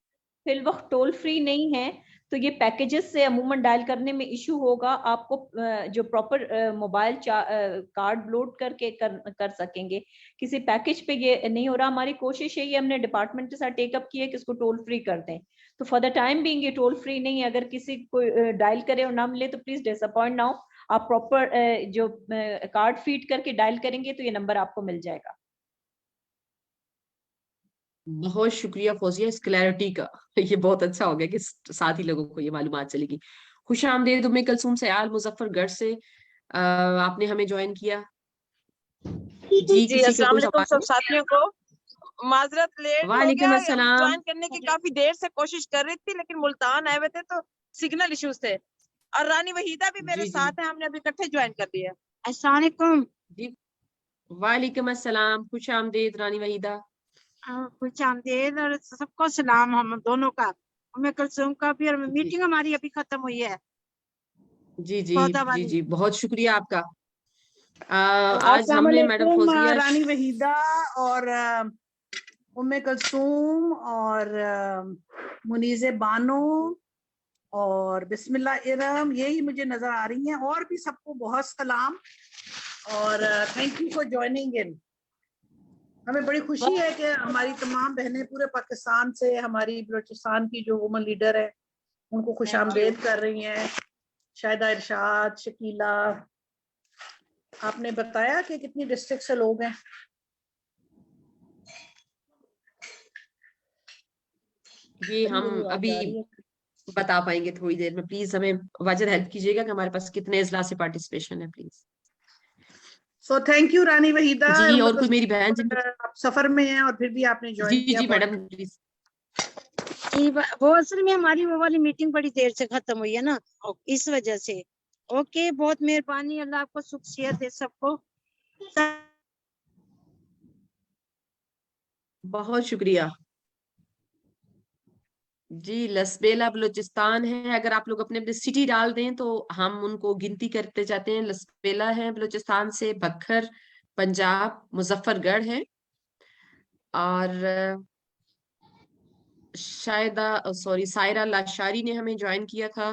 फिल वक्त टोल फ्री नहीं है, तो ये पैकेजेस से अमूमन डायल करने में इशू होगा। आपको जो प्रॉपर मोबाइल कार्ड लोड करके कर सकेंगे। किसी पैकेज पे ये नहीं हो रहा। हमारी कोशिश है, ये हमने डिपार्टमेंट के साथ टेकअप किया कि इसको टोल फ्री कर दें। तो फॉर द टाइम बीइंग ये टोल फ्री नहीं है। अगर किसी को डायल करे और ना मिले तो प्लीज डिसअपॉइंट ना हो। आप प्रॉपर जो कार्ड फीड करके डायल करेंगे तो ये नंबर आपको मिल जाएगा। बहुत शुक्रिया फौजिया इस क्लैरिटी का। ये बहुत अच्छा हो गया कि साथ ही लोगों को ये मालूमात चलेगी। खुश आमदेद उम्मे कलसूम सयाल मुजफ्फरगढ़ से आपने हमें ज्वाइन किया। जी, किसी का अस्सलाम कोई वालेकुम सवाल सब साथियों को। माजरत लेट है? हो वालेकुम गया, अस्सलाम। ज्वाइन करने की काफी देर से कोशिश कर रही थी, लेकिन मुल्तान आए हुए थे तो सिग्नल इश्यूज थे। और रानी वहीदा भी मेरे जी जी साथ है, हमने अभी इकट्ठे ज्वाइन कर लिया। अस्सलाम वालेकुम। जी, वालेकुम अस्सलाम। खुश आमदेद रानी वहीदा। खुश आमदीद और सबको सलाम हम दोनों का, उम्मे कुलसूम का भी। और जी मीटिंग हमारी अभी खत्म हुई है जी जी पौधा जी वाली। जी, बहुत शुक्रिया आपका। आज अस्सलाम हमने मैडम वालेकुम फौजिया रानी वहीदा और उम्मे कुलसूम और मुनीज़े बानो और बिस्मिल्लाह इरम, यही मुझे नजर आ रही हैं। और भी सबको बहुत सलाम और thank you for joining in. हमें बड़ी खुशी है कि हमारी तमाम बहनें पूरे पाकिस्तान से हमारी बलूचिस्तान की जो वुमन लीडर है उनको खुशामदीद कर रही हैं। शाहिदा इरशाद, शकीला, आपने बताया कि कितनी डिस्ट्रिक्ट से लोग हैं? ये हम अभी बता पाएंगे थोड़ी देर में। प्लीज हमें वाजिद हेल्प कीजिएगा कि हमारे पास कितने इजलास से पार्टिसिपेशन है प्लीज। सो थैंक यू रानी वहीदा। जी, और कोई मेरी बहन आप सफर में हैं और फिर भी आपने जी ज्वाइन किया। जी मैडम प्लीज। जी, वो असल में हमारी वो वाली मीटिंग बड़ी देर से खत्म हुई है ना, इस वजह से। ओके, बहुत मेहरबानी, अल्लाह आपको सुख सेहत दे सबको। बहुत शुक्रिया जी। लसबेला बलूचिस्तान है, अगर आप लोग अपने अपने सिटी डाल दें तो हम उनको गिनती करते जाते हैं। लसबेला है बलूचिस्तान से, बखर पंजाब मुजफ्फरगढ़ है, और सायरा लाशारी ने हमें ज्वाइन किया था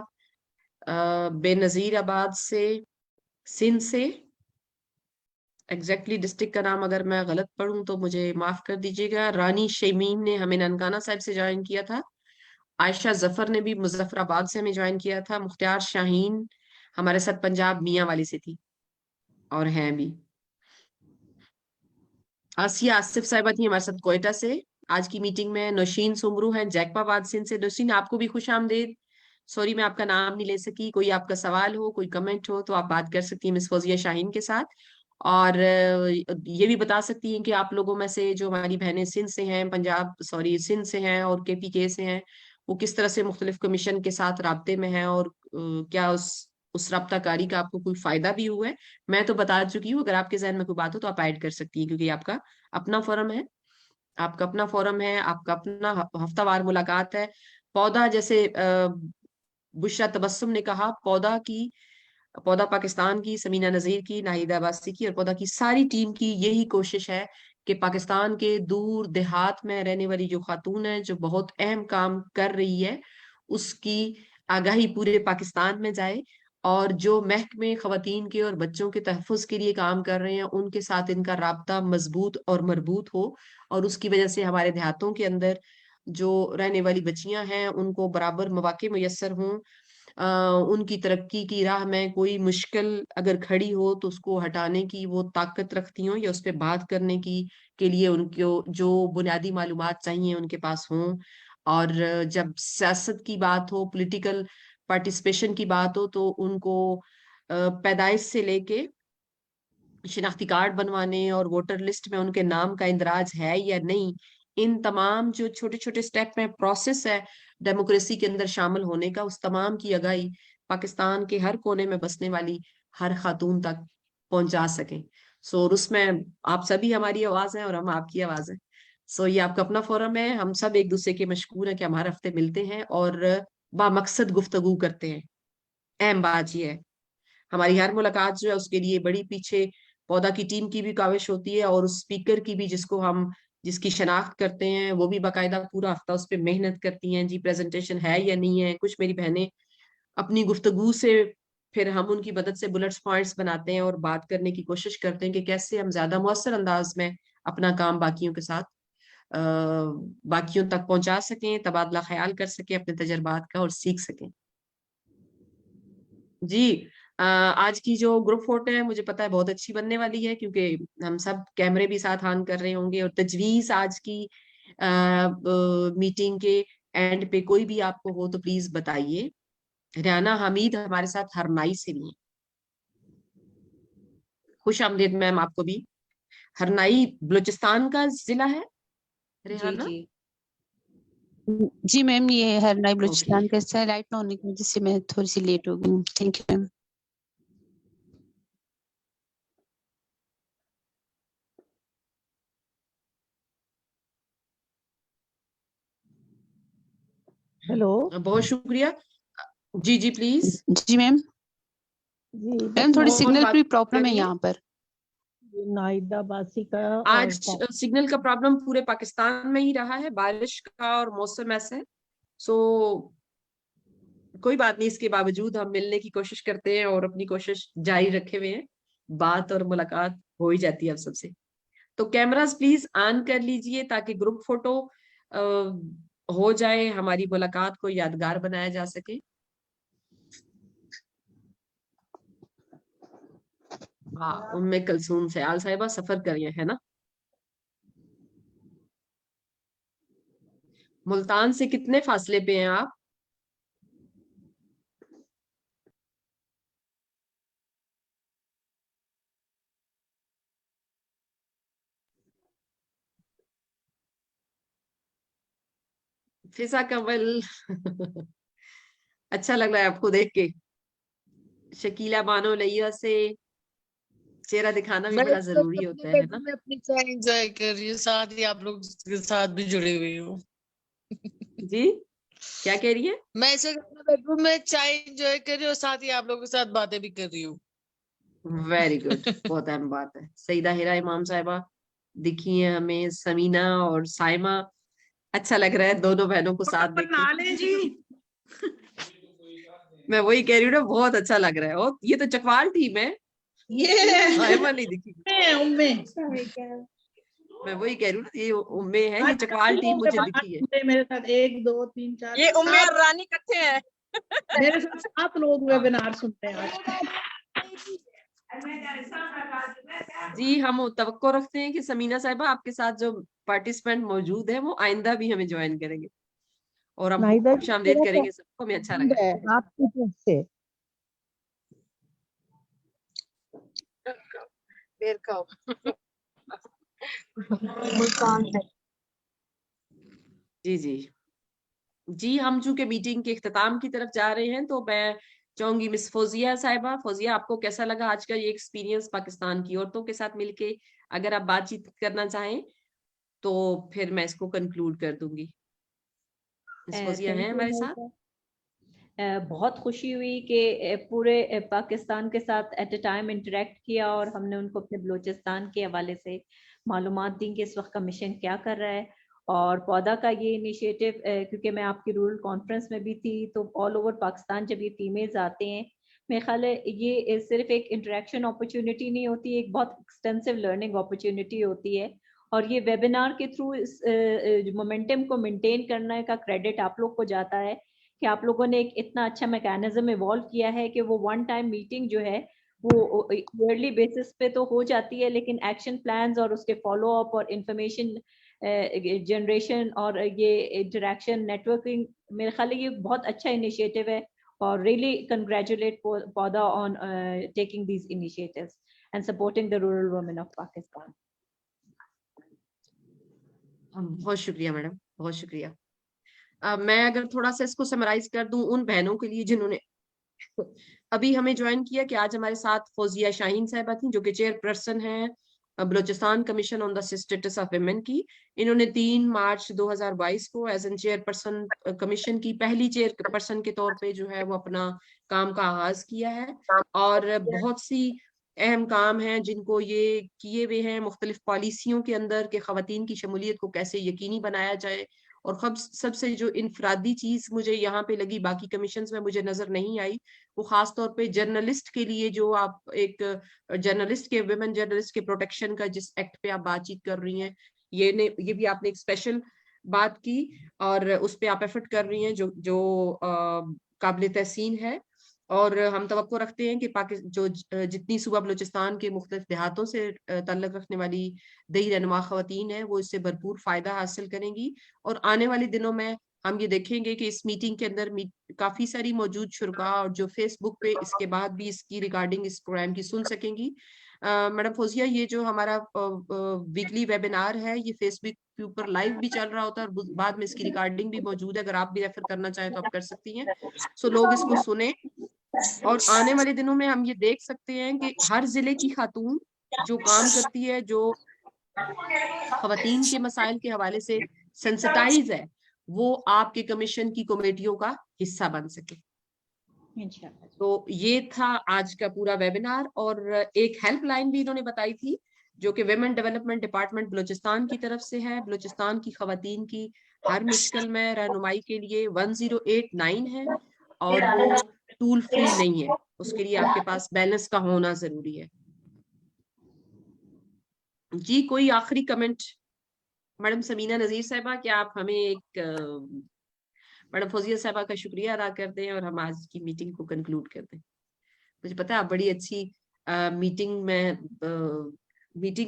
बेनजीराबाद से, सिंध से। एग्जैक्टली डिस्ट्रिक्ट का नाम अगर मैं गलत पढ़ूं तो मुझे माफ कर दीजिएगा। रानी शमीम ने हमें ननकाना साहिब से ज्वाइन किया था। आयशा जफर ने भी मुजफ्फराबाद से हमें ज्वाइन किया था। मुख्तार शाहीन हमारे साथ पंजाब मियाँ वाली से थी और हैं भी। आसिया आसिफ साहिबा थी हमारे साथ कोयटा से आज की मीटिंग में। नौशीन सुमरू हैं जैकबाबाद सिंध से। नौशीन आपको भी खुश आमदेद। सॉरी मैं आपका नाम नहीं ले सकी। कोई आपका सवाल हो, कोई कमेंट हो तो आप बात कर सकती हैं मिस फौजिया शाहीन के साथ। और ये भी बता सकती हैं कि आप लोगों में से जो हमारी बहनें सिंध से हैं, सिंध से हैं और KPK से हैं, वो किस तरह से मुख्तलिफ कमीशन के साथ राब्ते में हैं, और क्या उस राब्ताकारी का आपको कोई फायदा भी हुआ है। मैं तो बता चुकी हूँ, अगर आपके जहन में कोई बात हो तो आप ऐड कर सकती हैं, क्योंकि आपका अपना फोरम है, आपका अपना फोरम है, आपका अपना हफ्तावार मुलाकात है। पौधा, जैसे बुशरा तबस्सुम ने कहा, पौधा पाकिस्तान की, समीना नजीर की, नाहिदा अब्बासी की और पौधा की सारी टीम की यही कोशिश है कि पाकिस्तान के दूर देहात में रहने वाली जो खातून है, जो बहुत अहम काम कर रही है, उसकी आगाही पूरे पाकिस्तान में जाए, और जो महकमे खवातीन के और बच्चों के तहफ़्फ़ुज़ के लिए काम कर रहे हैं उनके साथ इनका राब्ता मजबूत और मरबूत हो, और उसकी वजह से हमारे देहातों के अंदर जो रहने वाली बच्चियां हैं उनको बराबर मौके मुयस्सर हों। उनकी तरक्की की राह में कोई मुश्किल अगर खड़ी हो तो उसको हटाने की वो ताकत रखती हों, या उस पर बात करने की के लिए उनको जो बुनियादी मालूमात चाहिए उनके पास हों। और जब सियासत की बात हो, पॉलिटिकल पार्टिसिपेशन की बात हो, तो उनको पैदाइश से लेके शिनाख्ती कार्ड बनवाने और वोटर लिस्ट में उनके नाम का इंदराज है या नहीं, इन तमाम जो छोटे छोटे स्टेप में प्रोसेस है डेमोक्रेसी के अंदर शामिल होने का, उस तमाम की आगाही पाकिस्तान के हर कोने में बसने वाली हर खातून तक पहुंचा सकें। और उसमें आप सभी हमारी आवाज है और हम आपकी आवाज है। ये आपका अपना फोरम है, हम सब एक दूसरे के मशकूर हैं कि हम हर हफ्ते मिलते हैं और बामकसद गुफ्तगू करते हैं। अहम बात यह है, हमारी हर मुलाकात जो है उसके लिए बड़ी पीछे पौधा की टीम की भी काविश होती है, और उस स्पीकर की भी जिसकी शनाख्त करते हैं, वो भी बाकायदा पूरा हफ्ता उस पर मेहनत करती हैं जी, प्रेजेंटेशन है या नहीं है। कुछ मेरी बहनें अपनी गुफ्तगू से फिर हम उनकी मदद से बुलेट्स पॉइंट्स बनाते हैं और बात करने की कोशिश करते हैं कि कैसे हम ज्यादा मौसर अंदाज में अपना काम बाकियों के साथ बाकियों तक पहुंचा सकें, तबादला ख्याल कर सकें अपने तजर्बात का और सीख सकें। जी, आज की जो ग्रुप फोटो है मुझे पता है बहुत अच्छी बनने वाली है, क्योंकि हम सब कैमरे भी साथ ऑन कर रहे होंगे। और तजवीज आज की मीटिंग के एंड पे कोई भी आपको हो तो प्लीज बताइए। रियाना हमीद हमारे साथ हरनाई से भी हैं। खुश आमदीद मैम आपको भी। हरनाई बलूचिस्तान का जिला है रिहाना? जी मैम, ये हरनाई ओके, बलूचिस्तान का हिस्सा है। लाइट ना होने की वजह से मैं थोड़ी सी लेट हो गई हूँ। Thank you ma'am. हेलो बहुत शुक्रिया। जी जी प्लीज। जी मैम, जी, मैम थोड़ी कौन सिग्नल बात की प्रॉब्लम है करिए। यहाँ पर। नाहिदा बासी का आज और सिग्नल का प्रॉब्लम पूरे पाकिस्तान में ही रहा है, बारिश का और मौसम ऐसा है। कोई बात नहीं, इसके बावजूद हम मिलने की कोशिश करते हैं और अपनी कोशिश जारी रखे हुए हैं। बात और मुलाकात हो ही जाती है अब सबसे। तो कैमरास प्लीज ऑन कर लीजिए ताकि ग्रुप फोटो हो जाए, हमारी मुलाकात को यादगार बनाया जा सके। हाँ, उम्मे कलसूम से आल साहिबा सफर करिए, है ना? मुल्तान से कितने फासले पे हैं आप? फिजा कंवल अच्छा लग रहा है आपको देख के। शकीला बानो लैया से चेहरा दिखाना भी मैं बड़ा तो जरूरी अपने होता है ना? बेडरूम में अपनी चाय एंजॉय कर रही हूँ, साथ ही आप लोग के साथ भी जुड़ी हुई हूँ। जी, क्या कह रही है? मैं इस वक्त अपने बेडरूम में चाय एंजॉय कर रही हूँ और साथ ही आप लोगों के साथ बातें भी कर रही हूँ। वेरी गुड, बहुत अहम बात है। सईदा हिरा इमाम साहिबा दिखी है हमें, समीना और साइमा। अच्छा लग रहा है दोनों बहनों को साथ देख के। जी मैं वही कह रही हूँ ना, बहुत अच्छा लग रहा है। और ये तो चकवाल टीम है, ये साइमा नहीं दिखी। उम्मे मैं वही कह रही हूँ ना, ये उम्मे है, ये चकवाल टीम मुझे दिखी है। मेरे साथ 1 2 3 4 ये उम्मे और रानी इकट्ठे हैं। मेरे साथ 7 लोग वेबिनार सुनते हैं आज। जी, हम तवक्को रखते हैं कि समीना साहिबा आपके साथ जो पार्टिसिपेंट मौजूद है वो आइंदा भी हमें ज्वाइन करेंगे, और हम नाइदा खुश जी आमदेद मेरा करेंगे सबको, हमें अच्छा पसंद लगा। है आपकी तरफ से। मुल्तान से। जी जी जी, हम चूंकि मीटिंग के इख्तिताम की तरफ जा रहे हैं, तो मैं चाहूंगी मिस फौजिया साहिबा, फौजिया आपको कैसा लगा आज का ये एक्सपीरियंस पाकिस्तान की औरतों के साथ मिलके? अगर आप बातचीत करना चाहें तो फिर मैं इसको कंक्लूड कर दूंगी। मिस फौजिया हैं थैंक यू हमारे साथ? अनूशा। बहुत खुशी हुई कि पूरे पाकिस्तान के साथ एट अ टाइम इंटरेक्ट किया और हमने उनको अपने बलूचिस्तान के हवाले से मालूमात दी कि इस वक्त का मिशन क्या कर रहा है। और पौधा का ये इनिशिएटिव, क्योंकि मैं आपकी रूरल कॉन्फ्रेंस में भी थी, तो ऑल ओवर पाकिस्तान जब ये फीमेल्स आते हैं, मेरे ख्याल है ये सिर्फ एक इंटरेक्शन अपॉर्चुनिटी नहीं होती, एक बहुत एक्सटेंसिव लर्निंग अपॉर्चुनिटी होती है। और ये वेबिनार के थ्रू इस मोमेंटम को मेंटेन करने का क्रेडिट आप लोग को जाता है कि आप लोगों ने एक इतना अच्छा मैकेनिज्म इवॉल्व किया है कि वो वन टाइम मीटिंग जो है वो ईयरली बेसिस पे तो हो जाती है, लेकिन एक्शन प्लान्स और उसके फॉलो अप और इंफॉर्मेशन जनरेशन और ये इंटरेक्शन नेटवर्किंग, मेरे ख्याल है ये बहुत अच्छा इनिशिएटिव है। और रियली कंग्रेचुलेट पौधा on taking these initiatives and supporting the rural women of Pakistan. बहुत शुक्रिया मैडम, बहुत शुक्रिया। मैं अगर थोड़ा सा इसको समराइज कर दूं उन बहनों के लिए जिन्होंने अभी हमें ज्वाइन किया, कि आज हमारे साथ फौजिया शाहीन साहिबा थी, जो कि चेयरपर्सन है Balochistan commission on the status of women की। इन्होंने 3 मार्च 2022 को एज एन चेयरपर्सन कमीशन की पहली चेयरपर्सन के तौर पे जो है वो अपना काम का आगाज किया है। और बहुत सी अहम काम हैं जिनको ये किए हुए हैं, मुख्तलिफ पॉलिसियों के अंदर कि खवातीन की शमूलियत को कैसे यकीनी बनाया जाए। और सबसे जो इनफरादी चीज मुझे यहाँ पे लगी, बाकी कमीशंस में मुझे नजर नहीं आई, वो खास तौर पे जर्नलिस्ट के लिए, जो आप एक जर्नलिस्ट के, विमेन जर्नलिस्ट के प्रोटेक्शन का जिस एक्ट पे आप बातचीत कर रही हैं, ये भी आपने एक स्पेशल बात की और उस पे आप एफर्ट कर रही हैं, जो काबिल तहसीन है। और हम तवक्को रखते हैं कि जितनी सूबा बलूचिस्तान के मुख्तलिफ देहातों से ताल्लुक रखने वाली दही रहनुमा खवातीन है, वो इससे भरपूर फायदा हासिल करेंगी। और आने वाले दिनों में हम ये देखेंगे कि इस मीटिंग के अंदर काफी सारी मौजूद शुरा और जो फेसबुक पे इसके बाद भी इसकी रिगार्डिंग इस प्रोग्राम की सुन सकेंगी। मैडम फौजिया, ये जो हमारा वीकली वेबिनार है, ये फेसबुक के ऊपर लाइव भी चल रहा होता है और बाद में इसकी रिकॉर्डिंग भी मौजूद है। अगर आप भी रेफर करना चाहें तो आप कर सकती हैं। सो लोग इसको सुने। और आने वाले दिनों में हम ये देख सकते हैं कि हर जिले की खातून जो काम करती है, जो खवातीन के मसाइल के हवाले से सेंसिटाइज है, वो आपके कमीशन की कमेटियों का हिस्सा बन सके। तो ये था आज का पूरा वेबिनार। और एक हेल्पलाइन भी इन्होंने बताई थी, जो कि विमेन डेवलपमेंट डिपार्टमेंट बलूचिस्तान की तरफ से है। बलूचिस्तान की खवातीन की हर मुश्किल में रहनुमाई के लिए 1089 है, और वो टूल फ्री नहीं है, उसके लिए आपके पास बैलेंस का होना जरूरी है। जी, कोई आखिरी कमेंट? मैडम समीना नजीर साहिबा, क्या आप हमें एक मैडम फौजिया साहिबा का शुक्रिया अदा कर दें और हम आज की मीटिंग को कंक्लूड कर दें। मुझे पता है आप बड़ी अच्छी मीटिंग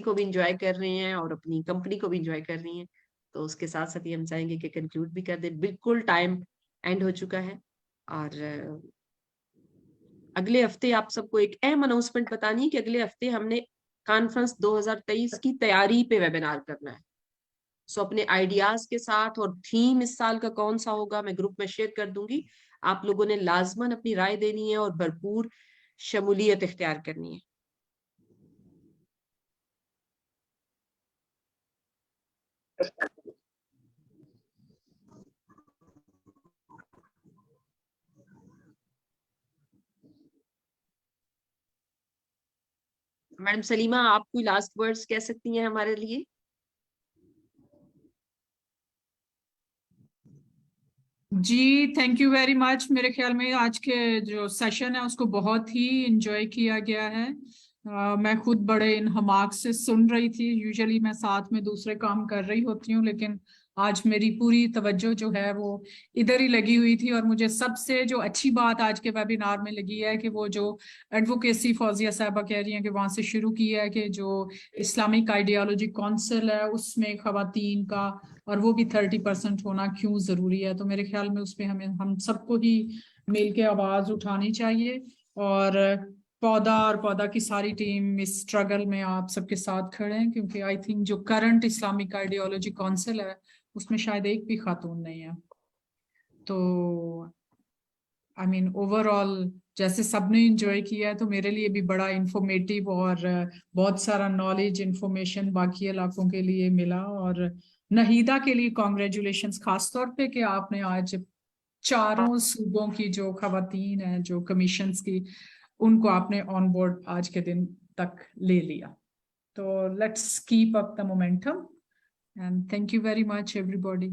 को भी इंजॉय कर रहे हैं और अपनी कंपनी को भी इंजॉय कर रही हैं, तो उसके साथ साथ ही हम चाहेंगे कि कंक्लूड भी कर दें। बिल्कुल टाइम एंड हो चुका है। और अगले हफ्ते आप सबको एक अहम अनाउंसमेंट बतानी है कि अगले हफ्ते हमने कॉन्फ्रेंस 2023 की तैयारी पे वेबिनार करना है। सो अपने आइडियाज के साथ, और थीम इस साल का कौन सा होगा मैं ग्रुप में शेयर कर दूंगी। आप लोगों ने लाजमन अपनी राय देनी है और भरपूर शमूलियत इख्तियार करनी है। मैडम सलीमा, आप कोई लास्ट वर्ड्स कह सकती हैं हमारे लिए? जी थैंक यू वेरी मच। मेरे ख्याल में आज के जो सेशन है उसको बहुत ही इंजॉय किया गया है। मैं खुद बड़े इन हमाक से सुन रही थी। यूजुअली मैं साथ में दूसरे काम कर रही होती हूँ, लेकिन आज मेरी पूरी तवज्जो जो है वो इधर ही लगी हुई थी। और मुझे सबसे जो अच्छी बात आज के वेबिनार में लगी है कि वो जो एडवोकेसी फौजिया साहबा कह रही हैं कि वहां से शुरू किया है कि जो इस्लामिक आइडियोलॉजी काउंसिल है उसमें खवातीन का और वो भी 30% होना क्यों जरूरी है। तो मेरे ख्याल में उसमें हम सबको ही मिल के आवाज उठानी चाहिए। और पौधा और पौधा की सारी टीम इस स्ट्रगल में आप सबके साथ खड़े हैं, क्योंकि आई थिंक जो करंट इस्लामिक आइडियोलॉजी काउंसिल है उसमें शायद एक भी खातून नहीं है। तो आई मीन ओवरऑल जैसे सबने इंजॉय किया है तो मेरे लिए भी बड़ा इंफॉर्मेटिव और बहुत सारा नॉलेज इंफॉर्मेशन बाकी इलाकों के लिए मिला। और नहीदा के लिए कॉन्ग्रेचुलेशंस खास तौर पे कि आपने आज चारों सूबों की जो खवातीन हैं जो कमीशंस की, उनको आपने ऑन बोर्ड आज के दिन तक ले लिया। तो let's keep up the momentum and thank you very much everybody.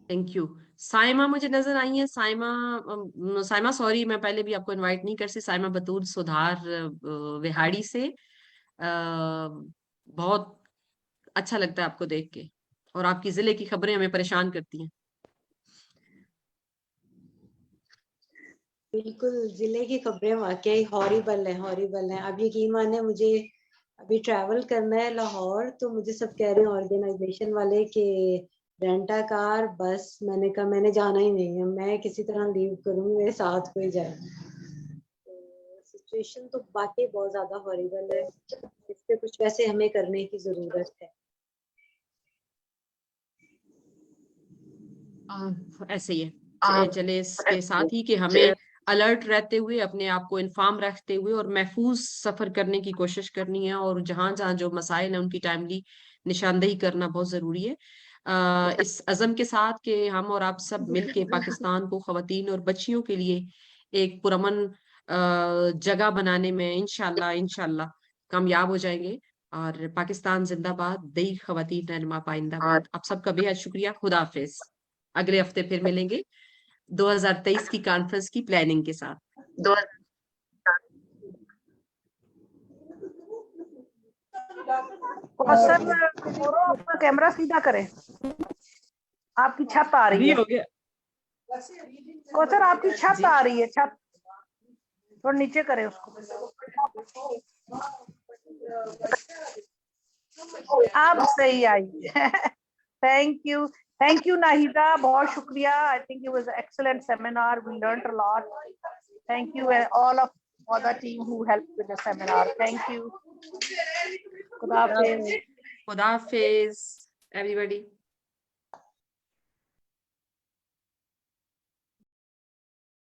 Thank you. Saima मुझे नजर आई है। साइमा सॉरी, मैं पहले भी आपको इनवाइट नहीं कर सी। साइमा बतूर सुधार विहाड़ी से। बहुत अच्छा लगता है आपको देख के, और आपकी जिले की खबरें हमें परेशान करती हैं। बिल्कुल, जिले की खबरें वाकई हॉरिबल है। अब यकीन माने मुझे अभी ट्रैवल करना है लाहौर, तो मुझे सब कह रहे हैं ऑर्गेनाइजेशन वाले कि रेंटा कार बस। मैंने कहा मैंने जाना ही नहीं है, मैं किसी तरह लीव करूंगी, मेरे साथ कोई जाए। तो सिचुएशन तो वाकई बहुत ज्यादा हॉरिबल है, इस पे कुछ वैसे हमें करने की जरूरत है। ऐसे ही है। चले इसके साथ ही कि हमें अलर्ट रहते हुए, अपने आप को इन्फॉर्म रखते हुए और महफूज सफर करने की कोशिश करनी है। और जहां जहां जो मसाइल है उनकी टाइमली निशानदेही करना बहुत जरूरी है। इस अज़म के साथ कि हम और आप सब मिलके पाकिस्तान को, खवातीन और बच्चियों के लिए एक पुरअमन जगह बनाने में इंशाल्लाह कामयाब हो जाएंगे। और पाकिस्तान जिंदाबाद, दई खवातीन रहनुमा पाइंदाबाद। आप सबका बेहद शुक्रिया। खुदा हाफिज। अगले हफ्ते फिर मिलेंगे 2023 की कॉन्फ्रेंस की प्लानिंग के साथ। सर अपना कैमरा सीधा करें, आपकी छत आ रही है। हो गया। सर आपकी छत आ रही है, छत थोड़ा नीचे करें उसको। आप सही आई। थैंक यू नाहिदा, बहुत शुक्रिया। I think it was excellent seminar, we learned a lot. Thank you and all of the team who helped with the seminar. Thank you. Khuda Hafiz. Khuda Hafiz, everybody.